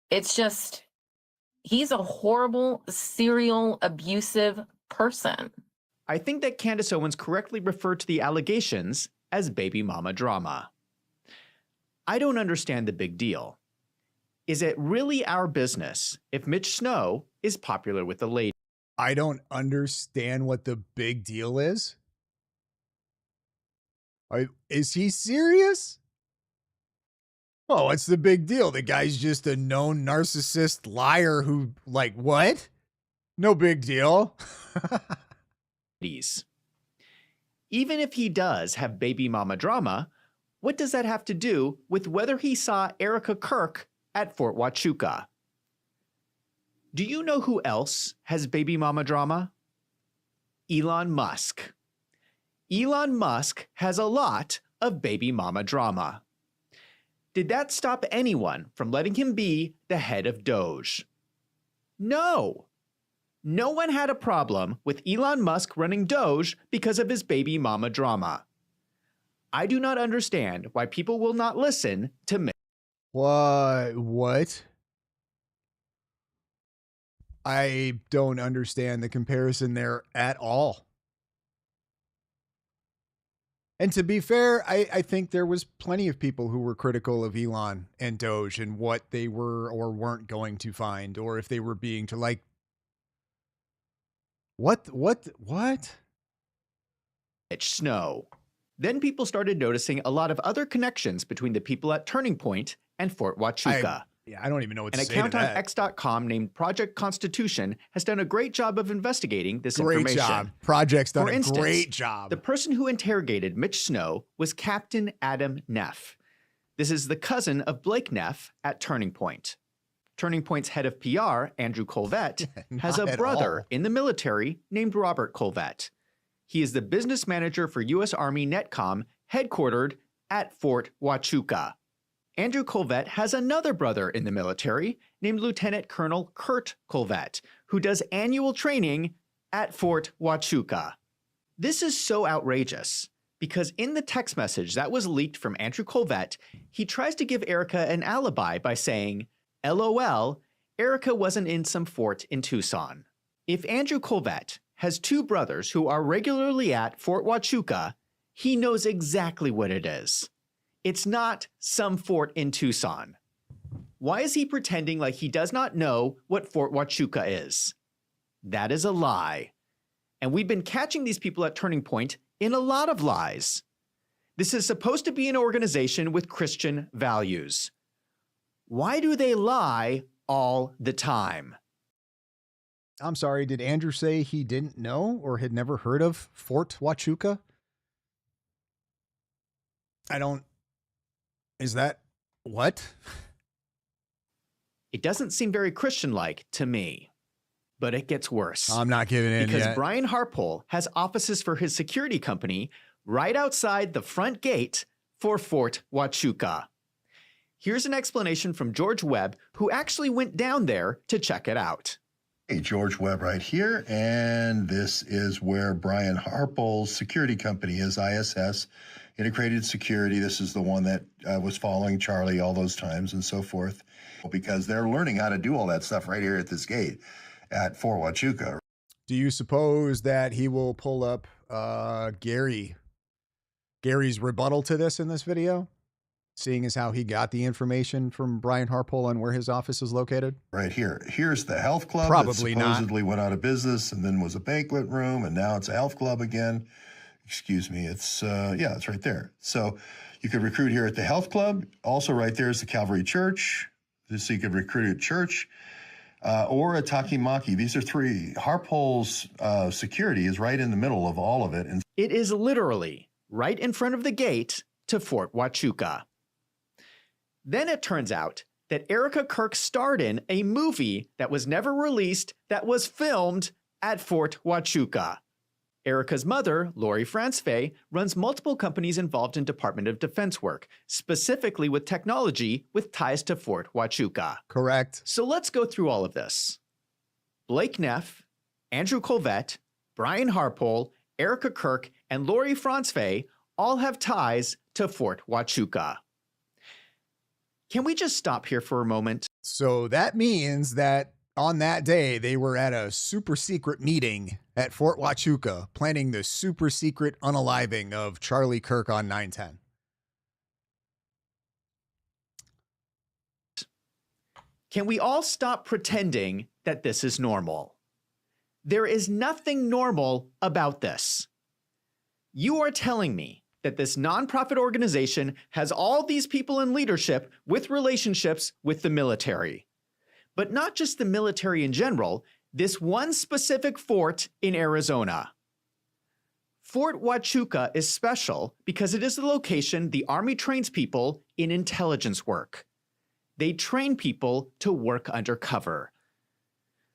It's just, he's a horrible, serial, abusive person. I think that Candace Owens correctly referred to the allegations as baby mama drama. I don't understand the big deal. Is it really our business if Mitch Snow is popular with the ladies? I don't understand what the big deal is. Is he serious? Oh, what's the big deal? The guy's just a known narcissist liar who, like, what? No big deal. Even if he does have baby mama drama, what does that have to do with whether he saw Erika Kirk at Fort Huachuca? Do you know who else has baby mama drama? Elon Musk. Elon Musk has a lot of baby mama drama. Did that stop anyone from letting him be the head of Doge? No. No one had a problem with Elon Musk running Doge because of his baby mama drama. I do not understand why people will not listen to me. What? I don't understand the comparison there at all. And to be fair, I think there was plenty of people who were critical of Elon and Doge and what they were or weren't going to find, or if they were being to like, what? Mitch Snow. Then people started noticing a lot of other connections between the people at Turning Point and Fort Huachuca. I don't even know what to say to that. An account on that. X.com named Project Constitution has done a great job of investigating this Great information. job. Project's done For a instance, great job. The person who interrogated Mitch Snow was Captain Adam Neff. This is the cousin of Blake Neff at Turning Point. Turning Point's head of PR, Andrew Colvette, has a Not at brother all. in the military named Robert Colvette. He is the business manager for U.S. Army NETCOM, headquartered at Fort Huachuca. Andrew Colvette has another brother in the military named Lieutenant Colonel Kurt Colvette, who does annual training at Fort Huachuca. This is so outrageous because in the text message that was leaked from Andrew Colvette, he tries to give Erika an alibi by saying, LOL, Erika wasn't in some fort in Tucson. If Andrew Colvette has two brothers who are regularly at Fort Huachuca, he knows exactly what it is. It's not some fort in Tucson. Why is he pretending like he does not know what Fort Huachuca is? That is a lie. And we've been catching these people at Turning Point in a lot of lies. This is supposed to be an organization with Christian values. Why do they lie all the time? I'm sorry, did Andrew say he didn't know or had never heard of Fort Huachuca? Is that what? It doesn't seem very Christian-like to me, but it gets worse. I'm not giving in because yet. Brian Harpole has offices for his security company right outside the front gate for Fort Huachuca. Here's an explanation from George Webb, who actually went down there to check it out. Hey, George Webb right here, and this is where Brian Harpole's security company is, ISS, Integrated Security. This is the one that was following Charlie all those times and so forth, because they're learning how to do all that stuff right here at this gate. at Fort Huachuca. Do you suppose that he will pull up Gary's rebuttal to this in this video? Seeing as how he got the information from Brian Harpole on where his office is located? Right here. Here's the health club Probably that supposedly not. went out of business and then was a banquet room, and now it's a health club again. Excuse me. It's, yeah, it's right there. So you could recruit here at the health club. Also right there is the Calvary Church. So you could recruit at church or a Takimaki. These are three. Harpole's security is right in the middle of all of it. And It is literally right in front of the gate to Fort Huachuca. Then it turns out that Erika Kirk starred in a movie that was never released that was filmed at Fort Huachuca. Erika's mother, Lori Franzfey, runs multiple companies involved in Department of Defense work, specifically with technology with ties to Fort Huachuca. Correct. So let's go through all of this. Blake Neff, Andrew Colvette, Brian Harpole, Erika Kirk, and Lori Franzfey all have ties to Fort Huachuca. Can we just stop here for a moment? So that means that on that day, they were at a super secret meeting at Fort Huachuca, planning the super secret unaliving of Charlie Kirk on 9/10. Can we all stop pretending that this is normal? There is nothing normal about this. You are telling me that this nonprofit organization has all these people in leadership with relationships with the military. But not just the military in general, this one specific fort in Arizona. Fort Huachuca is special because it is the location the Army trains people in intelligence work. They train people to work undercover.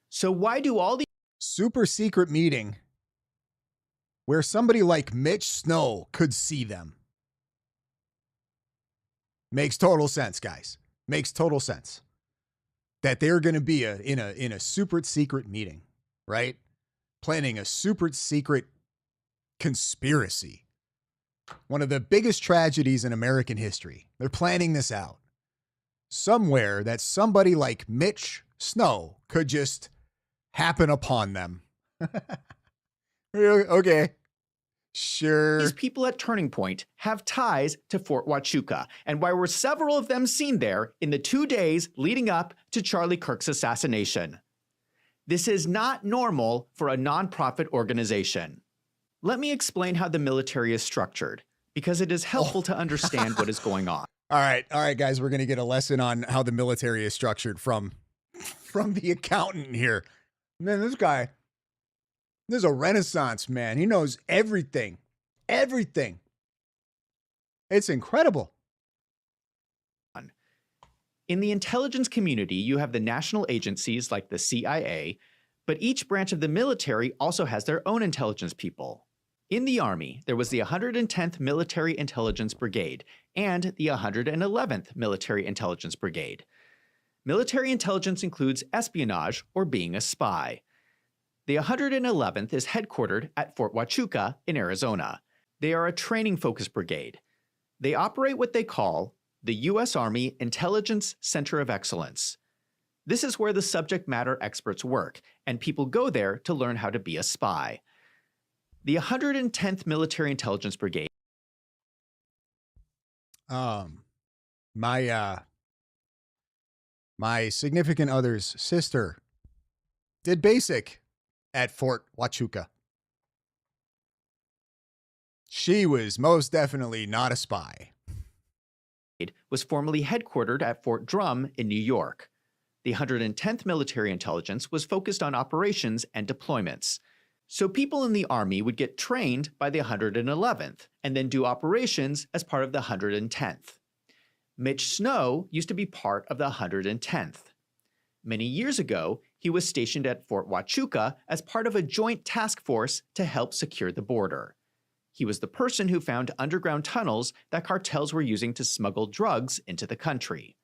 So why do all these super secret meeting where somebody like Mitch Snow could see them? Makes total sense, guys. Makes total sense. That they're going to be in a super secret meeting, right? Planning a super secret conspiracy. One of the biggest tragedies in American history. They're planning this out. Somewhere that somebody like Mitch Snow could just happen upon them. Okay. Sure. These people at Turning Point have ties to Fort Huachuca, and why were several of them seen there in the 2 days leading up to Charlie Kirk's assassination? This is not normal for a nonprofit organization. Let me explain how the military is structured, because it is helpful to understand what is going on. All right, guys, we're going to get a lesson on how the military is structured from the accountant here. Man, this guy, this is a Renaissance man. He knows everything. Everything. It's incredible. In the intelligence community, you have the national agencies like the CIA, but each branch of the military also has their own intelligence people. In the Army, there was the 110th Military Intelligence Brigade and the 111th Military Intelligence Brigade. Military intelligence includes espionage or being a spy. The 111th is headquartered at Fort Huachuca in Arizona. They are a training-focused brigade. They operate what they call the U.S. Army Intelligence Center of Excellence. This is where the subject matter experts work, and people go there to learn how to be a spy. The 110th Military Intelligence Brigade. My significant other's sister did basic at Fort Huachuca. She was most definitely not a spy. Was formerly headquartered at Fort Drum in New York. The 110th Military Intelligence was focused on operations and deployments. So people in the Army would get trained by the 111th and then do operations as part of the 110th. Mitch Snow used to be part of the 110th. Many years ago, he was stationed at Fort Huachuca as part of a joint task force to help secure the border. He was the person who found underground tunnels that cartels were using to smuggle drugs into the country.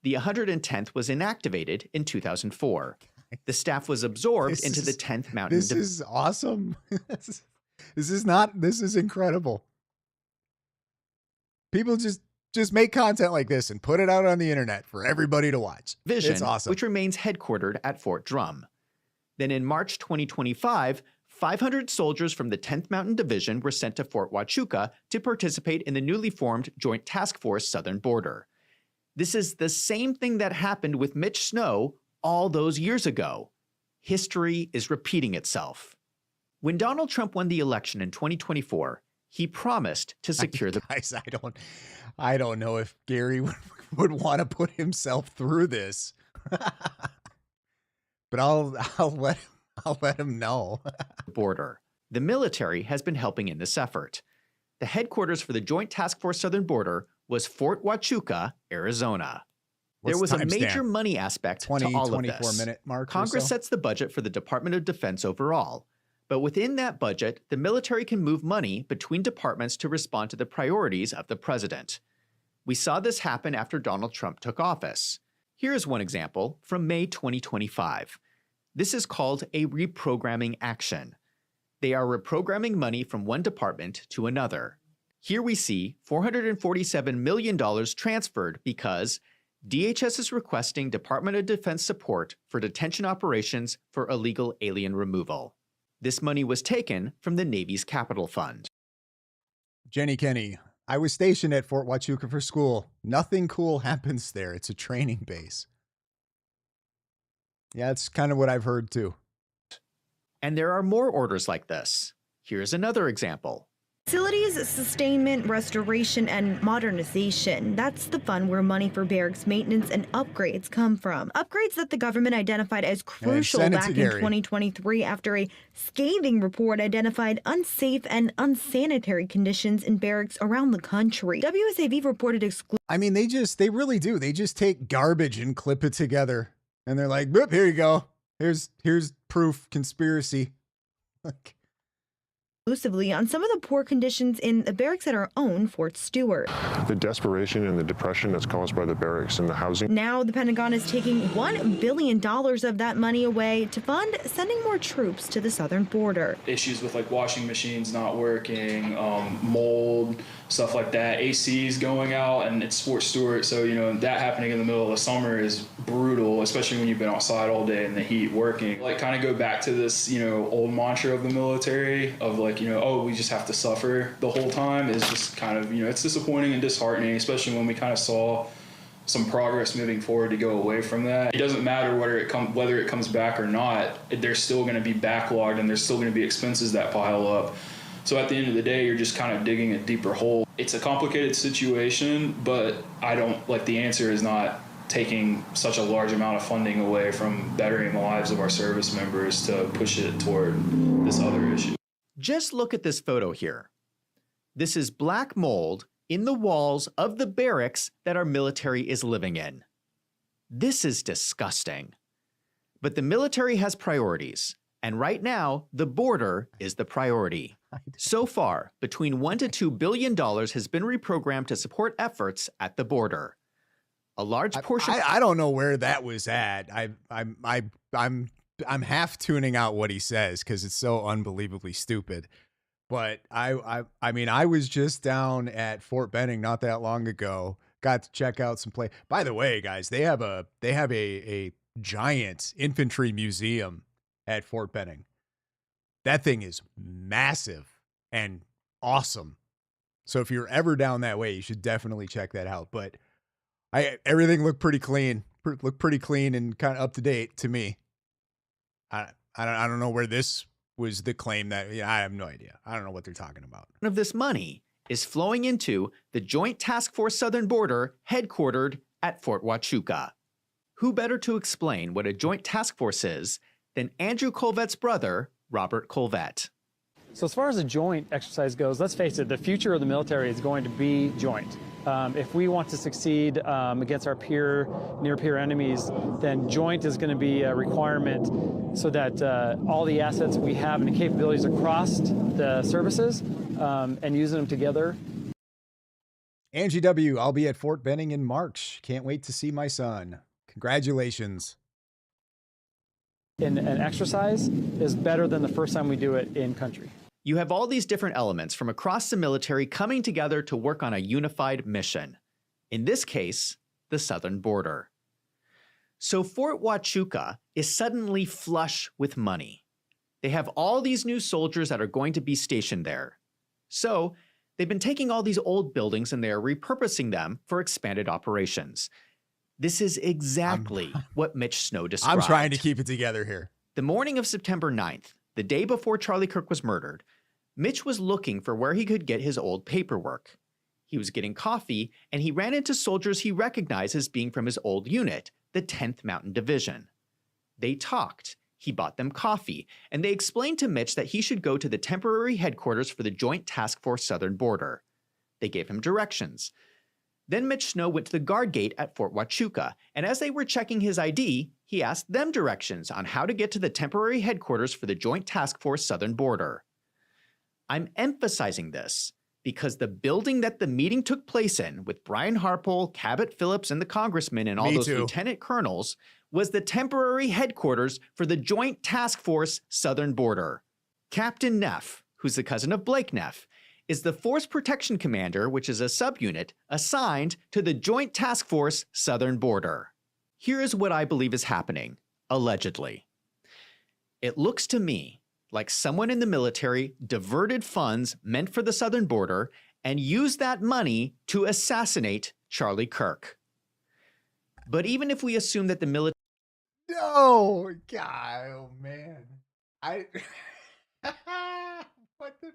The 110th was inactivated in 2004. The staff was absorbed into the 10th Mountain. This is awesome. This is incredible. People just make content like this and put it out on the internet for everybody to watch. Division, It's awesome. which remains headquartered at Fort Drum. Then in March 2025, 500 soldiers from the 10th Mountain Division were sent to Fort Huachuca to participate in the newly formed Joint Task Force Southern Border. This is the same thing that happened with Mitch Snow all those years ago. History is repeating itself. When Donald Trump won the election in 2024, he promised to secure the... Guys, I don't know if Gary would want to put himself through this. But I'll let him know. border. The military has been helping in this effort. The headquarters for the Joint Task Force Southern Border was Fort Huachuca, Arizona. There was a major money aspect to all of this. Minute mark Congress sets the budget for the Department of Defense overall. But within that budget, the military can move money between departments to respond to the priorities of the president. We saw this happen after Donald Trump took office. Here is one example from May 2025. This is called a reprogramming action. They are reprogramming money from one department to another. Here we see $447 million transferred because DHS is requesting Department of Defense support for detention operations for illegal alien removal. This money was taken from the Navy's Capital Fund. Jenny Kenny, I was stationed at Fort Huachuca for school. Nothing cool happens there. It's a training base. Yeah, it's kind of what I've heard too. And there are more orders like this. Here's another example. Facilities, sustainment, restoration, and modernization. That's the fund where money for barracks maintenance and upgrades come from. Upgrades that the government identified as crucial back in 2023 after a scathing report identified unsafe and unsanitary conditions in barracks around the country. WSAV reported I mean, they really do. They just take garbage and clip it together. And they're like, boop, here you go. Here's proof, conspiracy. exclusively on some of the poor conditions in the barracks at our own Fort Stewart. The desperation and the depression that's caused by the barracks and the housing. Now the Pentagon is taking $1 billion of that money away to fund sending more troops to the southern border. Issues with like washing machines not working, mold, stuff like that. ACs going out, and it's Fort Stewart, so that happening in the middle of the summer is brutal, especially when you've been outside all day in the heat working. Like kind of go back to this old mantra of the military of like oh, we just have to suffer the whole time is just kind of it's disappointing and disheartening, especially when we kind of saw some progress moving forward to go away from that. It doesn't matter whether it comes back or not, there's still going to be backlogged and there's still going to be expenses that pile up. So at the end of the day, you're just kind of digging a deeper hole. It's a complicated situation, but the answer is not taking such a large amount of funding away from bettering the lives of our service members to push it toward this other issue. Just look at this photo here. This is black mold in the walls of the barracks that our military is living in. This is disgusting. But the military has priorities, and right now, the border is the priority. So far, between $1 to $2 billion has been reprogrammed to support efforts at the border. A large portion. I don't know where that was at. I'm half tuning out what he says because it's so unbelievably stupid. But I mean, I was just down at Fort Benning not that long ago. Got to check out some play. By the way, guys, they have a giant infantry museum at Fort Benning. That thing is massive and awesome. So if you're ever down that way, you should definitely check that out. But everything looked pretty clean. Looked pretty clean and kind of up to date to me. I don't know where this was the claim that I have no idea. I don't know what they're talking about. Of this money is flowing into the Joint Task Force Southern Border headquartered at Fort Huachuca. Who better to explain what a Joint Task Force is than Andrew Colvette's brother, Robert Colvette. So as far as a joint exercise goes, let's face it, the future of the military is going to be joint. If we want to succeed against our near-peer enemies, then joint is going to be a requirement so that all the assets we have and the capabilities across the services and using them together. Angie W., I'll be at Fort Benning in March. Can't wait to see my son. Congratulations. In an exercise is better than the first time we do it in country. You have all these different elements from across the military coming together to work on a unified mission. In this case, the southern border. So Fort Huachuca is suddenly flush with money. They have all these new soldiers that are going to be stationed there. So they've been taking all these old buildings and they are repurposing them for expanded operations. This is exactly what Mitch Snow described. I'm trying to keep it together here. The morning of September 9th, the day before Charlie Kirk was murdered, Mitch was looking for where he could get his old paperwork. He was getting coffee, and he ran into soldiers he recognized as being from his old unit, the 10th Mountain Division. They talked. He bought them coffee, and they explained to Mitch that he should go to the temporary headquarters for the Joint Task Force Southern Border. They gave him directions. Then Mitch Snow went to the guard gate at Fort Huachuca, and as they were checking his ID, he asked them directions on how to get to the temporary headquarters for the Joint Task Force Southern Border. I'm emphasizing this because the building that the meeting took place in, with Brian Harpole, Cabot Phillips, and the congressman and all those lieutenant colonels, was the temporary headquarters for the Joint Task Force Southern Border. Captain Neff, who's the cousin of Blake Neff, is the Force Protection Commander, which is a subunit assigned to the Joint Task Force Southern Border. Here is what I believe is happening, allegedly. It looks to me like someone in the military diverted funds meant for the Southern Border and used that money to assassinate Charlie Kirk. But even if we assume that the military... No, God, oh man. What the...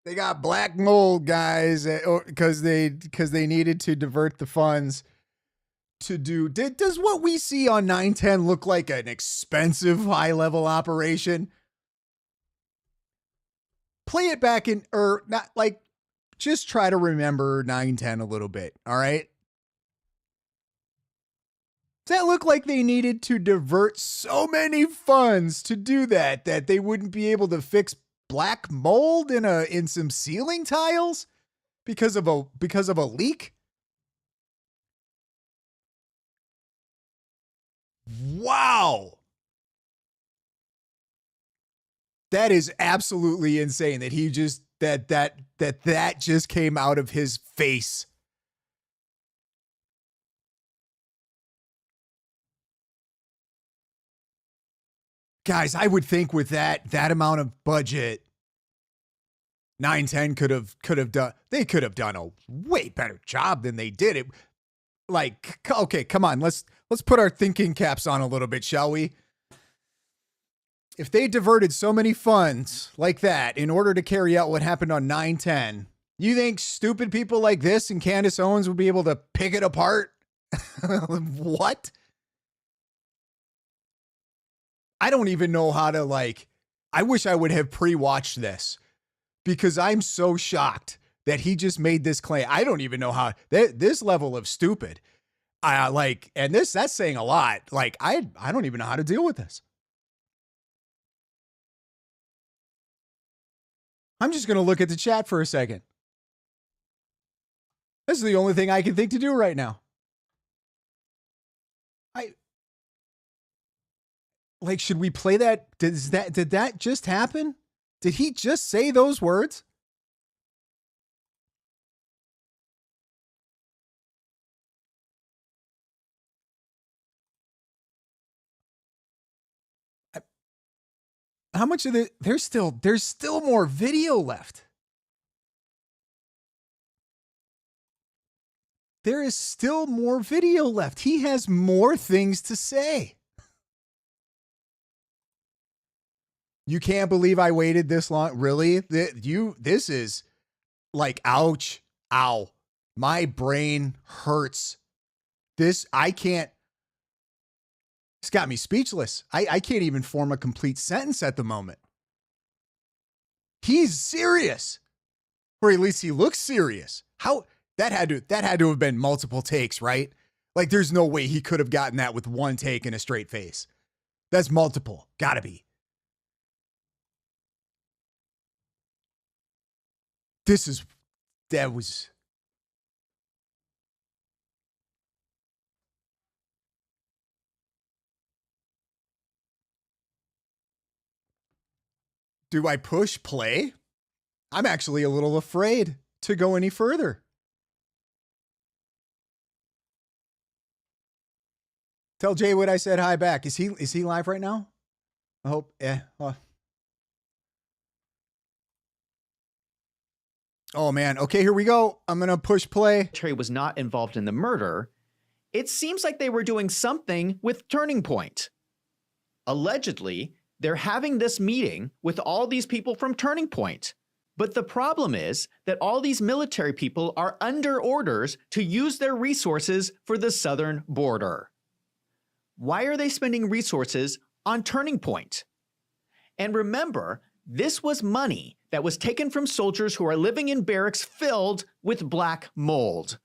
They got black mold, guys, because they needed to divert the funds to do. Does what we see on 910 look like an expensive high-level operation? Play it back in, or not, like, just try to remember 910 a little bit, all right? Does that look like they needed to divert so many funds to do that they wouldn't be able to fix black mold in some ceiling tiles because of a leak? Wow. That is absolutely insane that he just that just came out of his face. Guys, I would think with that amount of budget, 910 could have done a way better job than they did. It, like, okay, come on, let's put our thinking caps on a little bit, shall we? If they diverted so many funds like that in order to carry out what happened on 910, you think stupid people like this and Candace Owens would be able to pick it apart? What? I don't even know how to, like, I wish I would have pre-watched this because I'm so shocked that he just made this claim. I don't even know how this level of stupid. And that's saying a lot. Like, I don't even know how to deal with this. I'm just going to look at the chat for a second. This is the only thing I can think to do right now. Like, should we play that? Did that just happen? Did he just say those words? How much of it? There's still more video left. There is still more video left. He has more things to say. You can't believe I waited this long. Really? This is like, ouch, ow. My brain hurts. I can't. It's got me speechless. I can't even form a complete sentence at the moment. He's serious. Or at least he looks serious. How that had to have been multiple takes, right? Like, there's no way he could have gotten that with one take and a straight face. That's multiple. Gotta be. That was. Do I push play? I'm actually a little afraid to go any further. Tell Jay what I said hi back. Is he live right now? I hope. Yeah. Oh man. Okay, here we go. I'm gonna push play. Terry was not involved in the murder. It seems like they were doing something with Turning Point. Allegedly, they're having this meeting with all these people from Turning Point. But the problem is that all these military people are under orders to use their resources for the southern border. Why are they spending resources on Turning Point? And remember, this was money that was taken from soldiers who are living in barracks filled with black mold.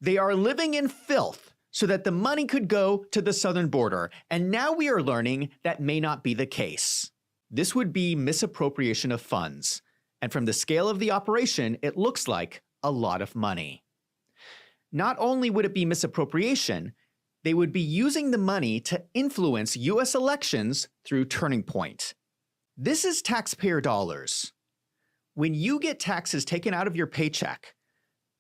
They are living in filth so that the money could go to the southern border. And now we are learning that may not be the case. This would be misappropriation of funds. And from the scale of the operation, it looks like a lot of money. Not only would it be misappropriation, they would be using the money to influence US elections through Turning Point. This is taxpayer dollars. When you get taxes taken out of your paycheck,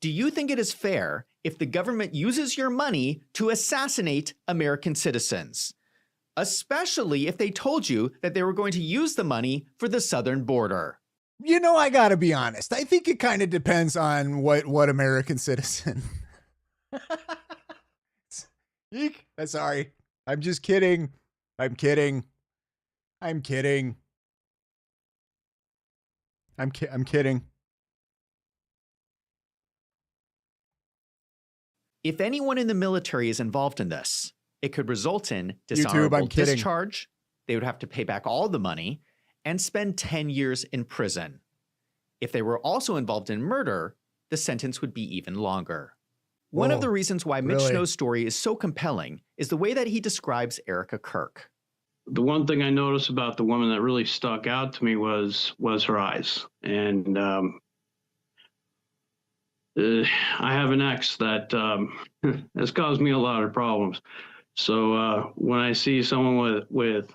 do you think it is fair if the government uses your money to assassinate American citizens? Especially if they told you that they were going to use the money for the southern border. You know, I gotta be honest. I think it kind of depends on what American citizen. Eek. Sorry. I'm just kidding. I'm kidding. I'm kidding. I'm kidding. If anyone in the military is involved in this, it could result in dishonorable discharge. They would have to pay back all the money and spend 10 years in prison. If they were also involved in murder, the sentence would be even longer. One of the reasons why Mitch Snow's story is so compelling is the way that he describes Erika Kirk. The one thing I noticed about the woman that really stuck out to me was her eyes. And I have an ex that has caused me a lot of problems. So when I see someone with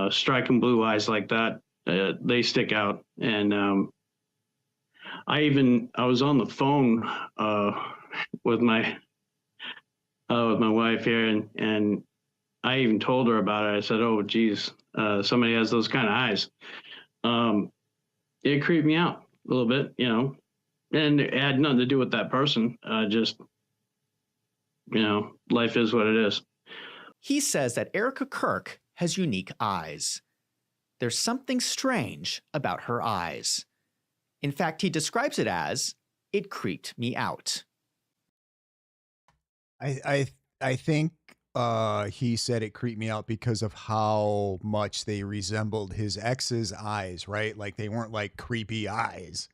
striking blue eyes like that, they stick out. And I was on the phone with my wife here, and I even told her about it. I said, "Oh, geez, somebody has those kind of eyes." It creeped me out a little bit, you know, and it had nothing to do with that person. Just, you know, life is what it is. He says that Erika Kirk has unique eyes. There's something strange about her eyes. In fact, he describes it as, "It creeped me out." I think he said it creeped me out because of how much they resembled his ex's eyes, right? Like they weren't like creepy eyes.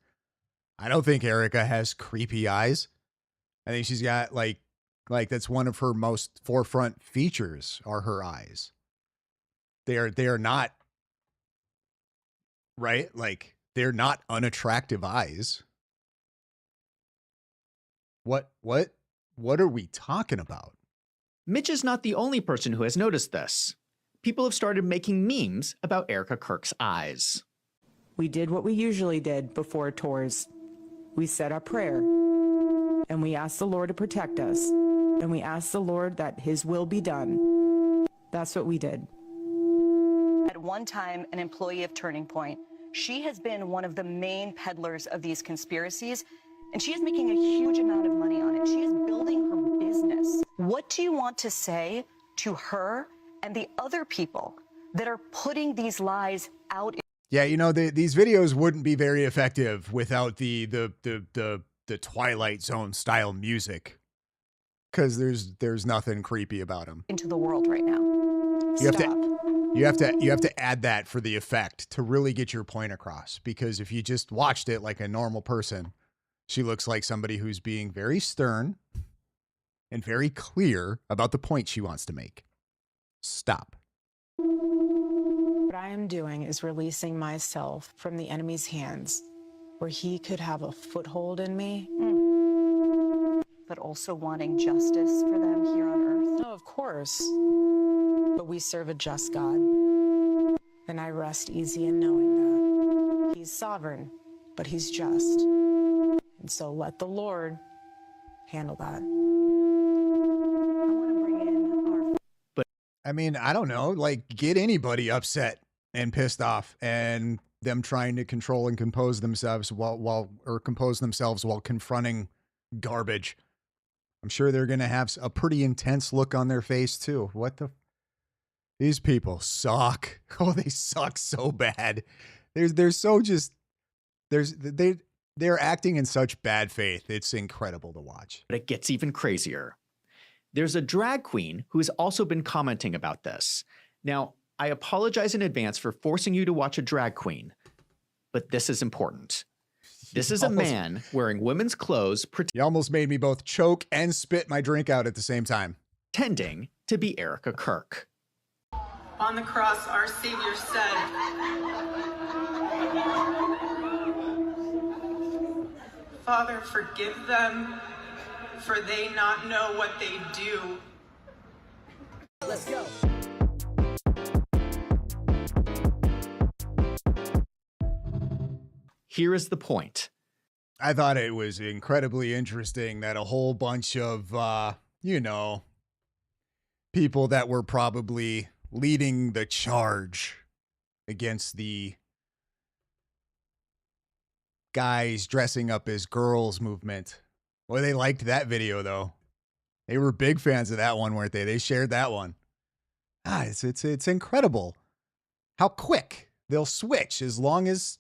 I don't think Erika has creepy eyes. I think she's got like that's one of her most forefront features are her eyes. They are not, right? Like they're not unattractive eyes. What are we talking about? Mitch is not the only person who has noticed this. People have started making memes about Erika Kirk's eyes. We did what we usually did before tours. We said our prayer, and we asked the Lord to protect us, and we asked the Lord that His will be done. That's what we did. At one time, an employee of Turning Point, she has been one of the main peddlers of these conspiracies, and she is making a huge amount of money on it. She is building her business. What do you want to say to her and the other people that are putting these lies out? Yeah, you know, these videos wouldn't be very effective without the Twilight Zone style music, because there's nothing creepy about them. Into the world right now. You have to add that for the effect to really get your point across, because if you just watched it like a normal person, she looks like somebody who's being very stern and very clear about the point she wants to make. Stop. What I am doing is releasing myself from the enemy's hands, where he could have a foothold in me. But also wanting justice for them here on earth. No, of course. But we serve a just God. And I rest easy in knowing that. He's sovereign, but He's just. And so let the Lord handle that. I mean, I don't know, like get anybody upset and pissed off and them trying to control and compose themselves while confronting garbage. I'm sure they're going to have a pretty intense look on their face too. These people suck. Oh, they suck so bad. They're acting in such bad faith. It's incredible to watch. But it gets even crazier. There's a drag queen who has also been commenting about this. Now, I apologize in advance for forcing you to watch a drag queen, but this is important. This is a man wearing women's clothes. You almost made me both choke and spit my drink out at the same time. Pretending to be Erika Kirk. On the cross, our Savior said, "Father, forgive them, for they not know what they do." Let's go. Here is the point. I thought it was incredibly interesting that a whole bunch of, people that were probably leading the charge against the guys dressing up as girls movement. Well, they liked that video though. They were big fans of that one, weren't they? They shared that one. It's incredible how quick they'll switch as long as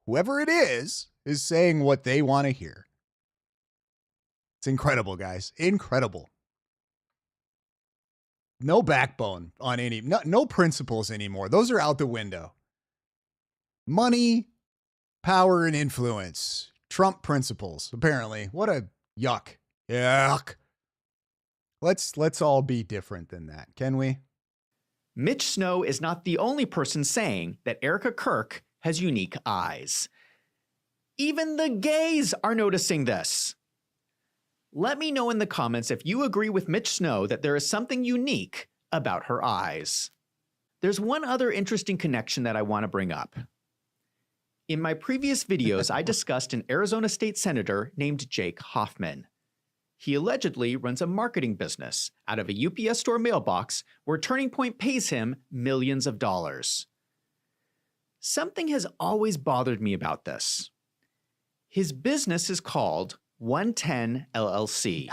whoever it is saying what they want to hear. It's incredible, guys. Incredible. No backbone on no principles anymore. Those are out the window. Money, power, and influence. Trump principles, apparently. What a yuck. Yuck. Let's all be different than that, can we? Mitch Snow is not the only person saying that Erika Kirk has unique eyes. Even the gays are noticing this. Let me know in the comments if you agree with Mitch Snow that there is something unique about her eyes. There's one other interesting connection that I want to bring up. In my previous videos, I discussed an Arizona state senator named Jake Hoffman. He allegedly runs a marketing business out of a UPS store mailbox where Turning Point pays him millions of dollars. Something has always bothered me about this. His business is called 110 LLC.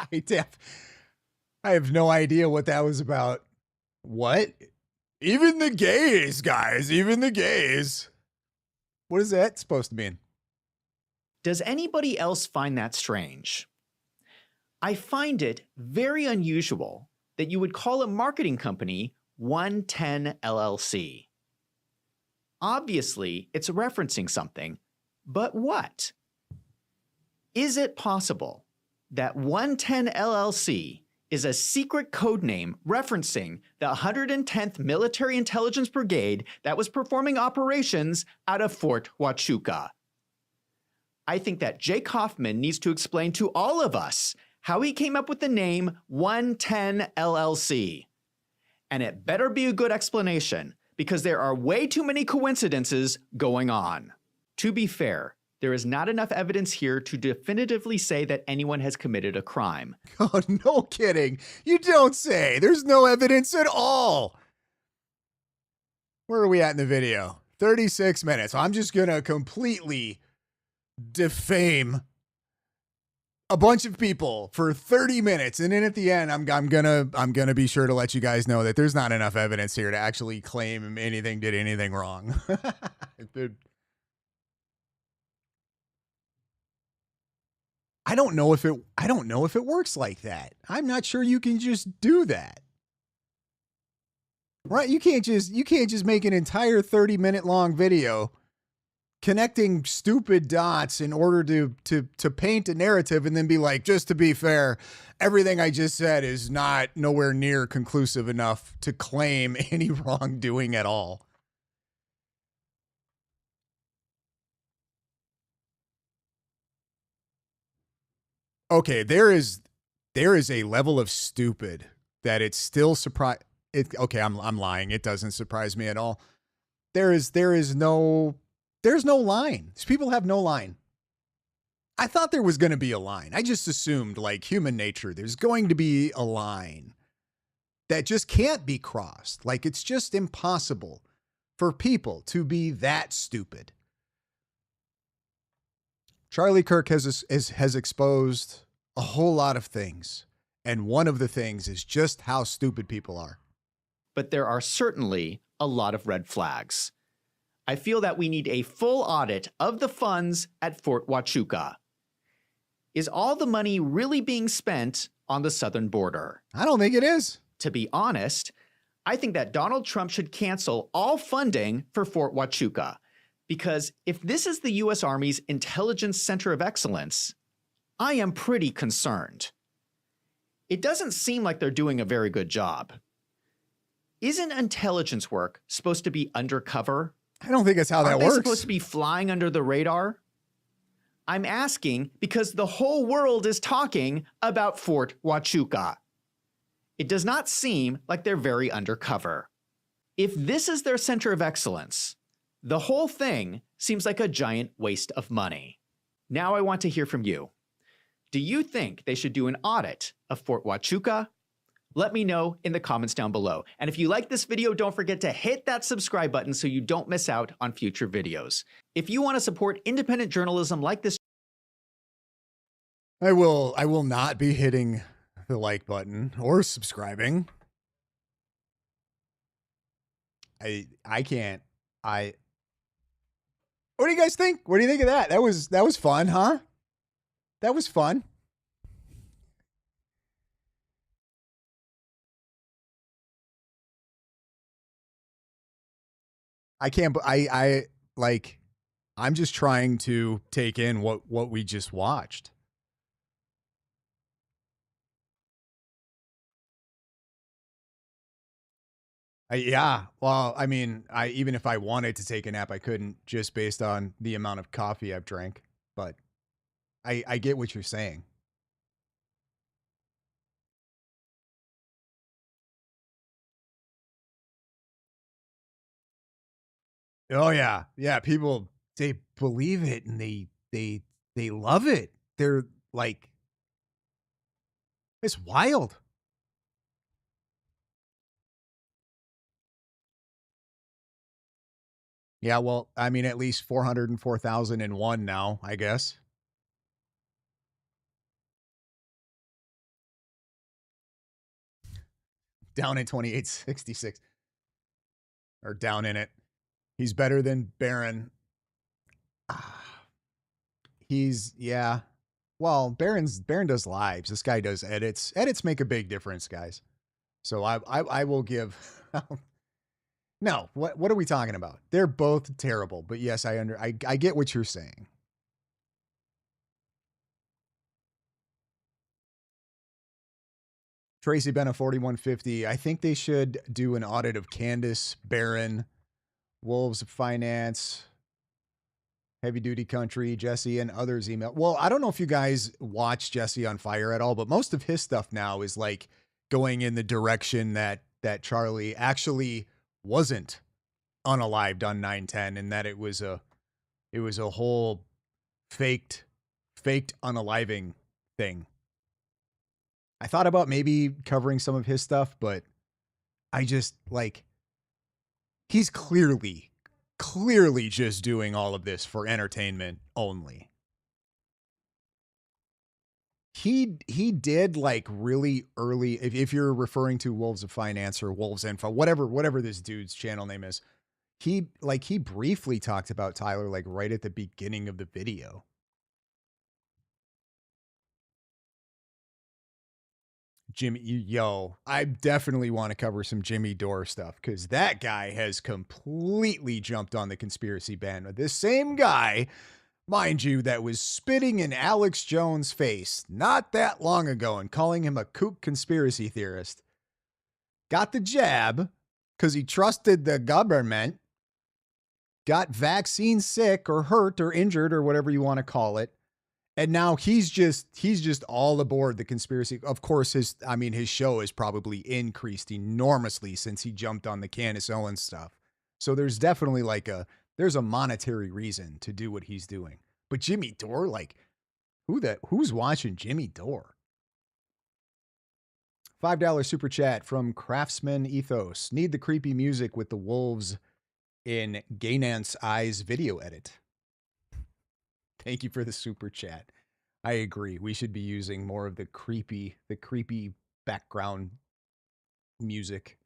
I have no idea what that was about. What? Even the gays, guys, even the gays. What is that supposed to mean? Does anybody else find that strange? I find it very unusual that you would call a marketing company 110 LLC. Obviously, it's referencing something, but what? Is it possible that 110 LLC is a secret code name referencing the 110th Military Intelligence Brigade that was performing operations out of Fort Huachuca? I think that Jake Hoffman needs to explain to all of us how he came up with the name 110 LLC. And it better be a good explanation, because there are way too many coincidences going on. To be fair, there is not enough evidence here to definitively say that anyone has committed a crime. Oh, no kidding. You don't say. There's no evidence at all. Where are we at in the video? 36 minutes. I'm just going to completely defame a bunch of people for 30 minutes. And then at the end, I'm gonna be sure to let you guys know that there's not enough evidence here to actually claim anything did anything wrong. I don't know if it works like that. I'm not sure you can just do that. Right? You can't just make an entire 30-minute long video connecting stupid dots in order to paint a narrative and then be like, just to be fair, everything I just said is not nowhere near conclusive enough to claim any wrongdoing at all. Okay, there is a level of stupid that it's still okay, I'm lying. It doesn't surprise me at all. There's no line. These people have no line. I thought there was going to be a line. I just assumed, like human nature, there's going to be a line that just can't be crossed. Like, it's just impossible for people to be that stupid. Charlie Kirk has exposed a whole lot of things. And one of the things is just how stupid people are. But there are certainly a lot of red flags. I feel that we need a full audit of the funds at Fort Huachuca. Is all the money really being spent on the southern border? I don't think it is. To be honest, I think that Donald Trump should cancel all funding for Fort Huachuca. Because if this is the U.S. Army's intelligence center of excellence, I am pretty concerned. It doesn't seem like they're doing a very good job. Isn't intelligence work supposed to be undercover? I don't think that's how that Aren't they works. supposed to be flying under the radar? I'm asking because the whole world is talking about Fort Huachuca. It does not seem like they're very undercover. If this is their center of excellence, the whole thing seems like a giant waste of money. Now I want to hear from you. Do you think they should do an audit of Fort Huachuca? Let me know in the comments down below. And if you like this video, don't forget to hit that subscribe button so you don't miss out on future videos. If you want to support independent journalism like this, I will not be hitting the like button or subscribing. I can't. What do you guys think? What do you think of that? That was fun, huh? That was fun. I can't, I'm just trying to take in what we just watched. Yeah. Well, I mean, even if I wanted to take a nap, I couldn't just based on the amount of coffee I've drank, but I get what you're saying. Oh yeah. Yeah. People, they believe it and they love it. They're like, it's wild. Yeah. Well, I mean, at least 404,001 now, I guess. Down in 2866 or down in it. He's better than Barron. Yeah. Well, Barron does lives. This guy does edits. Edits make a big difference, guys. So I will give. No, what are we talking about? They're both terrible, but yes, I get what you're saying. Tracy Bennett 4150. I think they should do an audit of Candace, Barron, Wolves of Finance, Heavy Duty Country, Jesse, and others email. Well, I don't know if you guys watch Jesse on Fire at all, but most of his stuff now is like going in the direction that Charlie actually wasn't unalived on 9/10, and that it was a whole faked unaliving thing. I thought about maybe covering some of his stuff, but I just he's clearly just doing all of this for entertainment only. He did really early, if you're referring to Wolves of Finance or Wolves Info, whatever this dude's channel name is, he briefly talked about Tyler right at the beginning of the video. Jimmy, I definitely want to cover some Jimmy Dore stuff because that guy has completely jumped on the conspiracy bandwagon. This same guy, mind you, that was spitting in Alex Jones' face not that long ago and calling him a kook conspiracy theorist, got the jab because he trusted the government, got vaccine sick or hurt or injured or whatever you want to call it. And now he's just all aboard the conspiracy. Of course, his show has probably increased enormously since he jumped on the Candace Owens stuff. So there's definitely there's a monetary reason to do what he's doing. But Jimmy Dore, Who's watching Jimmy Dore? $5 super chat from Craftsman Ethos. Need the creepy music with the wolves in Gaynant's Eyes video edit. Thank you for the super chat. I agree. We should be using more of the creepy background music.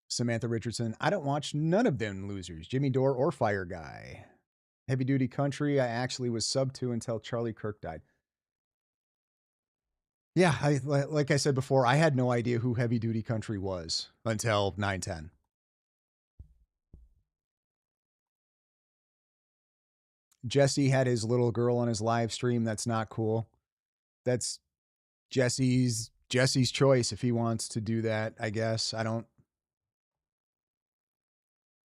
Samantha Richardson. I don't watch none of them losers. Jimmy Dore or Fire Guy. Heavy Duty Country, I actually was sub to until Charlie Kirk died. Yeah, like I said before, I had no idea who Heavy Duty Country was until 9/10. Jesse had his little girl on his live stream. That's not cool. That's Jesse's choice if he wants to do that, I guess. I don't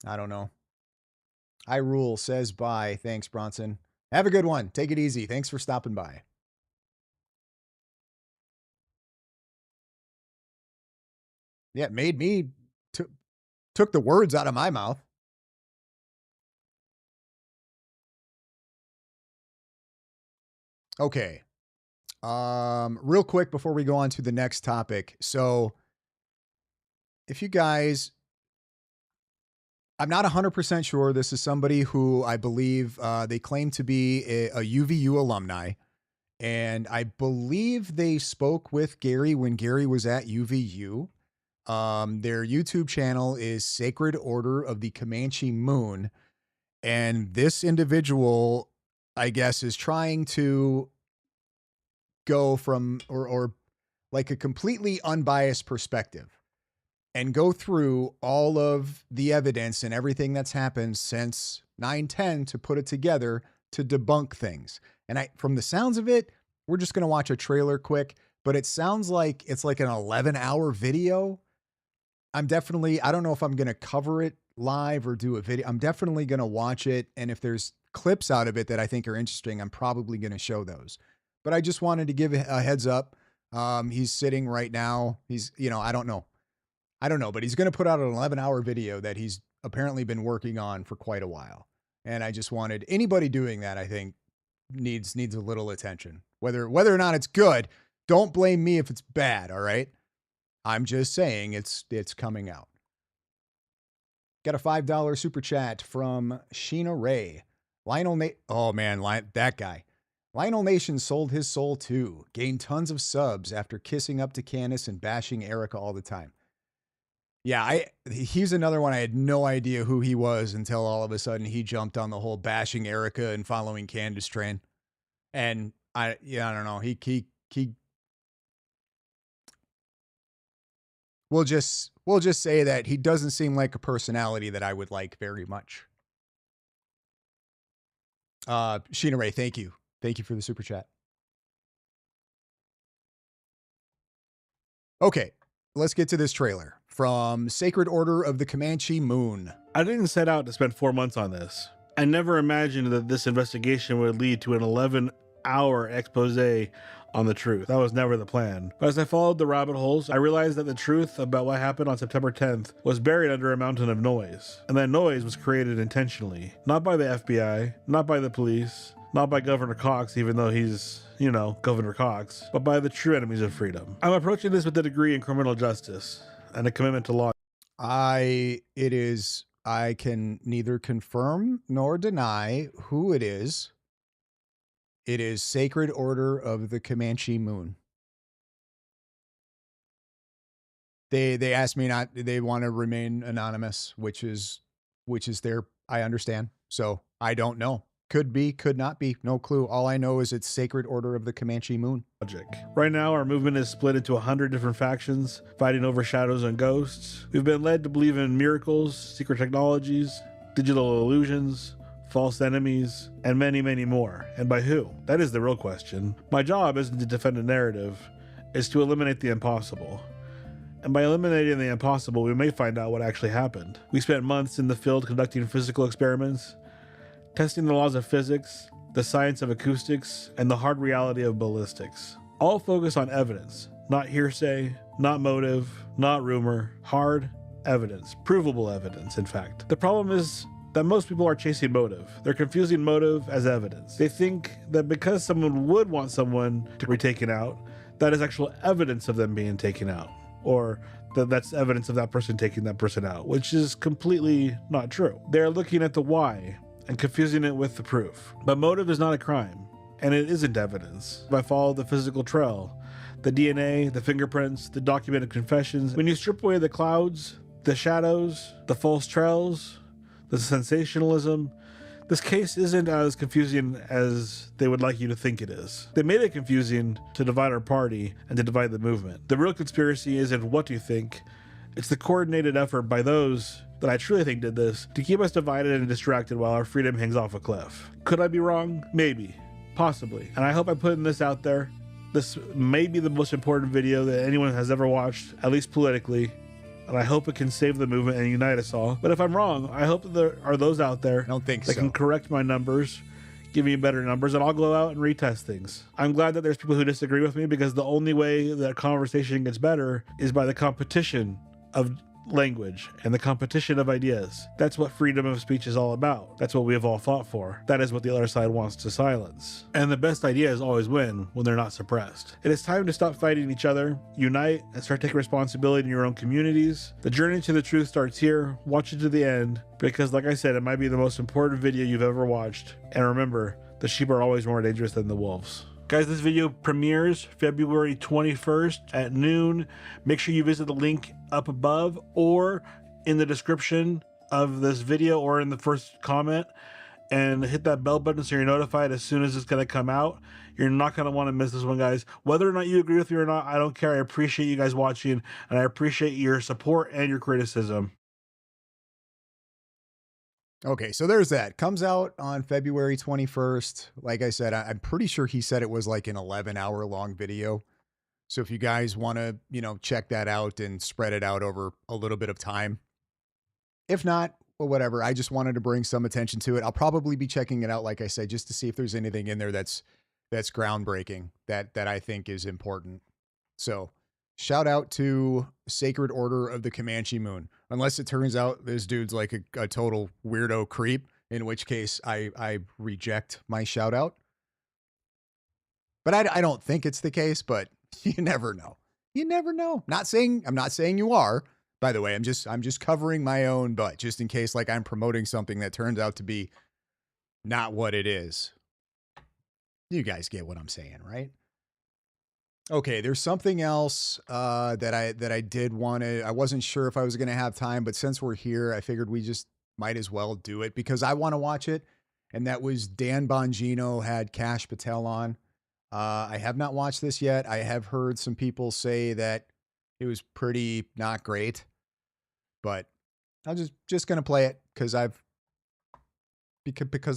know. I rule says bye. Thanks, Bronson. Have a good one. Take it easy. Thanks for stopping by. Yeah, it made me took the words out of my mouth. Okay. Real quick before we go on to the next topic. So if you guys, I'm not 100% sure. This is somebody who I believe they claim to be a UVU alumni. And I believe they spoke with Gary when Gary was at UVU. Their YouTube channel is Sacred Order of the Comanche Moon. And this individual, I guess, is trying to go from or like a completely unbiased perspective and go through all of the evidence and everything that's happened since 9/10 to put it together to debunk things. And from the sounds of it, we're just going to watch a trailer quick, but it sounds like it's like an 11-hour video. I don't know if I'm going to cover it live or do a video. I'm definitely going to watch it. And if there's clips out of it that I think are interesting, I'm probably going to show those. But I just wanted to give a heads up. He's sitting right now. He's, I don't know, but he's going to put out an 11-hour video that he's apparently been working on for quite a while. And I just wanted anybody doing that, I think needs a little attention, whether or not it's good. Don't blame me if it's bad. All right. I'm just saying it's coming out. Got a $5 super chat from Sheena Ray. That guy. Lionel Nation sold his soul too. Gained tons of subs after kissing up to Candace and bashing Erika all the time. Yeah, he's another one. I had no idea who he was until all of a sudden he jumped on the whole bashing Erika and following Candace train. And I don't know. We'll just say that he doesn't seem like a personality that I would like very much. Sheena Ray, thank you. Thank you for the super chat. Okay, let's get to this trailer from Sacred Order of the Comanche Moon. I didn't set out to spend 4 months on this. I never imagined that this investigation would lead to an 11-hour expose on the truth. That was never the plan. But as I followed the rabbit holes, I realized that the truth about what happened on September 10th was buried under a mountain of noise. And that noise was created intentionally. Not by the FBI, not by the police, not by Governor Cox, even though he's, Governor Cox, but by the true enemies of freedom. I'm approaching this with a degree in criminal justice and a commitment to law. I can neither confirm nor deny who it is. It is Sacred Order of the Comanche Moon. They asked me they want to remain anonymous, which is their, I understand. So I don't know. Could be, could not be. No clue. All I know is it's Sacred Order of the Comanche Moon. Right now, our movement is split into 100 different factions, fighting over shadows and ghosts. We've been led to believe in miracles, secret technologies, digital illusions, false enemies, and many, many more. And by who? That is the real question. My job isn't to defend a narrative, it's to eliminate the impossible. And by eliminating the impossible, we may find out what actually happened. We spent months in the field conducting physical experiments, testing the laws of physics, the science of acoustics, and the hard reality of ballistics. All focused on evidence, not hearsay, not motive, not rumor, hard evidence, provable evidence, in fact. The problem is that most people are chasing motive. They're confusing motive as evidence. They think that because someone would want someone to be taken out, that is actual evidence of them being taken out, or that's evidence of that person taking that person out, which is completely not true. They're looking at the why and confusing it with the proof. But motive is not a crime, and it isn't evidence. If I follow the physical trail, the DNA, the fingerprints, the documented confessions, when you strip away the clouds, the shadows, the false trails, the sensationalism, this case isn't as confusing as they would like you to think it is. They made it confusing to divide our party and to divide the movement. The real conspiracy isn't what you think, it's the coordinated effort by those that I truly think did this to keep us divided and distracted while our freedom hangs off a cliff. Could I be wrong? Maybe. Possibly. And I hope I'm putting this out there. This may be the most important video that anyone has ever watched, at least politically. And I hope it can save the movement and unite us all. But if I'm wrong, I hope that there are those out there that can correct my numbers, give me better numbers, and I'll go out and retest things. I'm glad that there's people who disagree with me, because the only way that conversation gets better is by the competition of language and the competition of ideas. That's what freedom of speech is all about. That's what we have all fought for. That is what the other side wants to silence. And the best ideas always win when they're not suppressed. It is time to stop fighting each other, unite, and start taking responsibility in your own communities. The journey to the truth starts here. Watch it to the end, because like I said, it might be the most important video you've ever watched. And remember, the sheep are always more dangerous than the wolves. Guys, this video premieres February 21st at noon. Make sure you visit the link up above or in the description of this video or in the first comment, and hit that bell button so you're notified as soon as it's going to come out. You're not going to want to miss this one, guys. Whether or not you agree with me or not, I don't care. I appreciate you guys watching, and I appreciate your support and your criticism. Okay, so there's that. Comes out on February 21st. Like I said, I'm pretty sure he said it was like an 11-hour long video. So if you guys want to, check that out and spread it out over a little bit of time. If not, well, whatever. I just wanted to bring some attention to it. I'll probably be checking it out, like I said, just to see if there's anything in there that's groundbreaking, that I think is important. So shout out to Sacred Order of the Comanche Moon. Unless it turns out this dude's like a total weirdo creep, in which case I reject my shout out. But I don't think it's the case, but you never know. You never know. I'm not saying you are. By the way, I'm just covering my own butt, just in case like I'm promoting something that turns out to be not what it is. You guys get what I'm saying, right? Okay, there's something else that I did want to. I wasn't sure if I was going to have time, but since we're here, I figured we just might as well do it because I want to watch it. And that was Dan Bongino had Kash Patel on. I have not watched this yet. I have heard some people say that it was pretty not great, but I'm just going to play it because I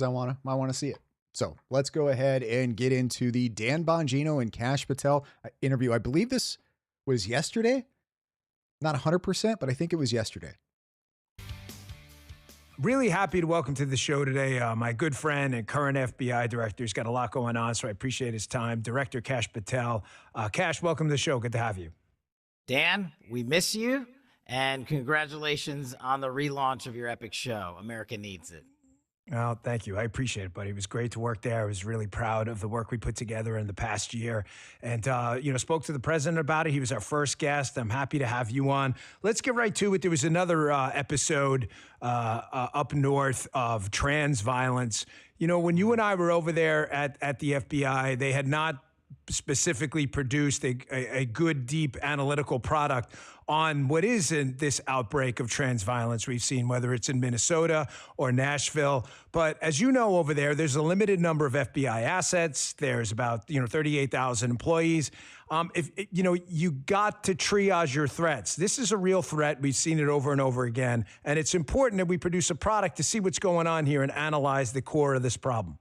want to see it. So let's go ahead and get into the Dan Bongino and Kash Patel interview. I believe this was yesterday. Not 100%, but I think it was yesterday. Really happy to welcome to the show today my good friend and current FBI director. He's got a lot going on, so I appreciate his time. Director Kash Patel. Kash, welcome to the show. Good to have you. Dan, we miss you, and congratulations on the relaunch of your epic show. America needs it. Well, thank you. I appreciate it, buddy. It was great to work there. I was really proud of the work we put together in the past year. And, spoke to the president about it. He was our first guest. I'm happy to have you on. Let's get right to it. There was another episode up north of trans violence. When you and I were over there at the FBI, they had not specifically produced a good, deep analytical product on what is in this outbreak of trans violence we've seen, whether it's in Minnesota or Nashville. But as you know, over there's a limited number of FBI assets. There's about 38,000 employees. You got to triage your threats. This is a real threat. We've seen it over and over again. And it's important that we produce a product to see what's going on here and analyze the core of this problem.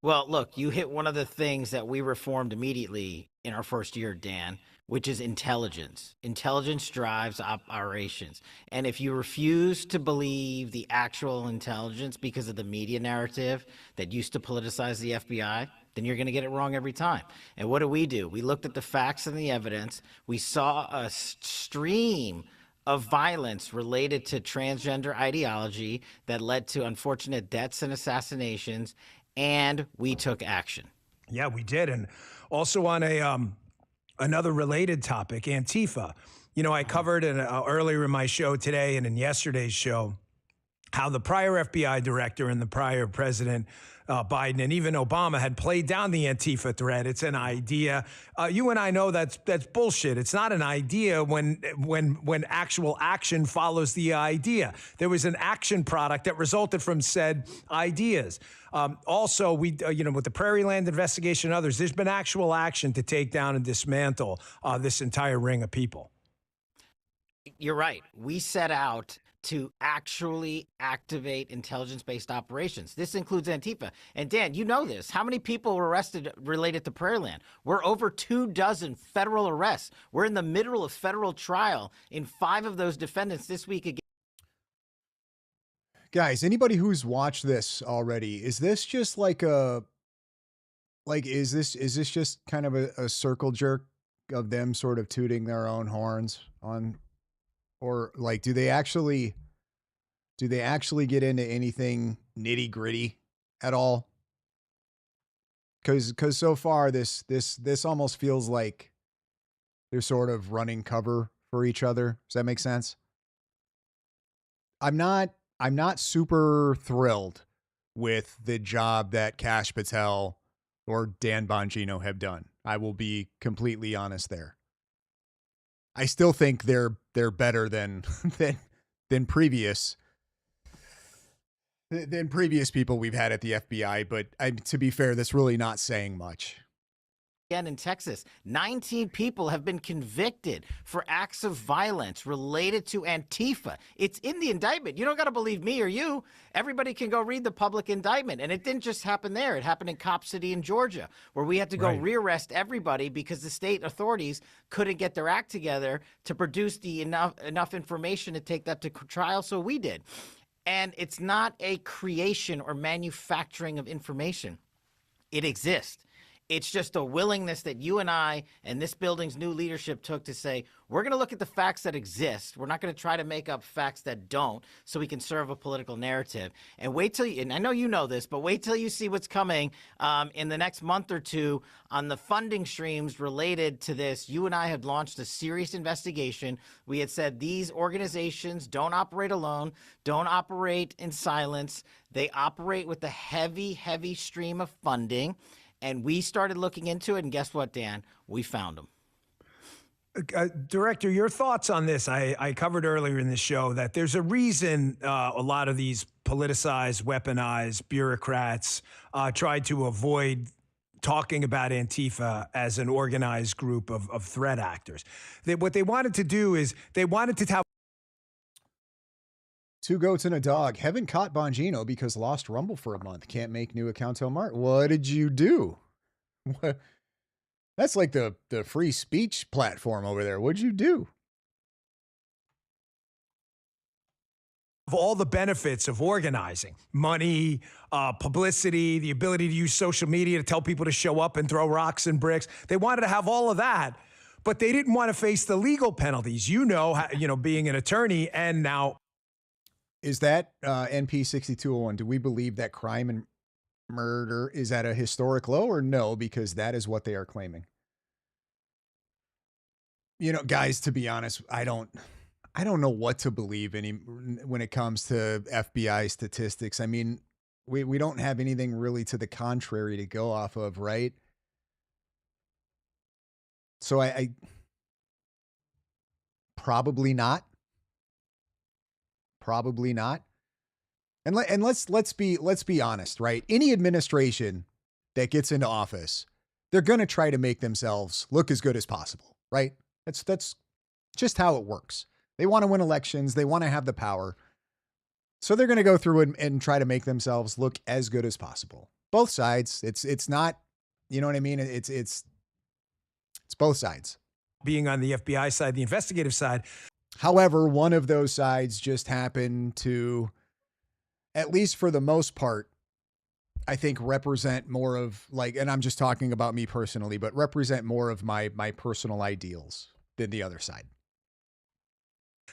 Well, look, you hit one of the things that we reformed immediately in our first year, Dan, which is intelligence. Intelligence drives operations. And if you refuse to believe the actual intelligence because of the media narrative that used to politicize the FBI, then you're going to get it wrong every time. And what do? We looked at the facts and the evidence. We saw a stream of violence related to transgender ideology that led to unfortunate deaths and assassinations, and we took action. Yeah, we did. And also on a another related topic, Antifa. You know, I covered earlier in my show today and in yesterday's show how the prior FBI director and the prior president, Biden, and even Obama had played down the Antifa threat. It's an idea. You and I know that's bullshit. It's not an idea when actual action follows the idea. There was an action product that resulted from said ideas. Also, we, with the Prairie Land investigation and others, there's been actual action to take down and dismantle this entire ring of people. You're right. We set out to actually activate intelligence-based operations. This includes Antifa. And Dan, you know this. How many people were arrested related to Prairie Land? We're over 24 federal arrests. We're in the middle of federal trial in 5 of those defendants this week again. Guys, anybody who's watched this already, is this just like is this just kind of a circle jerk of them sort of tooting their own horns on, or like, do they actually get into anything nitty gritty at all? Cause so far this almost feels like they're sort of running cover for each other. Does that make sense? I'm not super thrilled with the job that Kash Patel or Dan Bongino have done. I will be completely honest there. I still think they're better than previous people we've had at the FBI, but to be fair, that's really not saying much. Again, in Texas, 19 people have been convicted for acts of violence related to Antifa. It's in the indictment. You don't got to believe me or you. Everybody can go read the public indictment. And it didn't just happen there. It happened in Cop City in Georgia, where we had to go rearrest everybody because the state authorities couldn't get their act together to produce the enough information to take that to trial. So we did. And it's not a creation or manufacturing of information. It exists. It's just a willingness that you and I and this building's new leadership took to say, we're going to look at the facts that exist. We're not going to try to make up facts that don't so we can serve a political narrative. And wait till you, and I know you know this, but wait till you see what's coming in the next month or two on the funding streams related to this. You and I had launched a serious investigation. We had said these organizations don't operate alone, don't operate in silence. They operate with a heavy, heavy stream of funding. And we started looking into it, and guess what, Dan? We found them. Director, your thoughts on this? I covered earlier in the show that there's a reason a lot of these politicized, weaponized bureaucrats tried to avoid talking about Antifa as an organized group of threat actors. What they wanted to do is they wanted to have 2 goats and a dog. Haven't caught Bongino because lost Rumble for a month. Can't make new account till March. What did you do? What? That's like the free speech platform over there. What'd you do? Of all the benefits of organizing, money, publicity, the ability to use social media to tell people to show up and throw rocks and bricks. They wanted to have all of that, but they didn't want to face the legal penalties. Being an attorney and now. Is that NP 6201? Do we believe that crime and murder is at a historic low, or no? Because that is what they are claiming. Guys, to be honest, I don't know what to believe when it comes to FBI statistics. I mean, we don't have anything really to the contrary to go off of, right? So I probably not. Probably not. And let's be honest, right? Any administration that gets into office, they're going to try to make themselves look as good as possible, right? That's just how it works. They want to win elections, they want to have the power. So they're going to go through and try to make themselves look as good as possible. Both sides. It's not, you know what I mean? It's both sides. Being on the FBI side, the investigative side. However, one of those sides just happened to, at least for the most part, I think represent more of and I'm just talking about me personally, but represent more of my personal ideals than the other side.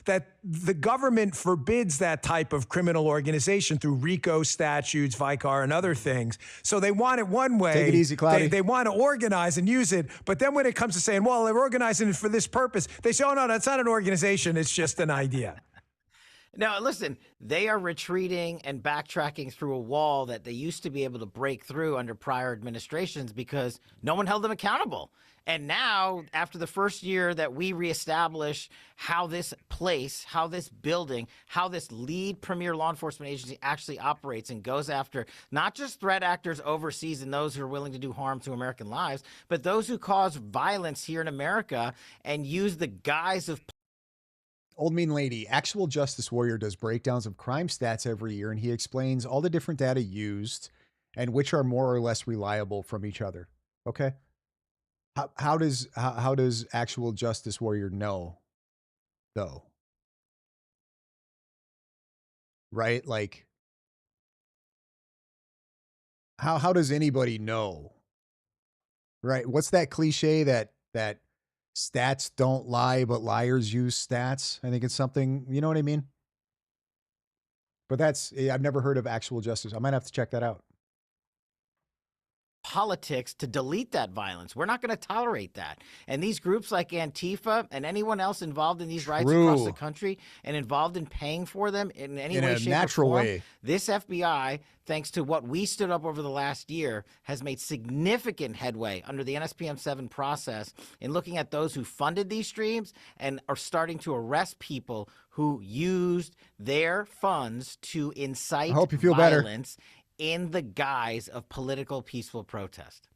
that the government forbids that type of criminal organization through RICO statutes, VICAR, and other things. So they want it one way. Take it easy, Cloudy. They want to organize and use it. But then when it comes to saying, well, they're organizing it for this purpose, they say, oh, no, that's not an organization. It's just an idea. Now, listen, they are retreating and backtracking through a wall that they used to be able to break through under prior administrations because no one held them accountable. And now, after the first year that we reestablish how this place, how this building, how this lead premier law enforcement agency actually operates and goes after not just threat actors overseas and those who are willing to do harm to American lives, but those who cause violence here in America and use the guise of Old Mean Lady, Actual Justice Warrior does breakdowns of crime stats every year, and he explains all the different data used and which are more or less reliable from each other. Okay. How does Actual Justice Warrior know, though? Right? Like, how does anybody know? Right? What's that cliche that stats don't lie, but liars use stats? I think it's something, you know what I mean? But I've never heard of Actual Justice. I might have to check that out. politics to delete that violence. We're not going to tolerate that. And these groups like Antifa and anyone else involved in these riots across the country and involved in paying for them in any way, shape, or form, this FBI, thanks to what we stood up over the last year, has made significant headway under the NSPM 7 process in looking at those who funded these streams and are starting to arrest people who used their funds to incite violence in the guise of political peaceful protest.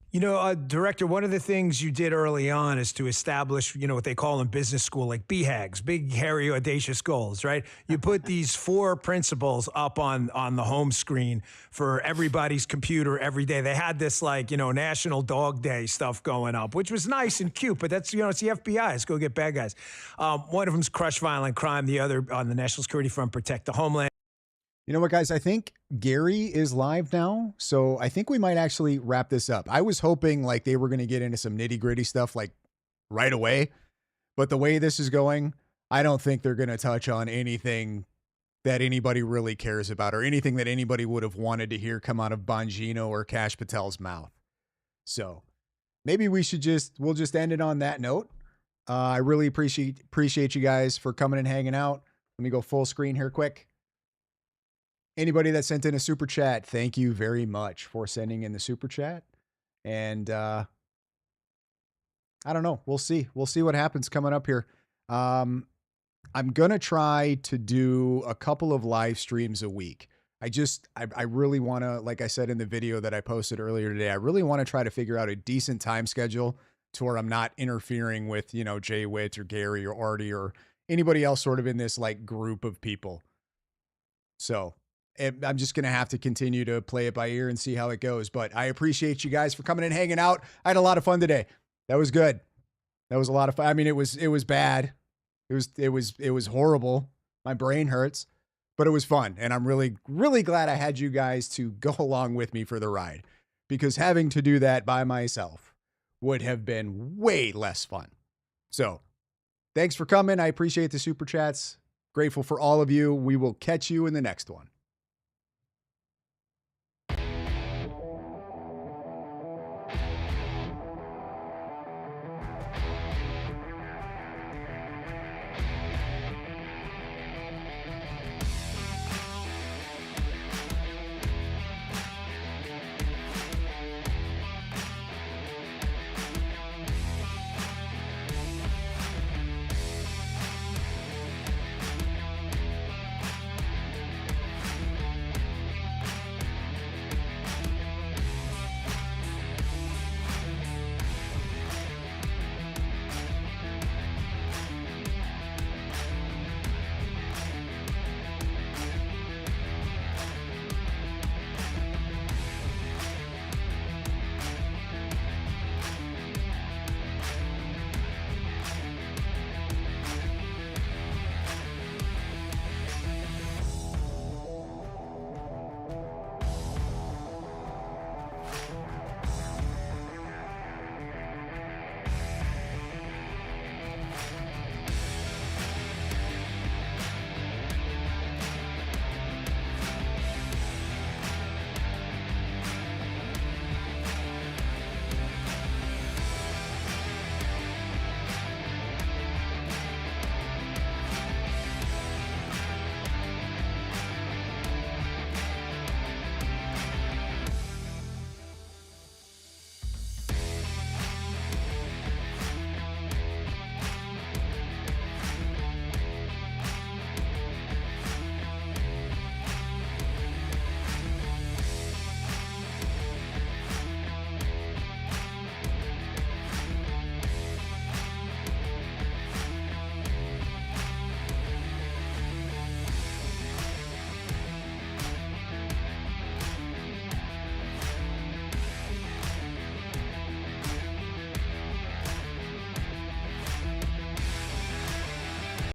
You know, Director, one of the things you did early on is to establish, you know, what they call in business school, like BHAGs, big, hairy, audacious goals, right? You put these 4 principles up on the home screen for everybody's computer every day. They had this, like, you know, National Dog Day stuff going up, which was nice and cute, but that's, you know, it's the FBI. Let's go get bad guys. One of them's crush violent crime. The other, on the national security front, protect the homeland. You know what, guys? I think Gary is live now, so I think we might actually wrap this up. I was hoping like they were going to get into some nitty-gritty stuff like right away, but the way this is going, I don't think they're going to touch on anything that anybody really cares about or anything that anybody would have wanted to hear come out of Bongino or Kash Patel's mouth. So maybe we'll just end it on that note. I really appreciate you guys for coming and hanging out. Let me go full screen here quick. Anybody that sent in a super chat, thank you very much for sending in the super chat. And I don't know. We'll see. We'll see what happens coming up here. I'm going to try to do a couple of live streams a week. I really want to, like I said in the video that I posted earlier today, I really want to try to figure out a decent time schedule to where I'm not interfering with, you know, Jay Witt or Gary or Artie or anybody else sort of in this like group of people. So I'm just going to have to continue to play it by ear and see how it goes. But I appreciate you guys for coming and hanging out. I had a lot of fun today. That was good. That was a lot of fun. I mean, it was bad. It was horrible. My brain hurts, but it was fun. And I'm really, really glad I had you guys to go along with me for the ride, because having to do that by myself would have been way less fun. So thanks for coming. I appreciate the super chats. Grateful for all of you. We will catch you in the next one.